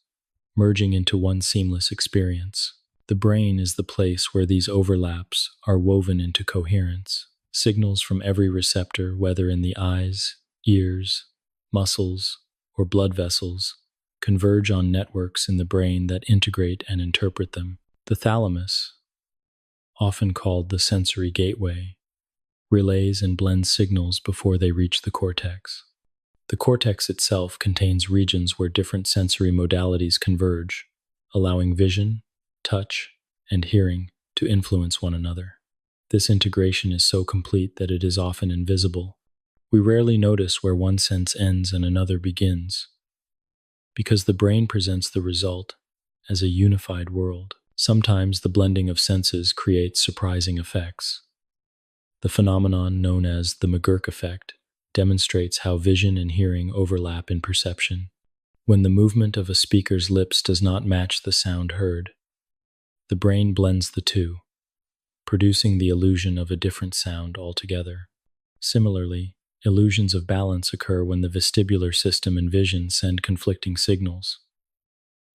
merging into one seamless experience. The brain is the place where these overlaps are woven into coherence. Signals from every receptor, whether in the eyes, ears, muscles, or blood vessels, converge on networks in the brain that integrate and interpret them. The thalamus, often called the sensory gateway, relays and blends signals before they reach the cortex. The cortex itself contains regions where different sensory modalities converge, allowing vision, touch, and hearing to influence one another. This integration is so complete that it is often invisible. We rarely notice where one sense ends and another begins, because the brain presents the result as a unified world. Sometimes the blending of senses creates surprising effects. The phenomenon known as the McGurk effect demonstrates how vision and hearing overlap in perception. When the movement of a speaker's lips does not match the sound heard, the brain blends the two, producing the illusion of a different sound altogether. Similarly, illusions of balance occur when the vestibular system and vision send conflicting signals.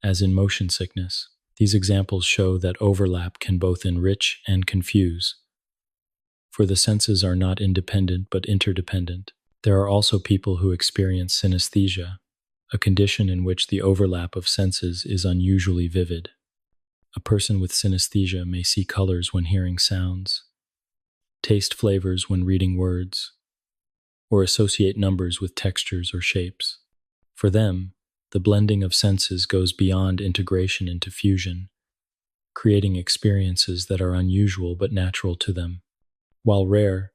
As in motion sickness, these examples show that overlap can both enrich and confuse, for the senses are not independent but interdependent. There are also people who experience synesthesia, a condition in which the overlap of senses is unusually vivid. A person with synesthesia may see colors when hearing sounds, taste flavors when reading words, or associate numbers with textures or shapes. For them, the blending of senses goes beyond integration into fusion, creating experiences that are unusual but natural to them. While rare,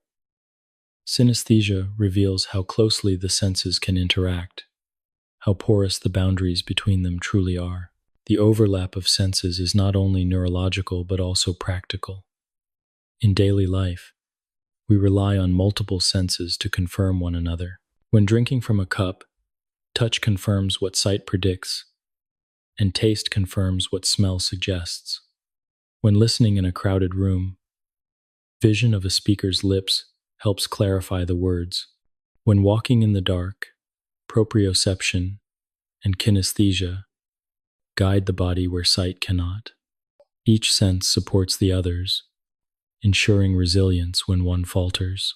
synesthesia reveals how closely the senses can interact, how porous the boundaries between them truly are. The overlap of senses is not only neurological but also practical. In daily life, we rely on multiple senses to confirm one another. When drinking from a cup, touch confirms what sight predicts, and taste confirms what smell suggests. When listening in a crowded room, Vision of a speaker's lips helps clarify the words. When walking in the dark, proprioception and kinesthesia guide the body where sight cannot. Each sense supports the others, ensuring resilience when one falters.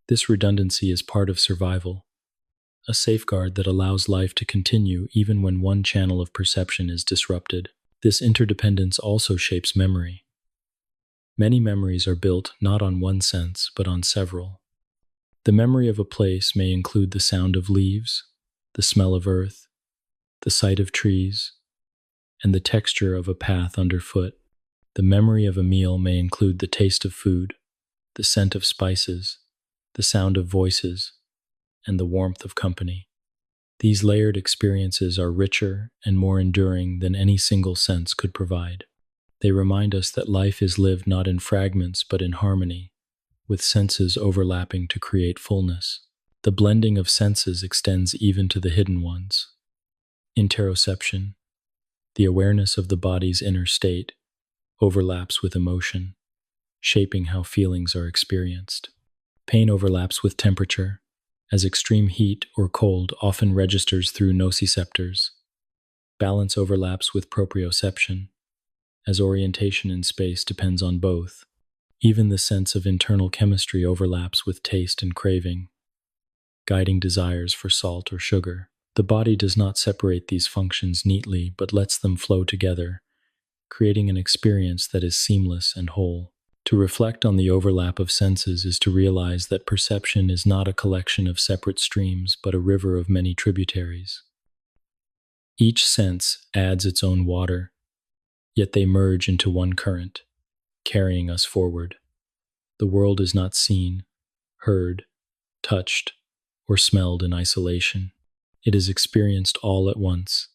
This redundancy is part of survival, a safeguard that allows life to continue even when one channel of perception is disrupted. This interdependence also shapes memory. Many memories are built not on one sense, but on several. The memory of a place may include the sound of leaves, the smell of earth, the sight of trees, and the texture of a path underfoot. The memory of a meal may include the taste of food, the scent of spices, the sound of voices, and the warmth of company. These layered experiences are richer and more enduring than any single sense could provide. They remind us that life is lived not in fragments but in harmony, with senses overlapping to create fullness. The blending of senses extends even to the hidden ones. Interoception, the awareness of the body's inner state, overlaps with emotion, shaping how feelings are experienced. Pain overlaps with temperature, as extreme heat or cold often registers through nociceptors. Balance overlaps with proprioception, as orientation in space depends on both. Even the sense of internal chemistry overlaps with taste and craving, guiding desires for salt or sugar. The body does not separate these functions neatly, but lets them flow together, creating an experience that is seamless and whole. To reflect on the overlap of senses is to realize that perception is not a collection of separate streams, but a river of many tributaries. Each sense adds its own water, yet they merge into one current, carrying us forward. The world is not seen, heard, touched, or smelled in isolation. It is experienced all at once,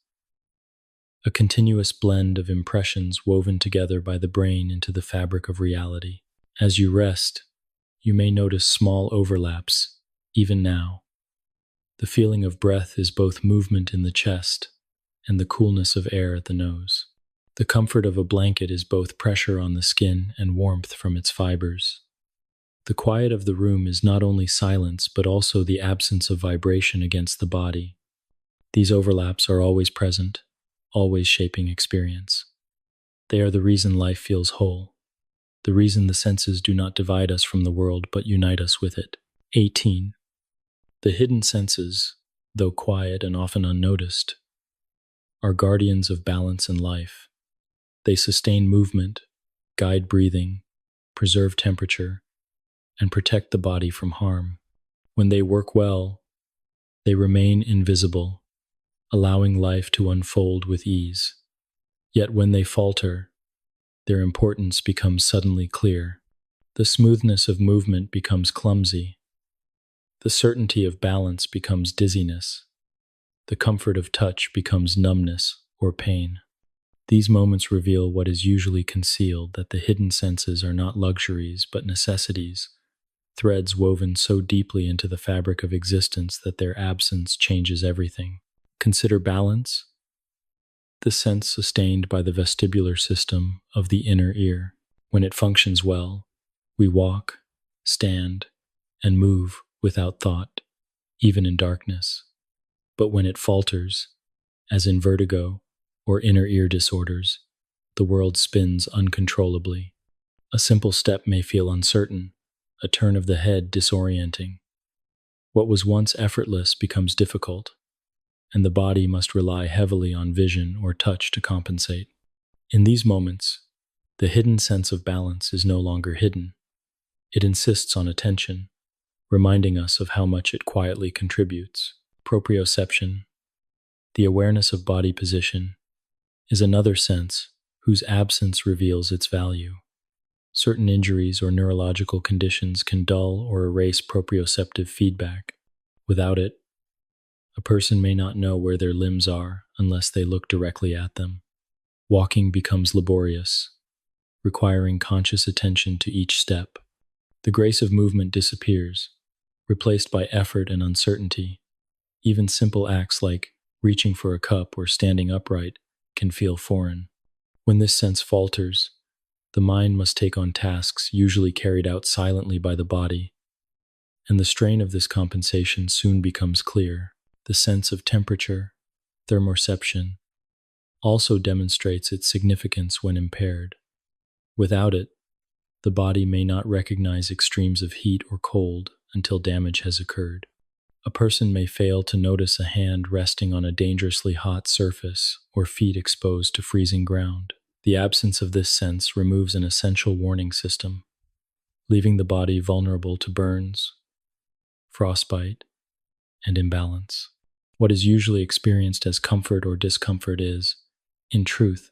a continuous blend of impressions woven together by the brain into the fabric of reality. As you rest, you may notice small overlaps, even now. The feeling of breath is both movement in the chest and the coolness of air at the nose. The comfort of a blanket is both pressure on the skin and warmth from its fibers. The quiet of the room is not only silence, but also the absence of vibration against the body. These overlaps are always present, always shaping experience. They are the reason life feels whole, the reason the senses do not divide us from the world but unite us with it. 18. The hidden senses, though quiet and often unnoticed, are guardians of balance and life. They sustain movement, guide breathing, preserve temperature, and protect the body from harm. When they work well, they remain invisible, allowing life to unfold with ease. Yet when they falter, their importance becomes suddenly clear. The smoothness of movement becomes clumsy. The certainty of balance becomes dizziness. The comfort of touch becomes numbness or pain. These moments reveal what is usually concealed, that the hidden senses are not luxuries but necessities, threads woven so deeply into the fabric of existence that their absence changes everything. Consider balance, the sense sustained by the vestibular system of the inner ear. When it functions well, we walk, stand, and move without thought, even in darkness. But when it falters, as in vertigo or inner ear disorders, the world spins uncontrollably. A simple step may feel uncertain, a turn of the head disorienting. What was once effortless becomes difficult, and the body must rely heavily on vision or touch to compensate. In these moments, the hidden sense of balance is no longer hidden. It insists on attention, reminding us of how much it quietly contributes. Proprioception, the awareness of body position, is another sense whose absence reveals its value. Certain injuries or neurological conditions can dull or erase proprioceptive feedback. Without it, a person may not know where their limbs are unless they look directly at them. Walking becomes laborious, requiring conscious attention to each step. The grace of movement disappears, replaced by effort and uncertainty. Even simple acts like reaching for a cup or standing upright can feel foreign. When this sense falters, The mind must take on tasks usually carried out silently by the body, and the strain of this compensation soon becomes clear. The sense of temperature, thermoreception, also demonstrates its significance when impaired. Without it, the body may not recognize extremes of heat or cold until damage has occurred. A person may fail to notice a hand resting on a dangerously hot surface or feet exposed to freezing ground. The absence of this sense removes an essential warning system, leaving the body vulnerable to burns, frostbite, and imbalance. What is usually experienced as comfort or discomfort is, in truth,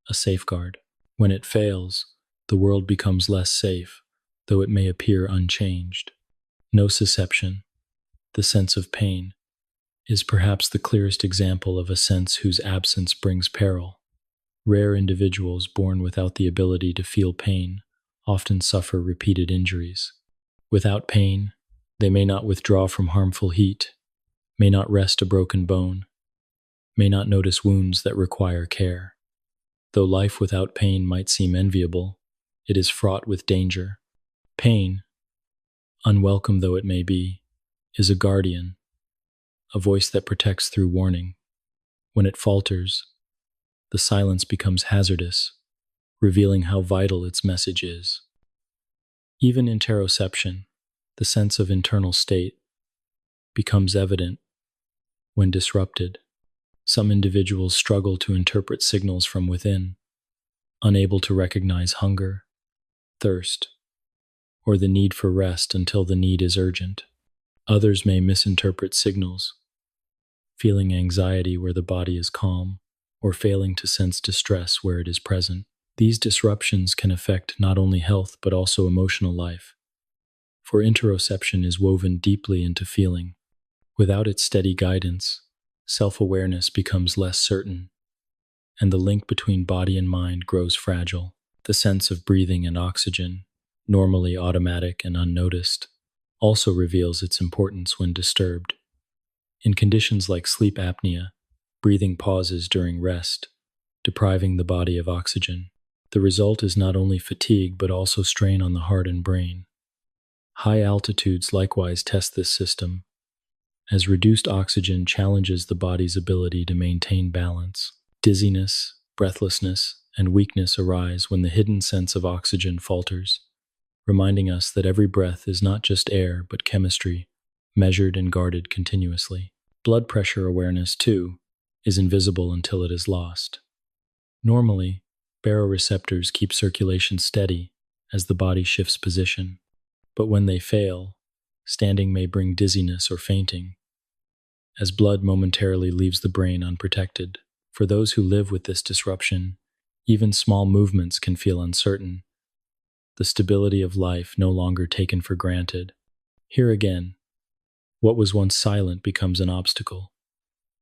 a safeguard. When it fails, the world becomes less safe, though it may appear unchanged. Nociception, the sense of pain, is perhaps the clearest example of a sense whose absence brings peril. Rare individuals born without the ability to feel pain often suffer repeated injuries. Without pain, they may not withdraw from harmful heat, may not rest a broken bone, may not notice wounds that require care. Though life without pain might seem enviable, it is fraught with danger. Pain, unwelcome though it may be, is a guardian, a voice that protects through warning. When it falters, the silence becomes hazardous, revealing how vital its message is. Even interoception, the sense of internal state, becomes evident when disrupted. Some individuals struggle to interpret signals from within, unable to recognize hunger, thirst, or the need for rest until the need is urgent. Others may misinterpret signals, feeling anxiety where the body is calm, or failing to sense distress where it is present. These disruptions can affect not only health but also emotional life, for interoception is woven deeply into feeling. Without its steady guidance, self-awareness becomes less certain, and the link between body and mind grows fragile. The sense of breathing and oxygen, normally automatic and unnoticed, also reveals its importance when disturbed. In conditions like sleep apnea, breathing pauses during rest, depriving the body of oxygen. The result is not only fatigue but also strain on the heart and brain. High altitudes likewise test this system, as reduced oxygen challenges the body's ability to maintain balance. Dizziness, breathlessness, and weakness arise when the hidden sense of oxygen falters, reminding us that every breath is not just air but chemistry, measured and guarded continuously. Blood pressure awareness, too, is invisible until it is lost. Normally, baroreceptors keep circulation steady as the body shifts position, but when they fail, standing may bring dizziness or fainting, as blood momentarily leaves the brain unprotected. For those who live with this disruption, even small movements can feel uncertain, the stability of life no longer taken for granted. Here again, what was once silent becomes an obstacle,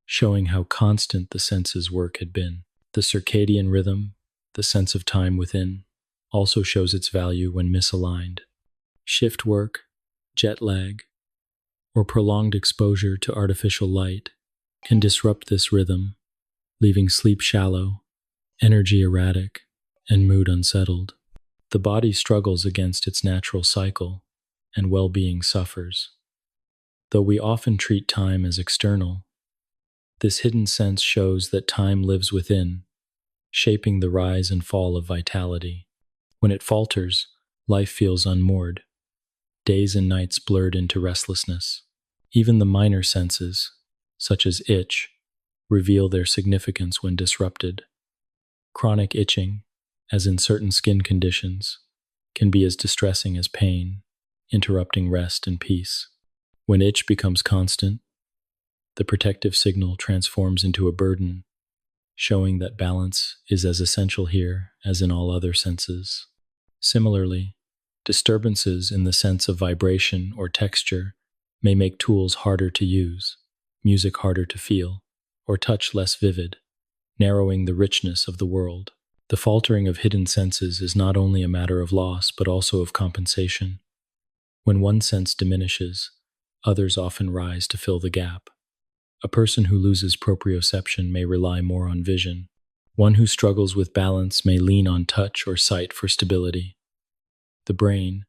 showing how constant the senses' work had been. The circadian rhythm, the sense of time within, also shows its value when misaligned. Shift work, jet lag, or prolonged exposure to artificial light can disrupt this rhythm, leaving sleep shallow, energy erratic, and mood unsettled. The body struggles against its natural cycle, and well-being suffers. Though we often treat time as external, this hidden sense shows that time lives within, shaping the rise and fall of vitality. When it falters, life feels unmoored, days and nights blurred into restlessness. Even the minor senses, such as itch, reveal their significance when disrupted. Chronic itching, as in certain skin conditions, can be as distressing as pain, interrupting rest and peace. When itch becomes constant, the protective signal transforms into a burden, showing that balance is as essential here as in all other senses. Similarly, disturbances in the sense of vibration or texture may make tools harder to use, music harder to feel, or touch less vivid, narrowing the richness of the world. The faltering of hidden senses is not only a matter of loss but also of compensation. When one sense diminishes, others often rise to fill the gap. A person who loses proprioception may rely more on vision, One who struggles with balance may lean on touch or sight for stability. The brain,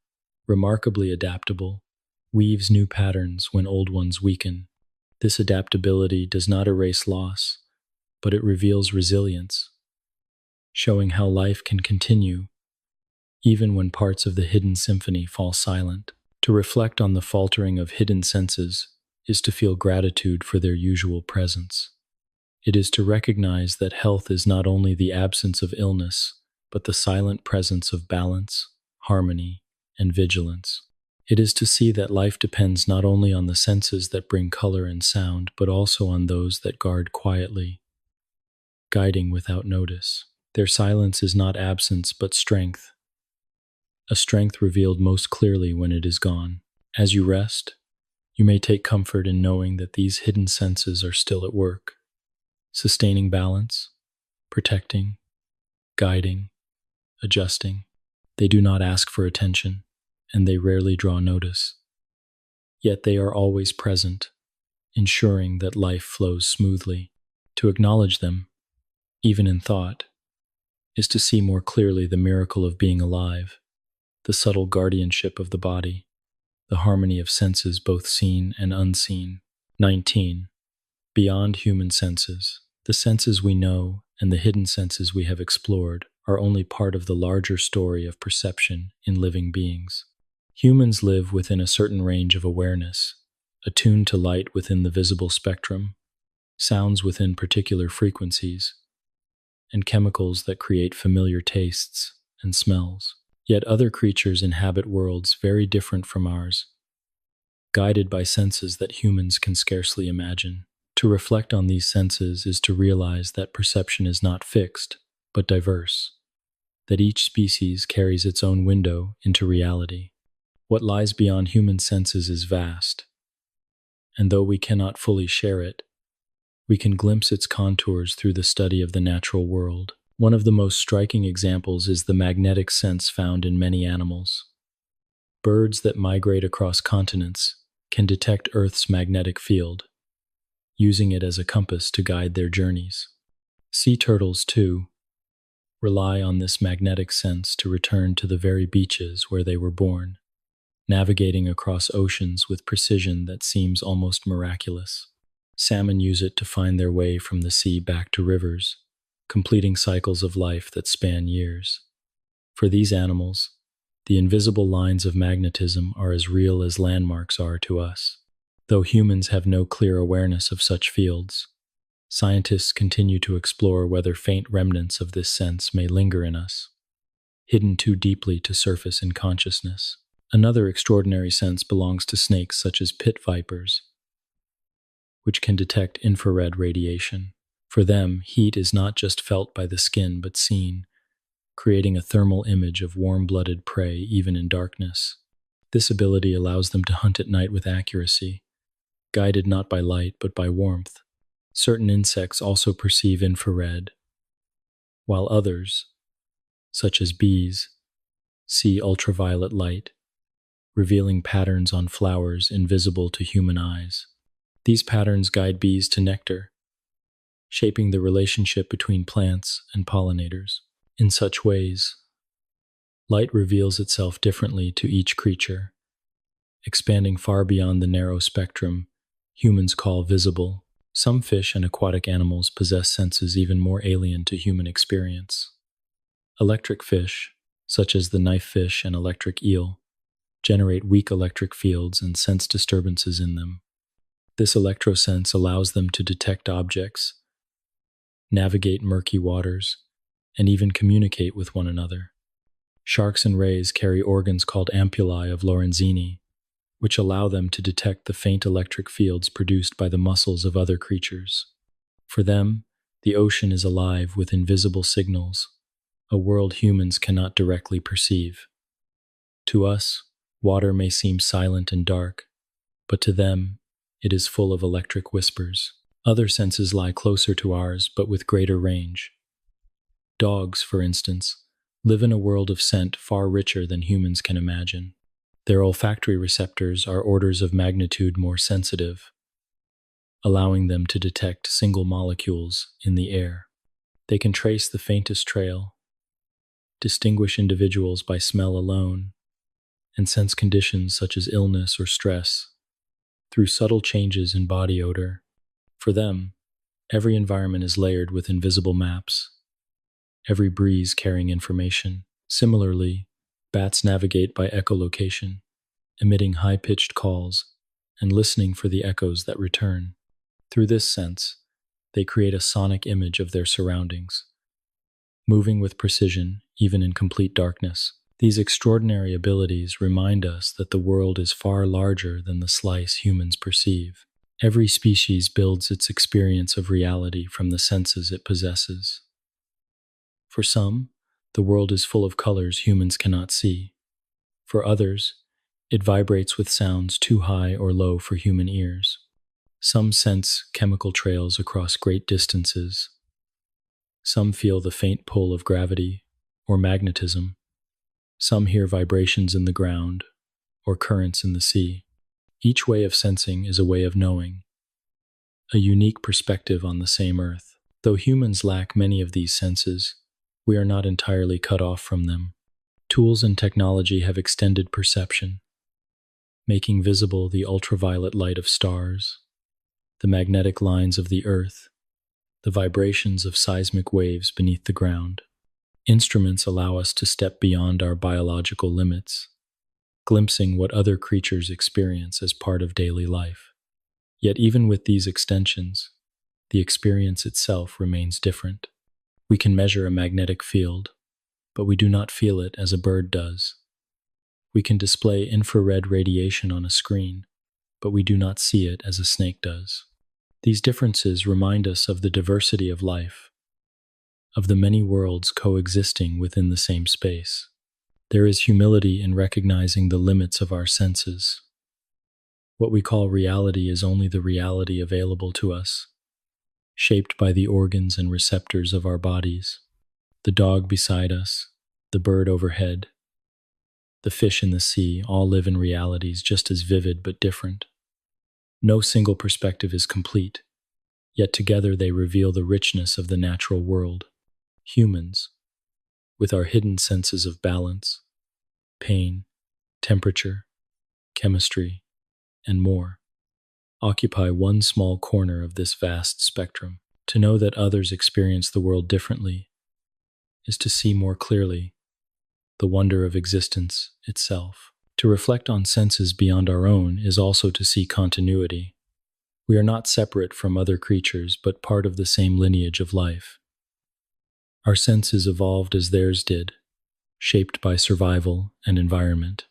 remarkably adaptable, weaves new patterns when old ones weaken. This adaptability does not erase loss, but it reveals resilience, showing how life can continue even when parts of the hidden symphony fall silent. To reflect on the faltering of hidden senses is to feel gratitude for their usual presence. It is to recognize that health is not only the absence of illness, but the silent presence of balance, harmony, and vigilance. It is to see that life depends not only on the senses that bring color and sound, but also on those that guard quietly, guiding without notice. Their silence is not absence, but strength, a strength revealed most clearly when it is gone. As you rest, you may take comfort in knowing that these hidden senses are still at work, sustaining balance, protecting, guiding, adjusting. They do not ask for attention, and they rarely draw notice. Yet they are always present, ensuring that life flows smoothly. To acknowledge them, even in thought, is to see more clearly the miracle of being alive, the subtle guardianship of the body, the harmony of senses both seen and unseen. 19. Beyond human senses. The senses we know and the hidden senses we have explored are only part of the larger story of perception in living beings. Humans live within a certain range of awareness, attuned to light within the visible spectrum, sounds within particular frequencies, and chemicals that create familiar tastes and smells. Yet other creatures inhabit worlds very different from ours, guided by senses that humans can scarcely imagine. To reflect on these senses is to realize that perception is not fixed, but diverse, that each species carries its own window into reality. What lies beyond human senses is vast, and though we cannot fully share it, we can glimpse its contours through the study of the natural world. One of the most striking examples is the magnetic sense found in many animals. Birds that migrate across continents can detect Earth's magnetic field, using it as a compass to guide their journeys. Sea turtles, too, rely on this magnetic sense to return to the very beaches where they were born, navigating across oceans with precision that seems almost miraculous. Salmon use it to find their way from the sea back to rivers, completing cycles of life that span years. For these animals, the invisible lines of magnetism are as real as landmarks are to us. Though humans have no clear awareness of such fields, scientists continue to explore whether faint remnants of this sense may linger in us, hidden too deeply to surface in consciousness. Another extraordinary sense belongs to snakes such as pit vipers, which can detect infrared radiation. For them, heat is not just felt by the skin but seen, creating a thermal image of warm-blooded prey even in darkness. This ability allows them to hunt at night with accuracy, guided not by light but by warmth. Certain insects also perceive infrared, while others, such as bees, see ultraviolet light, revealing patterns on flowers invisible to human eyes. These patterns guide bees to nectar, shaping the relationship between plants and pollinators. In such ways, light reveals itself differently to each creature, expanding far beyond the narrow spectrum humans call visible. Some fish and aquatic animals possess senses even more alien to human experience. Electric fish, such as the knife fish and electric eel, generate weak electric fields and sense disturbances in them. This electrosense allows them to detect objects, navigate murky waters, and even communicate with one another. Sharks and rays carry organs called ampullae of Lorenzini, which allow them to detect the faint electric fields produced by the muscles of other creatures. For them, the ocean is alive with invisible signals, a world humans cannot directly perceive. To us, water may seem silent and dark, but to them, it is full of electric whispers. Other senses lie closer to ours, but with greater range. Dogs, for instance, live in a world of scent far richer than humans can imagine. Their olfactory receptors are orders of magnitude more sensitive, allowing them to detect single molecules in the air. They can trace the faintest trail, distinguish individuals by smell alone, and sense conditions such as illness or stress through subtle changes in body odor. For them, every environment is layered with invisible maps, every breeze carrying information. Similarly, bats navigate by echolocation, emitting high-pitched calls and listening for the echoes that return. Through this sense, they create a sonic image of their surroundings, moving with precision even in complete darkness. These extraordinary abilities remind us that the world is far larger than the slice humans perceive. Every species builds its experience of reality from the senses it possesses. For some, the world is full of colors humans cannot see. For others, it vibrates with sounds too high or low for human ears. Some sense chemical trails across great distances. Some feel the faint pull of gravity or magnetism. Some hear vibrations in the ground or currents in the sea. Each way of sensing is a way of knowing, a unique perspective on the same earth. Though humans lack many of these senses, we are not entirely cut off from them. Tools and technology have extended perception, making visible the ultraviolet light of stars, the magnetic lines of the earth, the vibrations of seismic waves beneath the ground. Instruments allow us to step beyond our biological limits, glimpsing what other creatures experience as part of daily life. Yet even with these extensions, the experience itself remains different. We can measure a magnetic field, but we do not feel it as a bird does. We can display infrared radiation on a screen, but we do not see it as a snake does. These differences remind us of the diversity of life, of the many worlds coexisting within the same space. There is humility in recognizing the limits of our senses. What we call reality is only the reality available to us, shaped by the organs and receptors of our bodies. The dog beside us, the bird overhead, the fish in the sea all live in realities just as vivid but different. No single perspective is complete, yet together they reveal the richness of the natural world. Humans, with our hidden senses of balance, pain, temperature, chemistry, and more, occupy one small corner of this vast spectrum. To know that others experience the world differently is to see more clearly the wonder of existence itself. To reflect on senses beyond our own is also to see continuity. We are not separate from other creatures, but part of the same lineage of life. Our senses evolved as theirs did, shaped by survival and environment.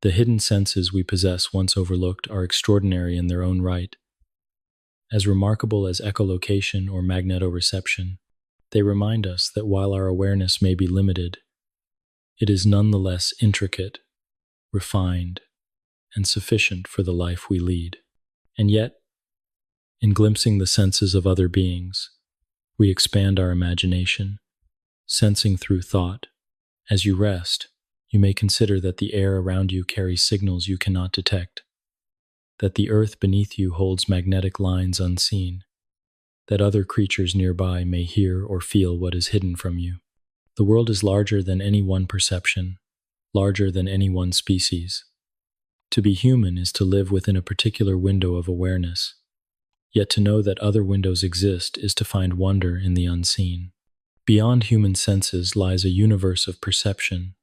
The hidden senses we possess, once overlooked, are extraordinary in their own right. As remarkable as echolocation or magnetoreception, they remind us that while our awareness may be limited, it is nonetheless intricate, refined, and sufficient for the life we lead. And yet, in glimpsing the senses of other beings, we expand our imagination, sensing through thought. As you rest, you may consider that the air around you carries signals you cannot detect, that the earth beneath you holds magnetic lines unseen, that other creatures nearby may hear or feel what is hidden from you. The world is larger than any one perception, larger than any one species. To be human is to live within a particular window of awareness, yet to know that other windows exist is to find wonder in the unseen. Beyond human senses lies a universe of perception,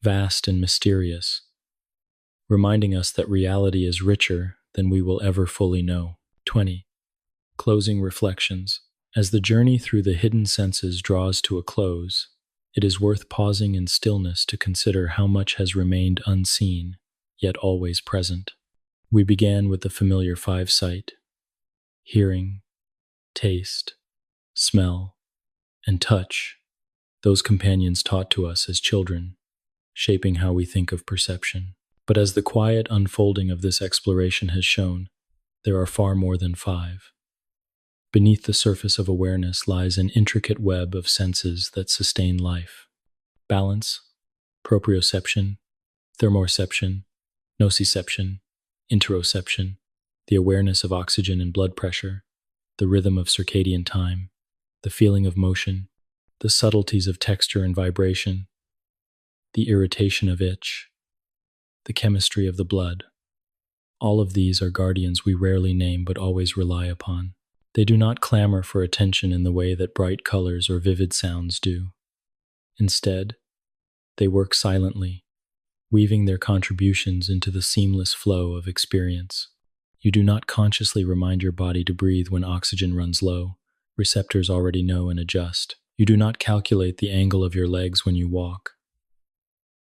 vast and mysterious, reminding us that reality is richer than we will ever fully know. 20. Closing reflections. As the journey through the hidden senses draws to a close, it is worth pausing in stillness to consider how much has remained unseen, yet always present. We began with the familiar five sight: hearing, taste, smell, and touch, those companions taught to us as children, shaping how we think of perception. But as the quiet unfolding of this exploration has shown, there are far more than five. Beneath the surface of awareness lies an intricate web of senses that sustain life: balance, proprioception, thermoreception, nociception, interoception, the awareness of oxygen and blood pressure, the rhythm of circadian time, the feeling of motion, the subtleties of texture and vibration, the irritation of itch, the chemistry of the blood. All of these are guardians we rarely name but always rely upon. They do not clamor for attention in the way that bright colors or vivid sounds do. Instead, they work silently, weaving their contributions into the seamless flow of experience. You do not consciously remind your body to breathe when oxygen runs low. Receptors already know and adjust. You do not calculate the angle of your legs when you walk.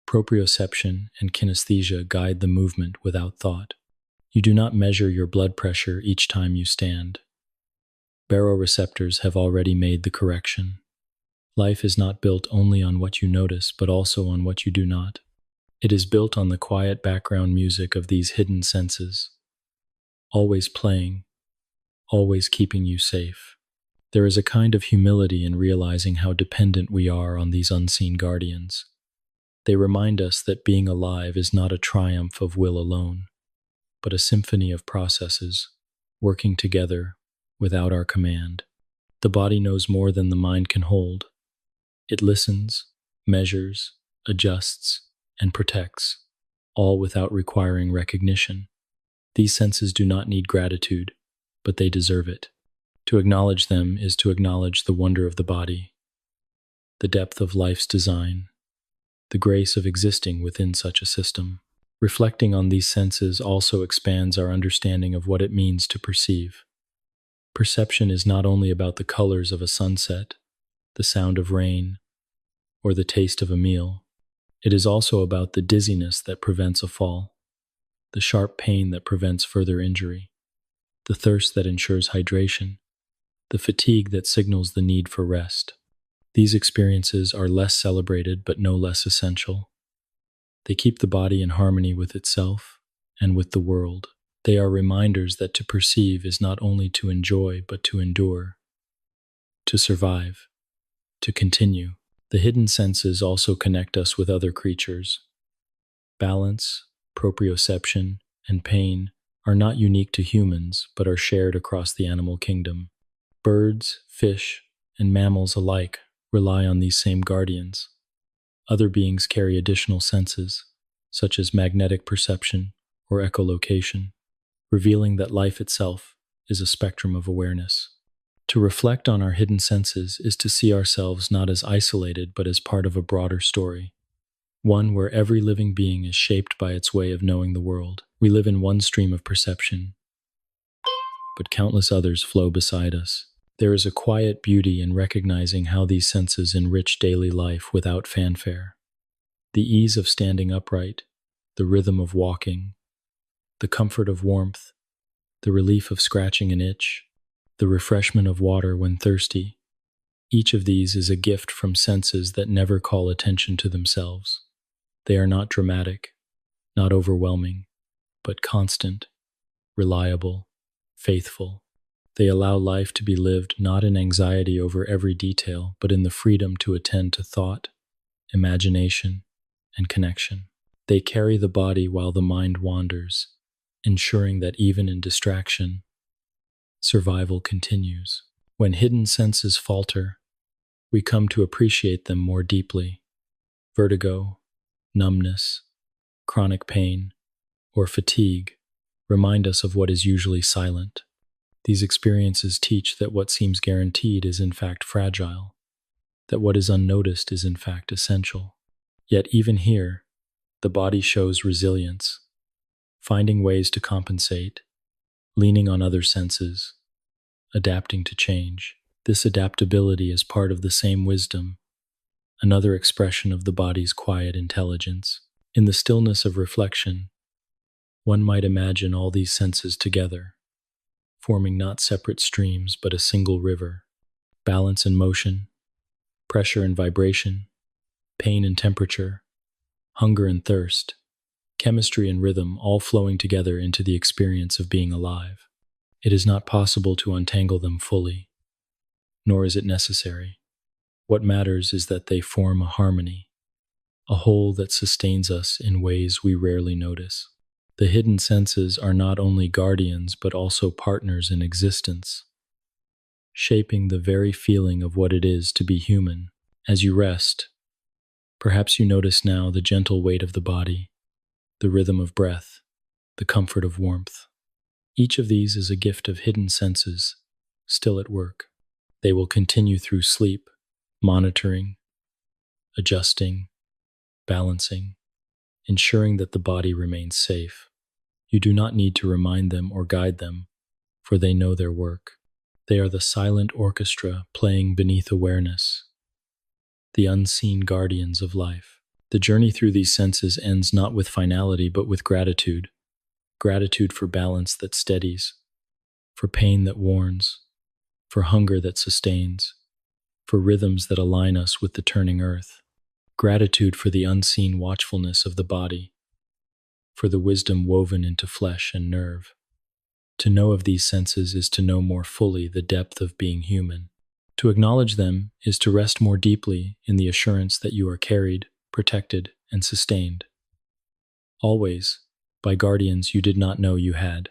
Proprioception and kinesthesia guide the movement without thought. You do not measure your blood pressure each time you stand. Baroreceptors have already made the correction. Life is not built only on what you notice, but also on what you do not. It is built on the quiet background music of these hidden senses, always playing, always keeping you safe. There is a kind of humility in realizing how dependent we are on these unseen guardians. They remind us that being alive is not a triumph of will alone, but a symphony of processes, working together without our command. The body knows more than the mind can hold. It listens, measures, adjusts, and protects, all without requiring recognition. These senses do not need gratitude, but they deserve it. To acknowledge them is to acknowledge the wonder of the body, the depth of life's design, the grace of existing within such a system. Reflecting on these senses also expands our understanding of what it means to perceive. Perception is not only about the colors of a sunset, the sound of rain, or the taste of a meal. It is also about the dizziness that prevents a fall, the sharp pain that prevents further injury, the thirst that ensures hydration, the fatigue that signals the need for rest. These experiences are less celebrated but no less essential. They keep the body in harmony with itself and with the world. They are reminders that to perceive is not only to enjoy but to endure, to survive, to continue. The hidden senses also connect us with other creatures. Balance, proprioception, and pain are not unique to humans but are shared across the animal kingdom. Birds, fish, and mammals alike rely on these same guardians. Other beings carry additional senses, such as magnetic perception or echolocation, revealing that life itself is a spectrum of awareness. To reflect on our hidden senses is to see ourselves not as isolated but as part of a broader story, one where every living being is shaped by its way of knowing the world. We live in one stream of perception, but countless others flow beside us. There is a quiet beauty in recognizing how these senses enrich daily life without fanfare. The ease of standing upright, the rhythm of walking, the comfort of warmth, the relief of scratching an itch, the refreshment of water when thirsty. Each of these is a gift from senses that never call attention to themselves. They are not dramatic, not overwhelming, but constant, reliable, faithful. They allow life to be lived not in anxiety over every detail, but in the freedom to attend to thought, imagination, and connection. They carry the body while the mind wanders, ensuring that even in distraction, survival continues. When hidden senses falter, we come to appreciate them more deeply. Vertigo, numbness, chronic pain, or fatigue remind us of what is usually silent. These experiences teach that what seems guaranteed is in fact fragile, that what is unnoticed is in fact essential. Yet even here, the body shows resilience, finding ways to compensate, leaning on other senses, adapting to change. This adaptability is part of the same wisdom, another expression of the body's quiet intelligence. In the stillness of reflection, one might imagine all these senses together, forming not separate streams but a single river. Balance and motion, pressure and vibration, pain and temperature, hunger and thirst, chemistry and rhythm all flowing together into the experience of being alive. It is not possible to untangle them fully, nor is it necessary. What matters is that they form a harmony, a whole that sustains us in ways we rarely notice. The hidden senses are not only guardians but also partners in existence, shaping the very feeling of what it is to be human. As you rest, perhaps you notice now the gentle weight of the body, the rhythm of breath, the comfort of warmth. Each of these is a gift of hidden senses, still at work. They will continue through sleep, monitoring, adjusting, balancing, ensuring that the body remains safe. You do not need to remind them or guide them, for they know their work. They are the silent orchestra playing beneath awareness, the unseen guardians of life. The journey through these senses ends not with finality but with gratitude. Gratitude for balance that steadies, for pain that warns, for hunger that sustains, for rhythms that align us with the turning earth. Gratitude for the unseen watchfulness of the body, for the wisdom woven into flesh and nerve. To know of these senses is to know more fully the depth of being human. To acknowledge them is to rest more deeply in the assurance that you are carried, protected, and sustained. Always, by guardians you did not know you had.